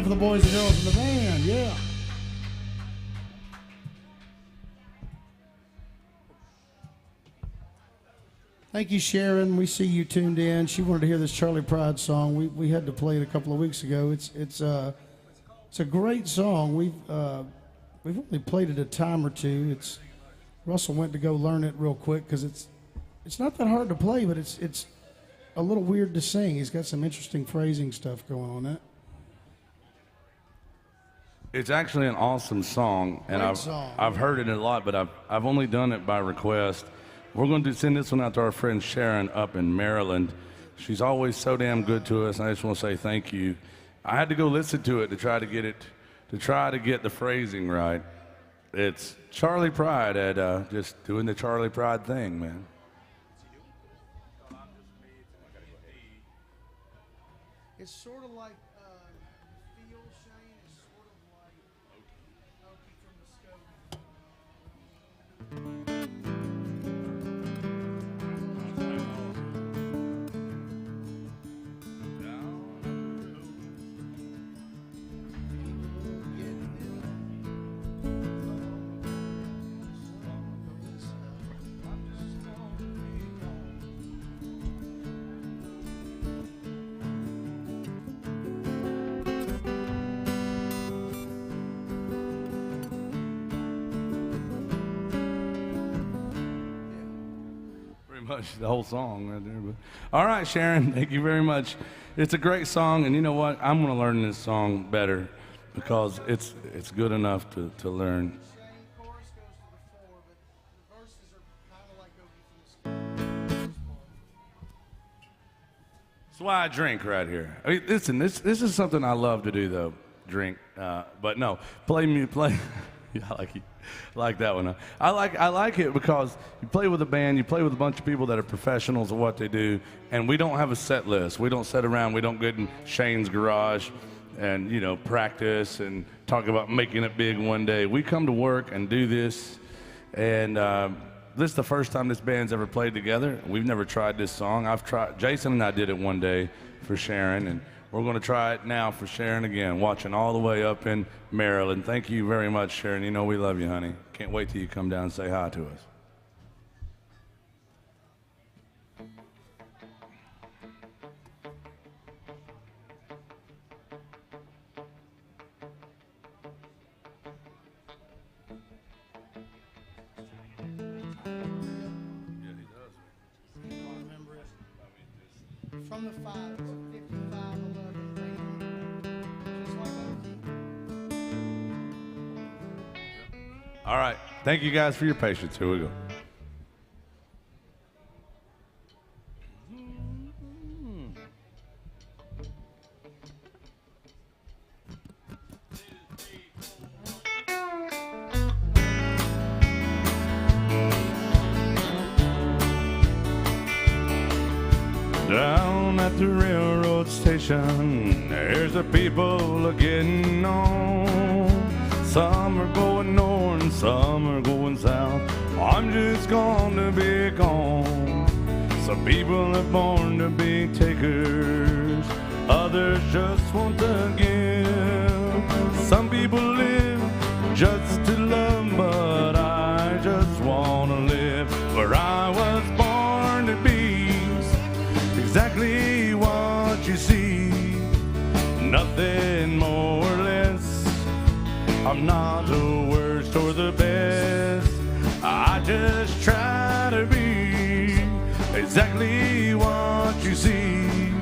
for the boys and girls in the band. Yeah. Thank you, Sharon. We see you tuned in. She wanted to hear this Charlie Pride song. We had to play it a couple of weeks ago. It's a great song. We've only played it a time or two. Russell went to go learn it real quick because it's not that hard to play, but it's a little weird to sing. He's got some interesting phrasing stuff going on it. It's actually an awesome song, and Great song. I've heard it a lot, but I've only done it by request. We're going to send this one out to our friend Sharon up in Maryland. She's always so damn good to us, and I just want to say thank you. I had to go listen to it to try to get the phrasing right. It's Charlie Pride at just doing the Charlie Pride thing, man. It's sort of like Feel Shane is sort of like Okie from the Scope. Much the whole song right there. But all right, Sharon, thank you very much. It's a great song, and you know what? I'm going to learn this song better because it's good enough to learn. Shane, chorus goes to the 4, but the verses are kind of like Okie from the Scope. That's why I drink right here. I mean, listen, this is something I love to do, though. Drink, but no, play. Yeah, I like that one. I like it because you play with a band, you play with a bunch of people that are professionals at what they do, and we don't have a set list. We don't sit around. We don't get in Shane's garage and practice and talk about making it big one day. We come to work and do this, and this is the first time this band's ever played together. We've never tried this song. Jason and I did it one day for Sharon, and we're going to try it now for Sharon again, watching all the way up in Maryland. Thank you very much, Sharon. You know we love you, honey. Can't wait till you come down and say hi to us. From the 5, it's a 55-11 band, just like Okie. All right. Thank you guys for your patience. Here we go. Down at the railroad station, there's the people getting on. Some are going north and some are going south. I'm just gonna be gone. Some people are born to be takers, others just want to give. Some people live just to love, but I just wanna live where I was born to be. Exactly what you see, nothing more or less. I'm not the worst or the best. I just try to be exactly what you see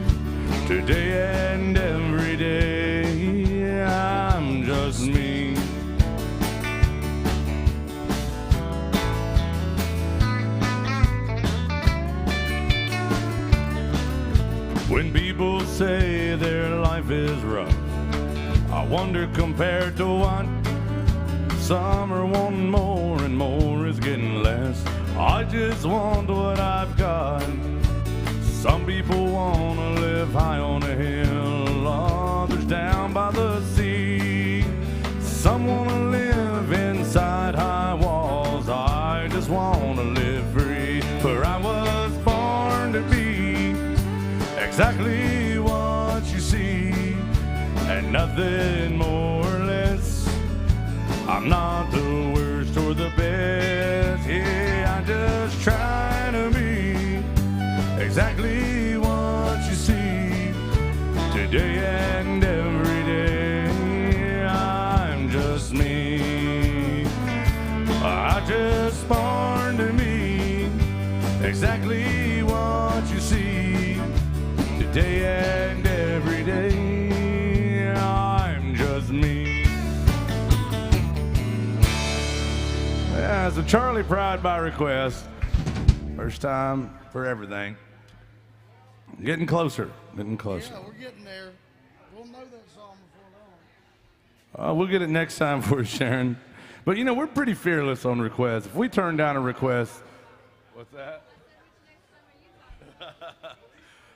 today and every day. I'm just me. When people say their life is rough, I wonder compared to what. Some are wanting more and more is getting less. I just want what I've got. Some people want to live high on a hill, others down by the sea. Some want to live inside high walls. I just want to live free, for I was born to be exactly what you see, and nothing more or less. I'm not the worst or the best. Yeah, I'm just trying to be exactly what you see today and every day. I'm just me. I just born to be exactly what you see today and every day. I'm just me. Yeah, so Charlie Pride by request. First time for everything. Getting closer. Getting closer. Yeah, we're getting there. We'll know that song before long. We'll get it next time for you, Sharon. But you know, we're pretty fearless on requests. If we turn down a request, what's that?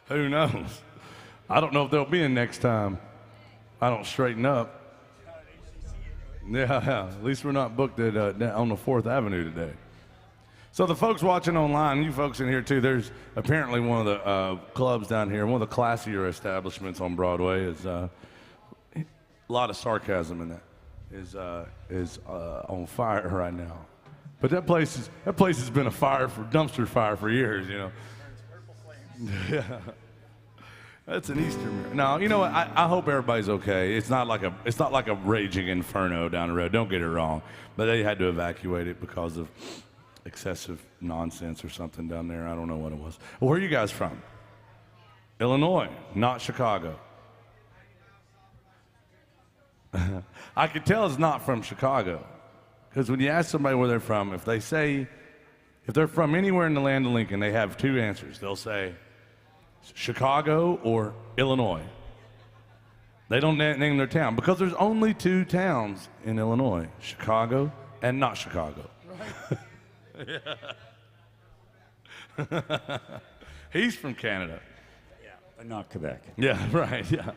Who knows? I don't know if there'll be a next time. I don't straighten up. Yeah, at least we're not booked at, on the 4th Avenue today. So the folks watching online, you folks in here too, there's apparently one of the clubs down here, one of the classier establishments on Broadway is a lot of sarcasm in that, is on fire right now. But that place has been a dumpster fire for years, you know. Yeah. That's an Easter mirror. No, you know what? I hope everybody's okay. It's not like a raging inferno down the road. Don't get it wrong. But they had to evacuate it because of excessive nonsense or something down there. I don't know what it was. Well, where are you guys from? Illinois, not Chicago. I could tell it's not from Chicago. Because when you ask somebody where they're from, if they're from anywhere in the land of Lincoln, they have two answers. They'll say Chicago or Illinois. They don't name their town because there's only two towns in Illinois, Chicago and not Chicago. Right. He's from Canada. Yeah, but not Quebec. Yeah, right, yeah.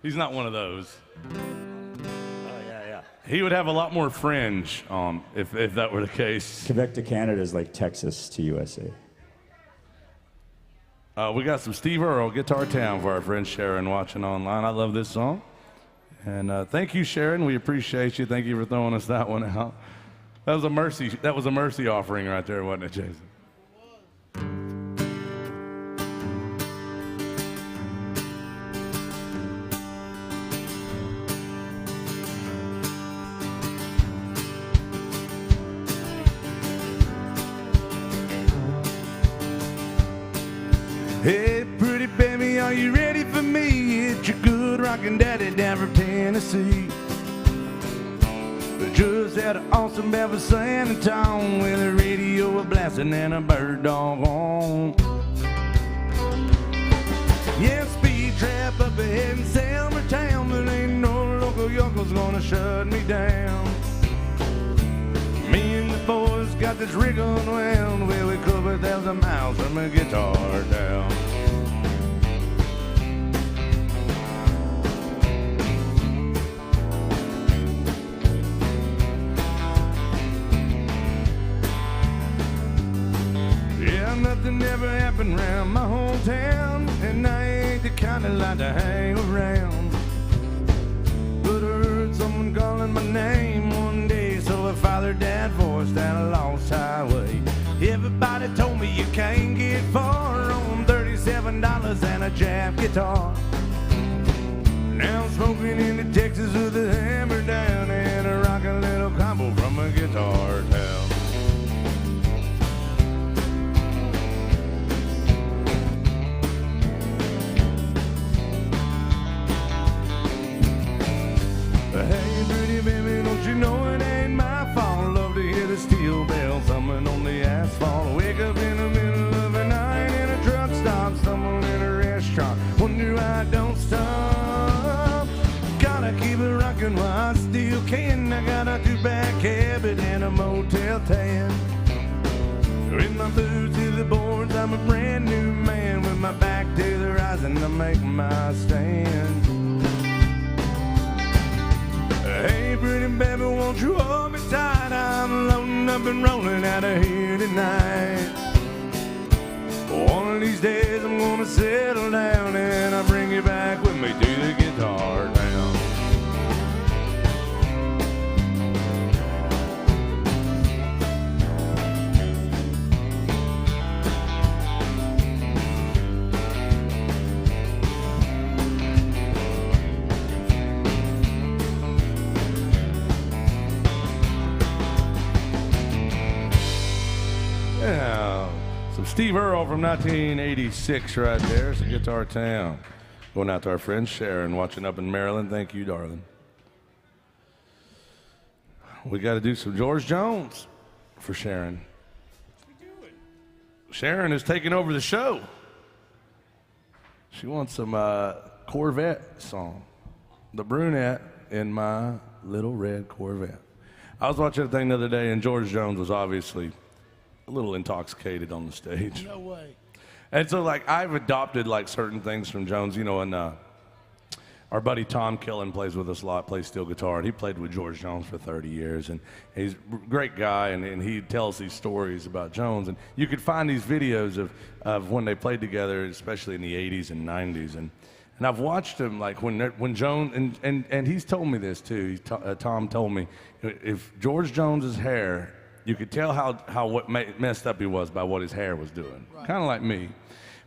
He's not one of those. Yeah. He would have a lot more fringe on if that were the case. Quebec to Canada is like Texas to USA. We got some Steve Earle, Guitar Town, for our friend Sharon watching online. I love this song. And thank you, Sharon. We appreciate you. Thank you for throwing us that one out. That was a mercy offering right there, wasn't it, Jason? Hey, pretty baby, are you ready for me? It's your good rockin' daddy down from Tennessee. Just had an awesome band for San Antonio with a radio a blasting and a bird dog on. Yeah, speed trap up ahead in Selma Town, but ain't no local yokel's gonna shut me down. Me and the boys got this rig unwound, where we cover 1,000 miles from a Guitar Town. Yeah, nothing ever happened round my hometown, and I ain't the kind of like to hang around. But I heard someone calling my name one day, so I followed that voice down a lost highway. Everybody told me you can't get far on $37 and a Jap guitar. Now I'm smoking into Texas with a hammer down and a rockin' little combo from a Guitar Town. Hey, pretty baby, don't you know it ain't my fault? Love to hear the steel bells humming on the asphalt. Wake up in the middle of the night in a truck stop, stumble in a restaurant. Wonder I don't stop. Gotta keep it rockin' while I still can. I got a two-back habit and a Motel 10. With my boots to the boards, I'm a brand new man. With my back to the horizon, I make my stand. Hey, pretty baby, won't you hold me tight? I'm loading up and rolling out of here tonight. One of these days I'm gonna settle down and I'll bring you back with me to the Guitar Town. Yeah, some Steve Earle from 1986 right there. It's a Guitar Town. Going out to our friend Sharon, watching up in Maryland. Thank you, darling. We got to do some George Jones for Sharon. Sharon is taking over the show. She wants some Corvette song. The brunette in my little red Corvette. I was watching a thing the other day, and George Jones was obviously a little intoxicated on the stage. No way. And so, like, I've adopted, like, certain things from Jones, you know, and our buddy Tom Killen plays with us a lot, plays steel guitar, and he played with George Jones for 30 years, and he's a great guy, and he tells these stories about Jones, and you could find these videos of when they played together, especially in the 80s and 90s, and I've watched him, like, when Jones, and he's told me this, too, Tom told me, if George Jones's hair, you could tell how messed up he was by what his hair was doing, right. Kind of like me.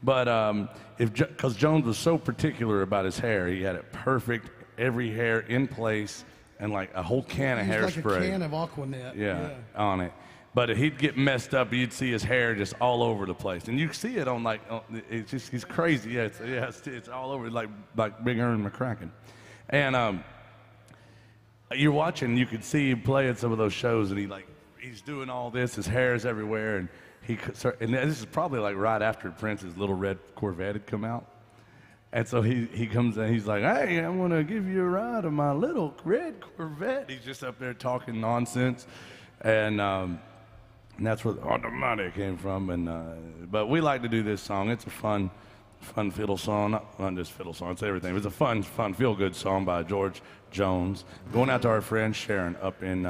But because Jones was so particular about his hair, he had it perfect, every hair in place, and like a whole can of hairspray. Like a can of Aquanet. Yeah, on it. But if he'd get messed up, you'd see his hair just all over the place, and you see it on like it's just he's crazy. Yeah, it's all over like Big Ern McCracken, and you're watching, you could see him play at some of those shows, and he's doing all this, his hair is everywhere, and this is probably like right after Prince's Little Red Corvette had come out. And so he comes in, he's like, hey, I'm going to give you a ride of my little red Corvette. He's just up there talking nonsense. And that's where the Automatic came from. And but we like to do this song. It's a fun fiddle song. Not just fiddle song, it's everything. It's a fun, feel-good song by George Jones. Going out to our friend Sharon up in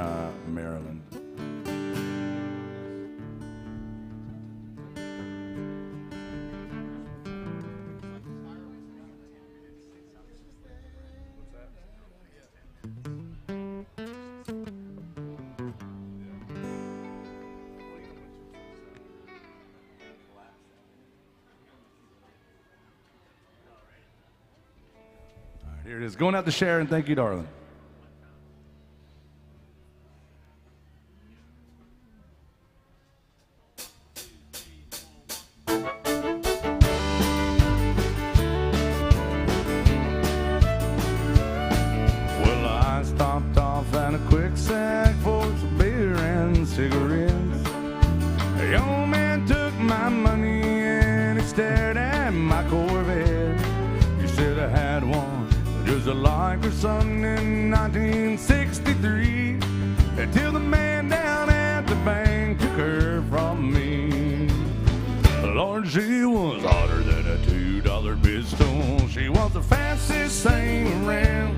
Maryland. Here it is. Going out to Sharon. Thank you, darling. Well, I stopped off at a quick sack for some beer and cigarettes. The old man took my money and he stared at my Corvette. He said I had one just like her son in 1963, until the man down at the bank took her from me. Lord, she was hotter than a $2 pistol. She was the fastest thing around,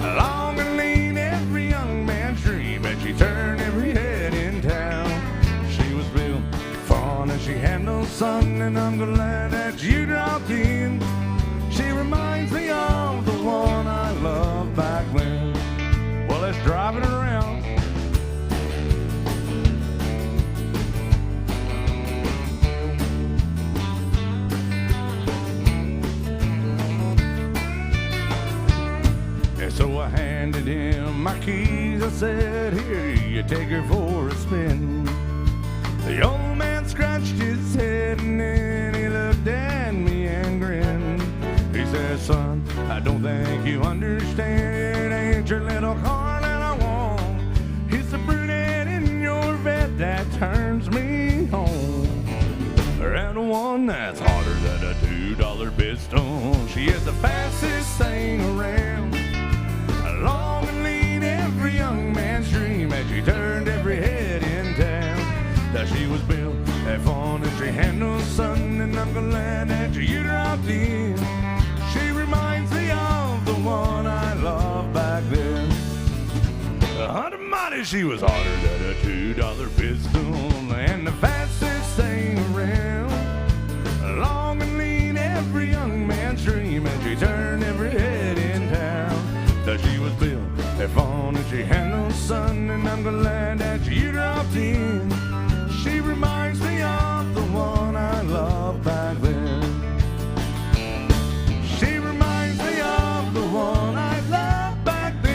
long and lean, every young man's dream, and she turned every head in town. She was built fun and she had no son, and I'm glad that you dropped in. She reminds me of the one I loved back then. Well, let's drive it around. And so I handed him my keys. I said, here, you take her for a spin. The old man scratched his head and then he looked at me and grinned. He said, son, I don't think you understand. It ain't your little car that I want. It's the brunette in your vet that turns me on. And the one that's hotter than a $2 pistol. She is the fastest thing around, long and lean, every young man's dream, and she turned every head in town. That she was built that fun and she had no son, and I'm glad that you dropped in. She reminds me of the one I loved back then. Mighty, she was hotter than a $2 pistol, and the fastest thing around, long and lean, every young man's dream, and she turned every head in town. That she was built that fun and she had no son, and I'm glad that you dropped in. She reminds me of the one I loved back then. She reminds me of the one I loved back then.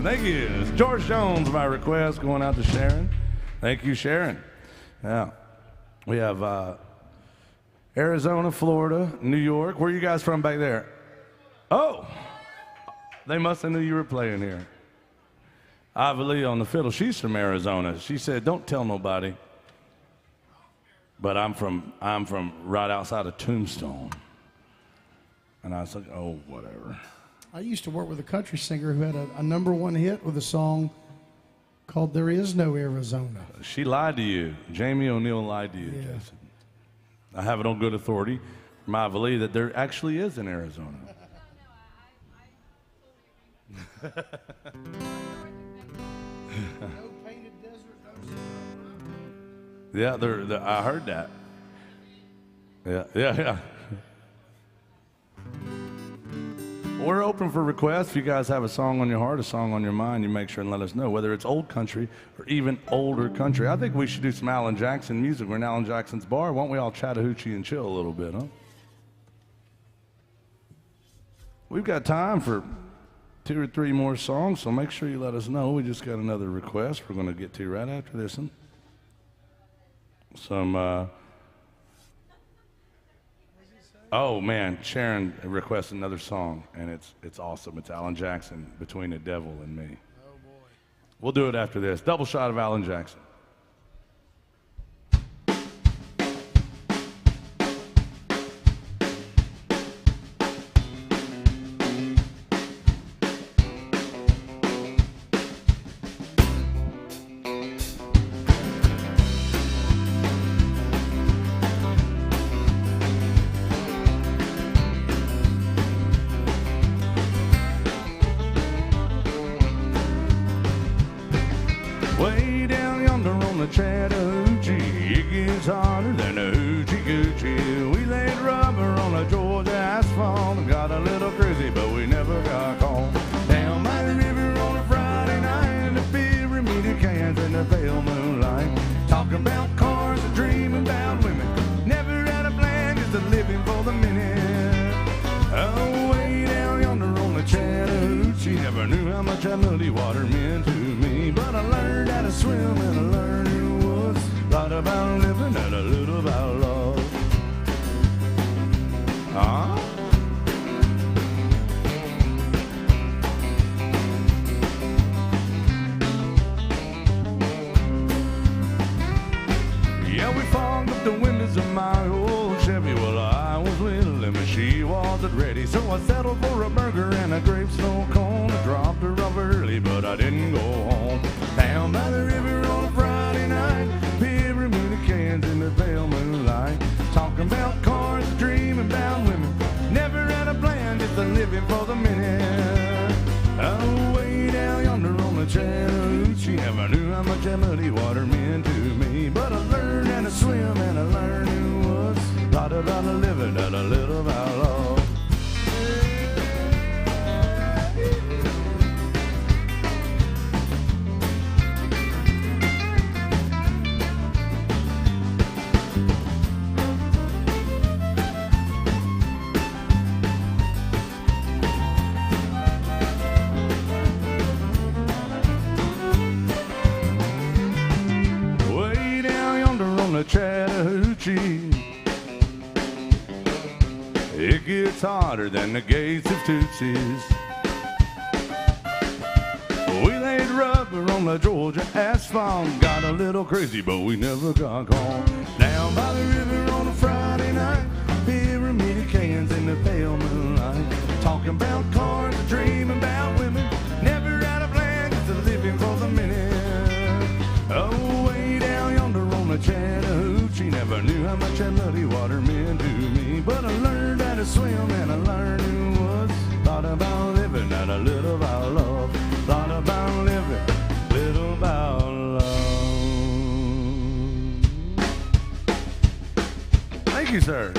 Thank you. George Jones, by request, going out to Sharon. Thank you, Sharon. Yeah. We have Arizona, Florida, New York. Where are you guys from back there? Oh, they must have knew you were playing here. Ivy Lee on the fiddle. She's from Arizona. She said, "Don't tell nobody." But I'm from right outside of Tombstone. And I was like, "Oh, whatever." I used to work with a country singer who had a #1 hit with a song called "There Is No Arizona." She lied to you. Jamie O'Neill lied to you, Yeah. Jason. I have it on good authority from Ivy Lee that there actually is in Arizona. No painted desert, no Yeah, I heard that. Yeah. We're open for requests. If you guys have a song on your heart, a song on your mind, you make sure and let us know, whether it's old country or even older country. I think we should do some Alan Jackson music. We're in Alan Jackson's bar. Why don't we all Chattahoochee and chill a little bit, huh? We've got time for 2 or 3 more songs, so make sure you let us know. We just got another request we're going to get to right after this one. Oh man, Sharon requested another song, and it's awesome. It's Alan Jackson, "Between the Devil and Me." Oh boy. We'll do it after this. Double shot of Alan Jackson. Way down yonder on the Chattahoochee, it gets hotter than a hoochie coochie. We laid rubber on the Georgia asphalt and got a little crazy, but we never got caught. Down by the river on a Friday night, in the pyramid cans in the pale moonlight, talking about cars and dreaming about women. Never had a plan, just a living for the minute. Oh, way down yonder on the Chattahoochee, never knew how much that muddy water meant to me, but I learned how to swim and I learned it was a lot about living and a little about love. Huh? Yeah, we fogged up the windows of my old Chevy. Well, I was little and she wasn't ready, so I settled for a burger and a grape snow cone. I dropped her off early, but I didn't go home. Down by the river on a Friday night, pyramid cans in the pale moonlight, talking about cars, dreaming about women. Never had a plan, just a living for the minute. Oh, way down yonder on the Chattahoochee, never knew how much that muddy water meant to me, but I learned how to swim and I learned it was a lot about living and a little about love. Way down yonder on the Chattahoochee, it gets hotter than the gates of Tootsie's. We laid rubber on the Georgia asphalt, got a little crazy, but we never got caught. Down by the river on a Friday night, pyramid cans in the pale moonlight, talking about cars, dreaming about women. Never had a plan, just a living for the minute. Oh, way down yonder on the Chattahoochee, never knew how much that muddy water meant to me, but I learned how to swim and I learned it was a lot about living and a little about love. A lot about living, little about love. Thank you, sir.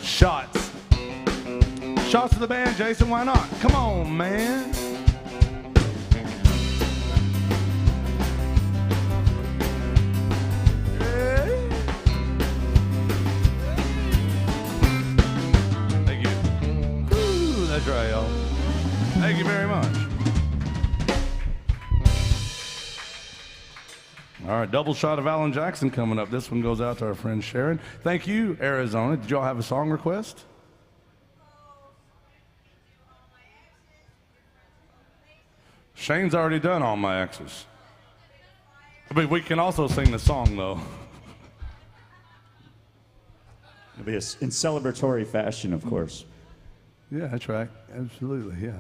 Shots. Shots to the band, Jason. Why not? Come on, man. Thank you. Woo, that's right, y'all. very much. All right, double shot of Alan Jackson coming up. This one goes out to our friend Sharon. Thank you, Arizona. Did y'all have a song request? Shane's already done All My Exes. But we can also sing the song, though. It'll be in celebratory fashion, of course. Yeah, that's right. Absolutely, yeah.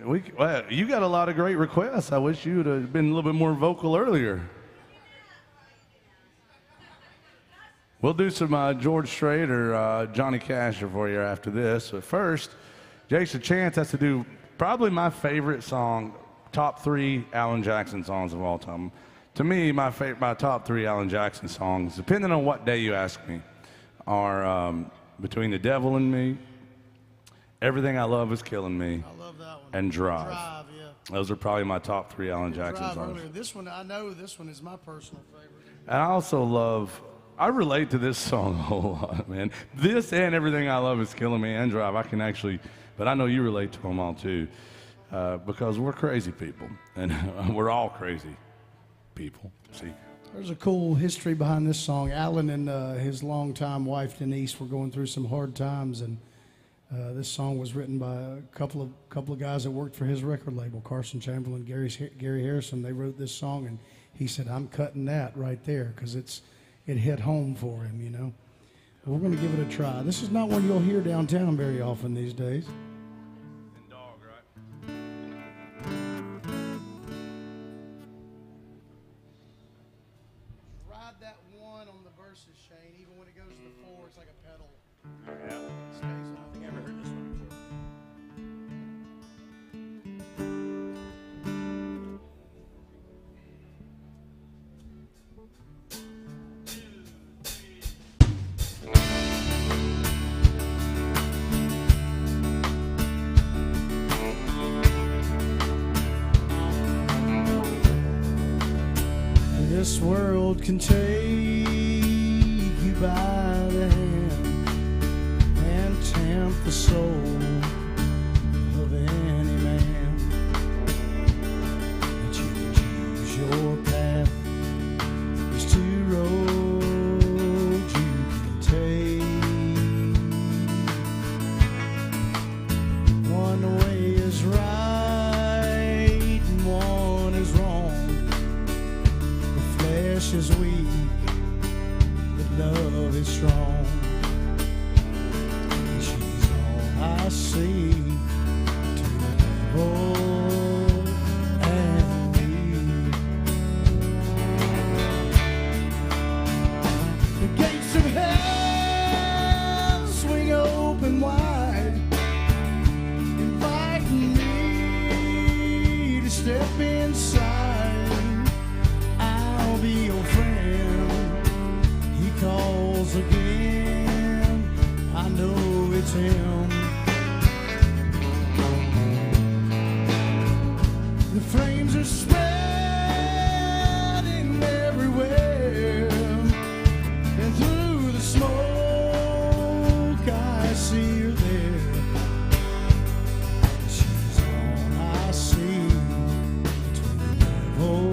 Well, you got a lot of great requests. I wish you would have been a little bit more vocal earlier. We'll do some George Strait or Johnny Cash for you after this. But first, Jason Chance has to do probably my favorite song, top 3 Alan Jackson songs of all time. To me, my top 3 Alan Jackson songs, depending on what day you ask me, are Between the Devil and Me, Everything I Love Is Killing Me, I love that one. and Drive. Drive, yeah. Those are probably my top 3 Alan Jackson Drive songs. earlier. This one, I know this one is my personal favorite. And I also love, I relate to this song a whole lot, man. This and Everything I Love Is Killing Me and Drive, I can actually, but I know you relate to them all too, because we're crazy people, and we're all crazy people. See, There's a cool history behind this song. Alan and his longtime wife Denise were going through some hard times, and this song was written by a couple of guys that worked for his record label, Carson Chamberlain, Gary Harrison. They wrote this song, and he said, "I'm cutting that right there because it hit home for him, you know." We're going to give it a try. This is not one you'll hear downtown very often these days. and Dog, right? Ride that one on the verses, Shane. Even when it goes to the 4, it's like a pedal. It stays on. Never heard this one before. This world can take you by the hand and tempt the soul of any man. But you can choose your path. There's 2 roads you can take. One way is right and one is wrong. Flesh is weak, but love is strong. She's all I see to the devil and me. The gates of hell swing open wide, inviting me to step inside. I'll be your friend. He calls again. I know it's him. The flames are spreading everywhere, and through the smoke I see her there. She's all I see between the devil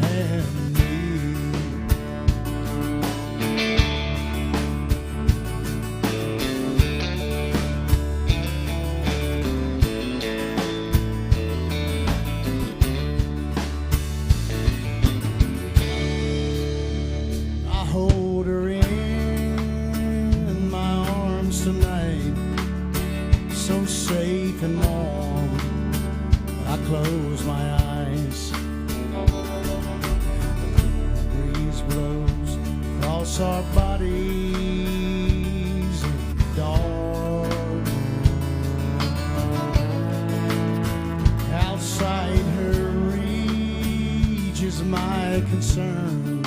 and me. I hold her in my arms tonight, so safe and warm. I close my eyes, and the cool breeze blows across our bodies in the dark. Outside her reach is my concern.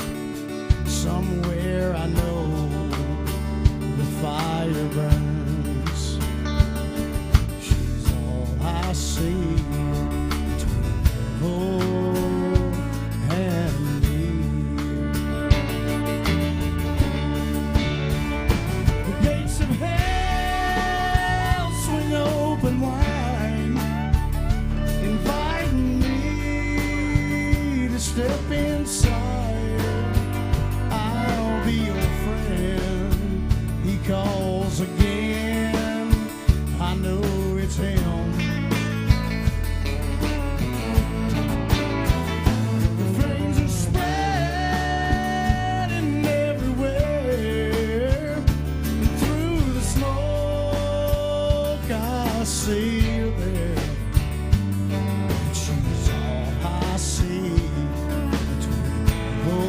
Somewhere I know the fire burns. She's all I see between the devil and me. The gates of hell swing open I see her there. And she's all I see between her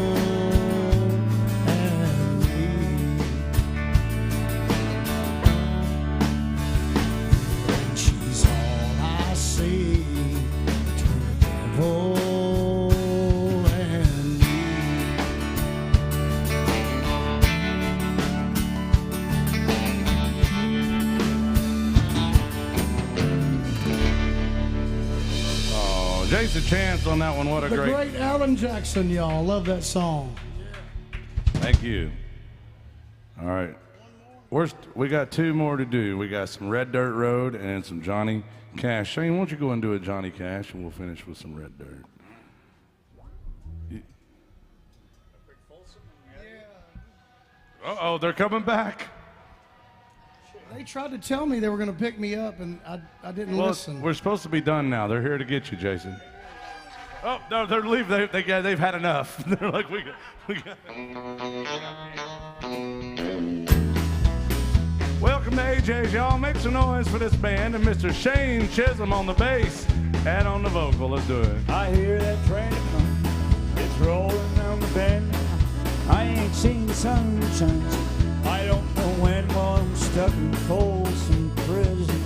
and me. And she's all I see between her and me. Oh, Jason Chance on that one. What a The great. great Alan Jackson, y'all. Love that song. Thank you. All right. We got two more to do. We got some Red Dirt Road and some Johnny Cash. Shane, why don't you go and do a Johnny Cash, and we'll finish with some Red Dirt. Uh-oh, they're coming back. They tried to tell me they were going to pick me up, and I didn't Well, listen. we're supposed to be done now. They're here to get you, Jason. Oh, no, they're leaving. They've had enough. They're like, we got. Welcome to AJ's, y'all. Make some noise for this band and Mr. Shane Chisholm on the bass and on the vocal. Let's do it. I hear that train coming, it's rolling down the bend. I ain't seen the sun since I don't know when. While I'm stuck in Folsom Prison,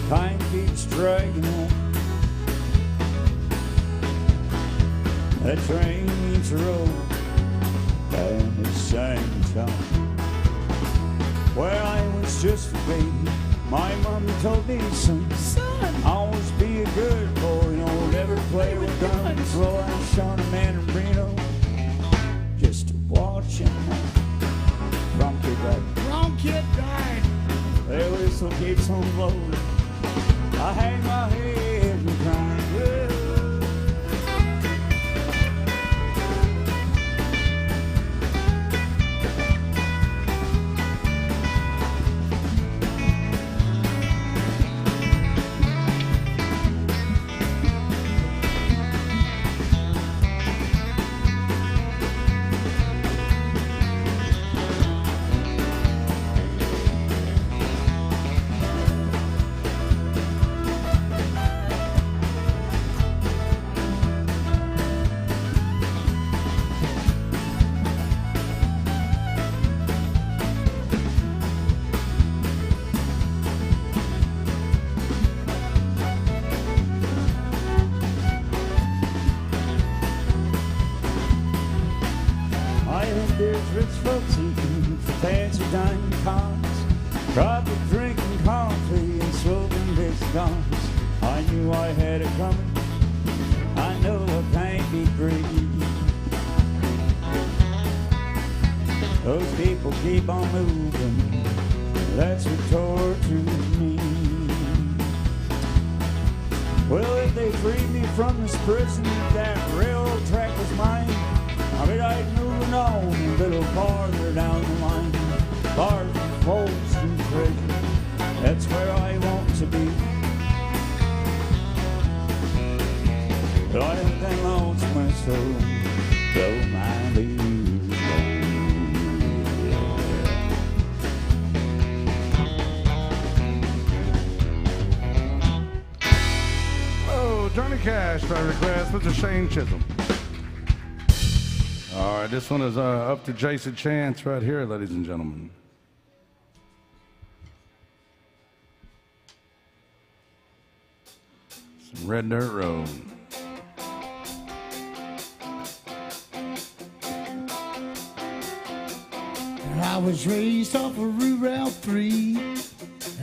time keeps dragging on. That train meets the road, and it's same time. Where I was just a baby, my mom told me, son, always be a good boy, don't never play with guns. Well, I shot a man in Reno just to watch him. Wrong kid died. Wrong kid died. Their whistle keeps on blowing. I hang my head and cry. I think there's rich folks eating fancy dining cars, probably drinking coffee and smoking big cigars. I knew I had it coming. I know I can't be greedy. Those people keep on moving. That's what tortures me. Well, if they freed me from this prison, if that railroad track was mine, I mean, I'd move on a little farther down the line, far from folks and treasure. That's where I want to be. But I think lost my soul, though my leave. Oh, Johnny Cash by request, Mr. Shane Chisholm. All right, this one is up to Jason Chance right here, ladies and gentlemen. Some Red Dirt Road. I was raised off of Route 3,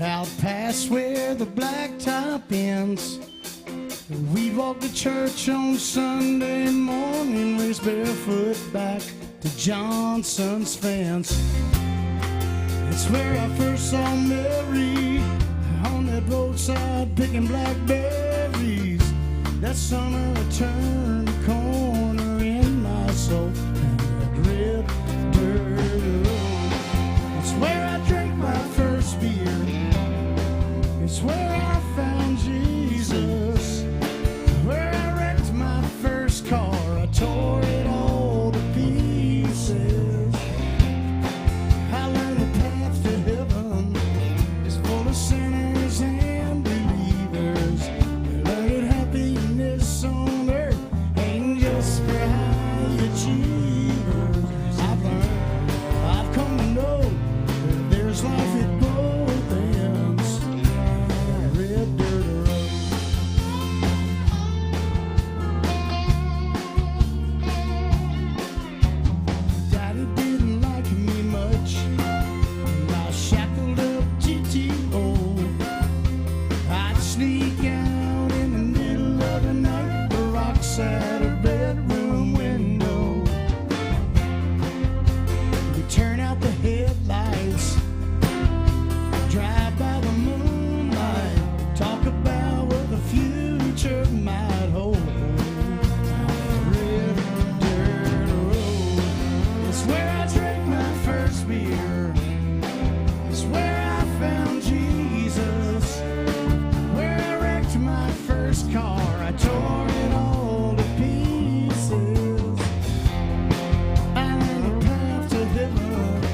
out past where the blacktop ends. We'd walk to church on Sunday morning, race barefoot back to Johnson's fence. It's where I first saw Mary on that roadside picking blackberries. That summer I turned a corner in my soul, and that red dirt road. It's where I drank my first beer. It's where I found Jesus. Where I wrecked my first car, I tore it all to pieces. I learned the path to heaven is full of sinners and sneak out in the middle of the night. The rocks at her bedroom window. We turn out the headlights, drive by the moonlight, talk about what the future might hold. Red dirt road, it's where I drank my first beer. It's where I found Jesus. Where I wrecked my first car, I tore it all to pieces. I learned the path to heaven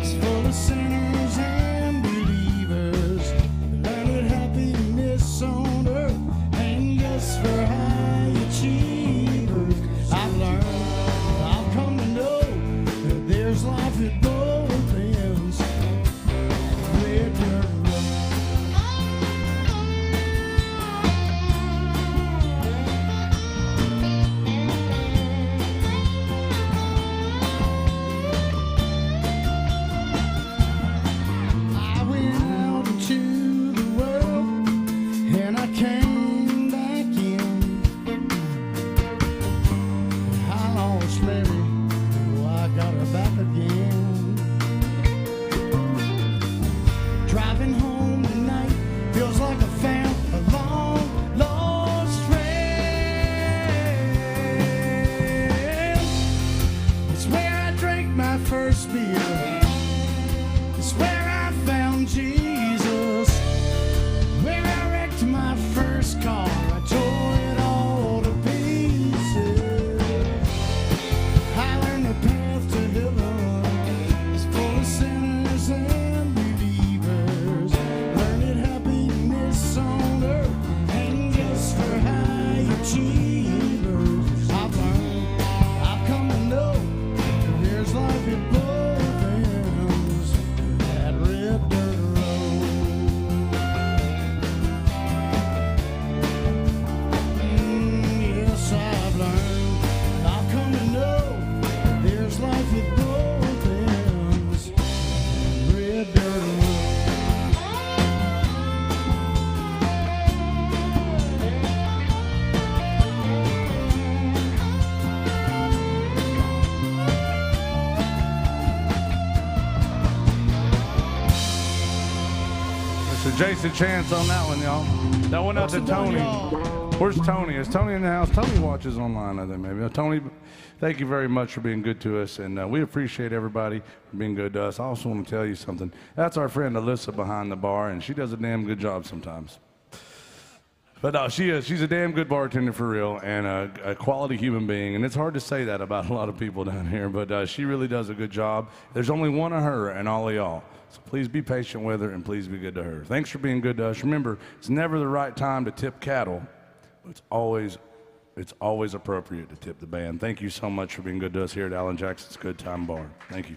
is full of sinners and believers. Learned that happiness on earth ain't just for high achievers. I've learned, I've come to know that there's life at both ends. Red dirt road. I went out into the world and I came back in. I lost Mary, oh, I got her back again. Driving home tonight feels like I found a long lost friend. It's where I drank my first beer. It's where I found Jesus. Where I wrecked my first car, I tore it all to pieces. I learned the path to heaven is full of sinners and believers. Learned that happiness on earth ain't just for high achievers. I've learned, I've come to know that there's life at both ends. That red dirt road. Yes, I've learned, I've come to know that there's life at both ends. Red dirt road. Mr. Jason Chance on that one, y'all. That went out to Tony. Where's Tony? Is Tony in the house? Tony watches online, I think, maybe. Tony, thank you very much for being good to us, and we appreciate everybody for being good to us. I also want to tell you something. That's our friend Alyssa behind the bar, and she does a damn good job sometimes. But no, she's a damn good bartender for real, and a quality human being. And it's hard to say that about a lot of people down here, but she really does a good job. There's only one of her and all of y'all. So please be patient with her and please be good to her. Thanks for being good to us. Remember, it's never the right time to tip cattle, but it's always appropriate to tip the band. Thank you so much for being good to us here at Alan Jackson's Good Time Bar. Thank you.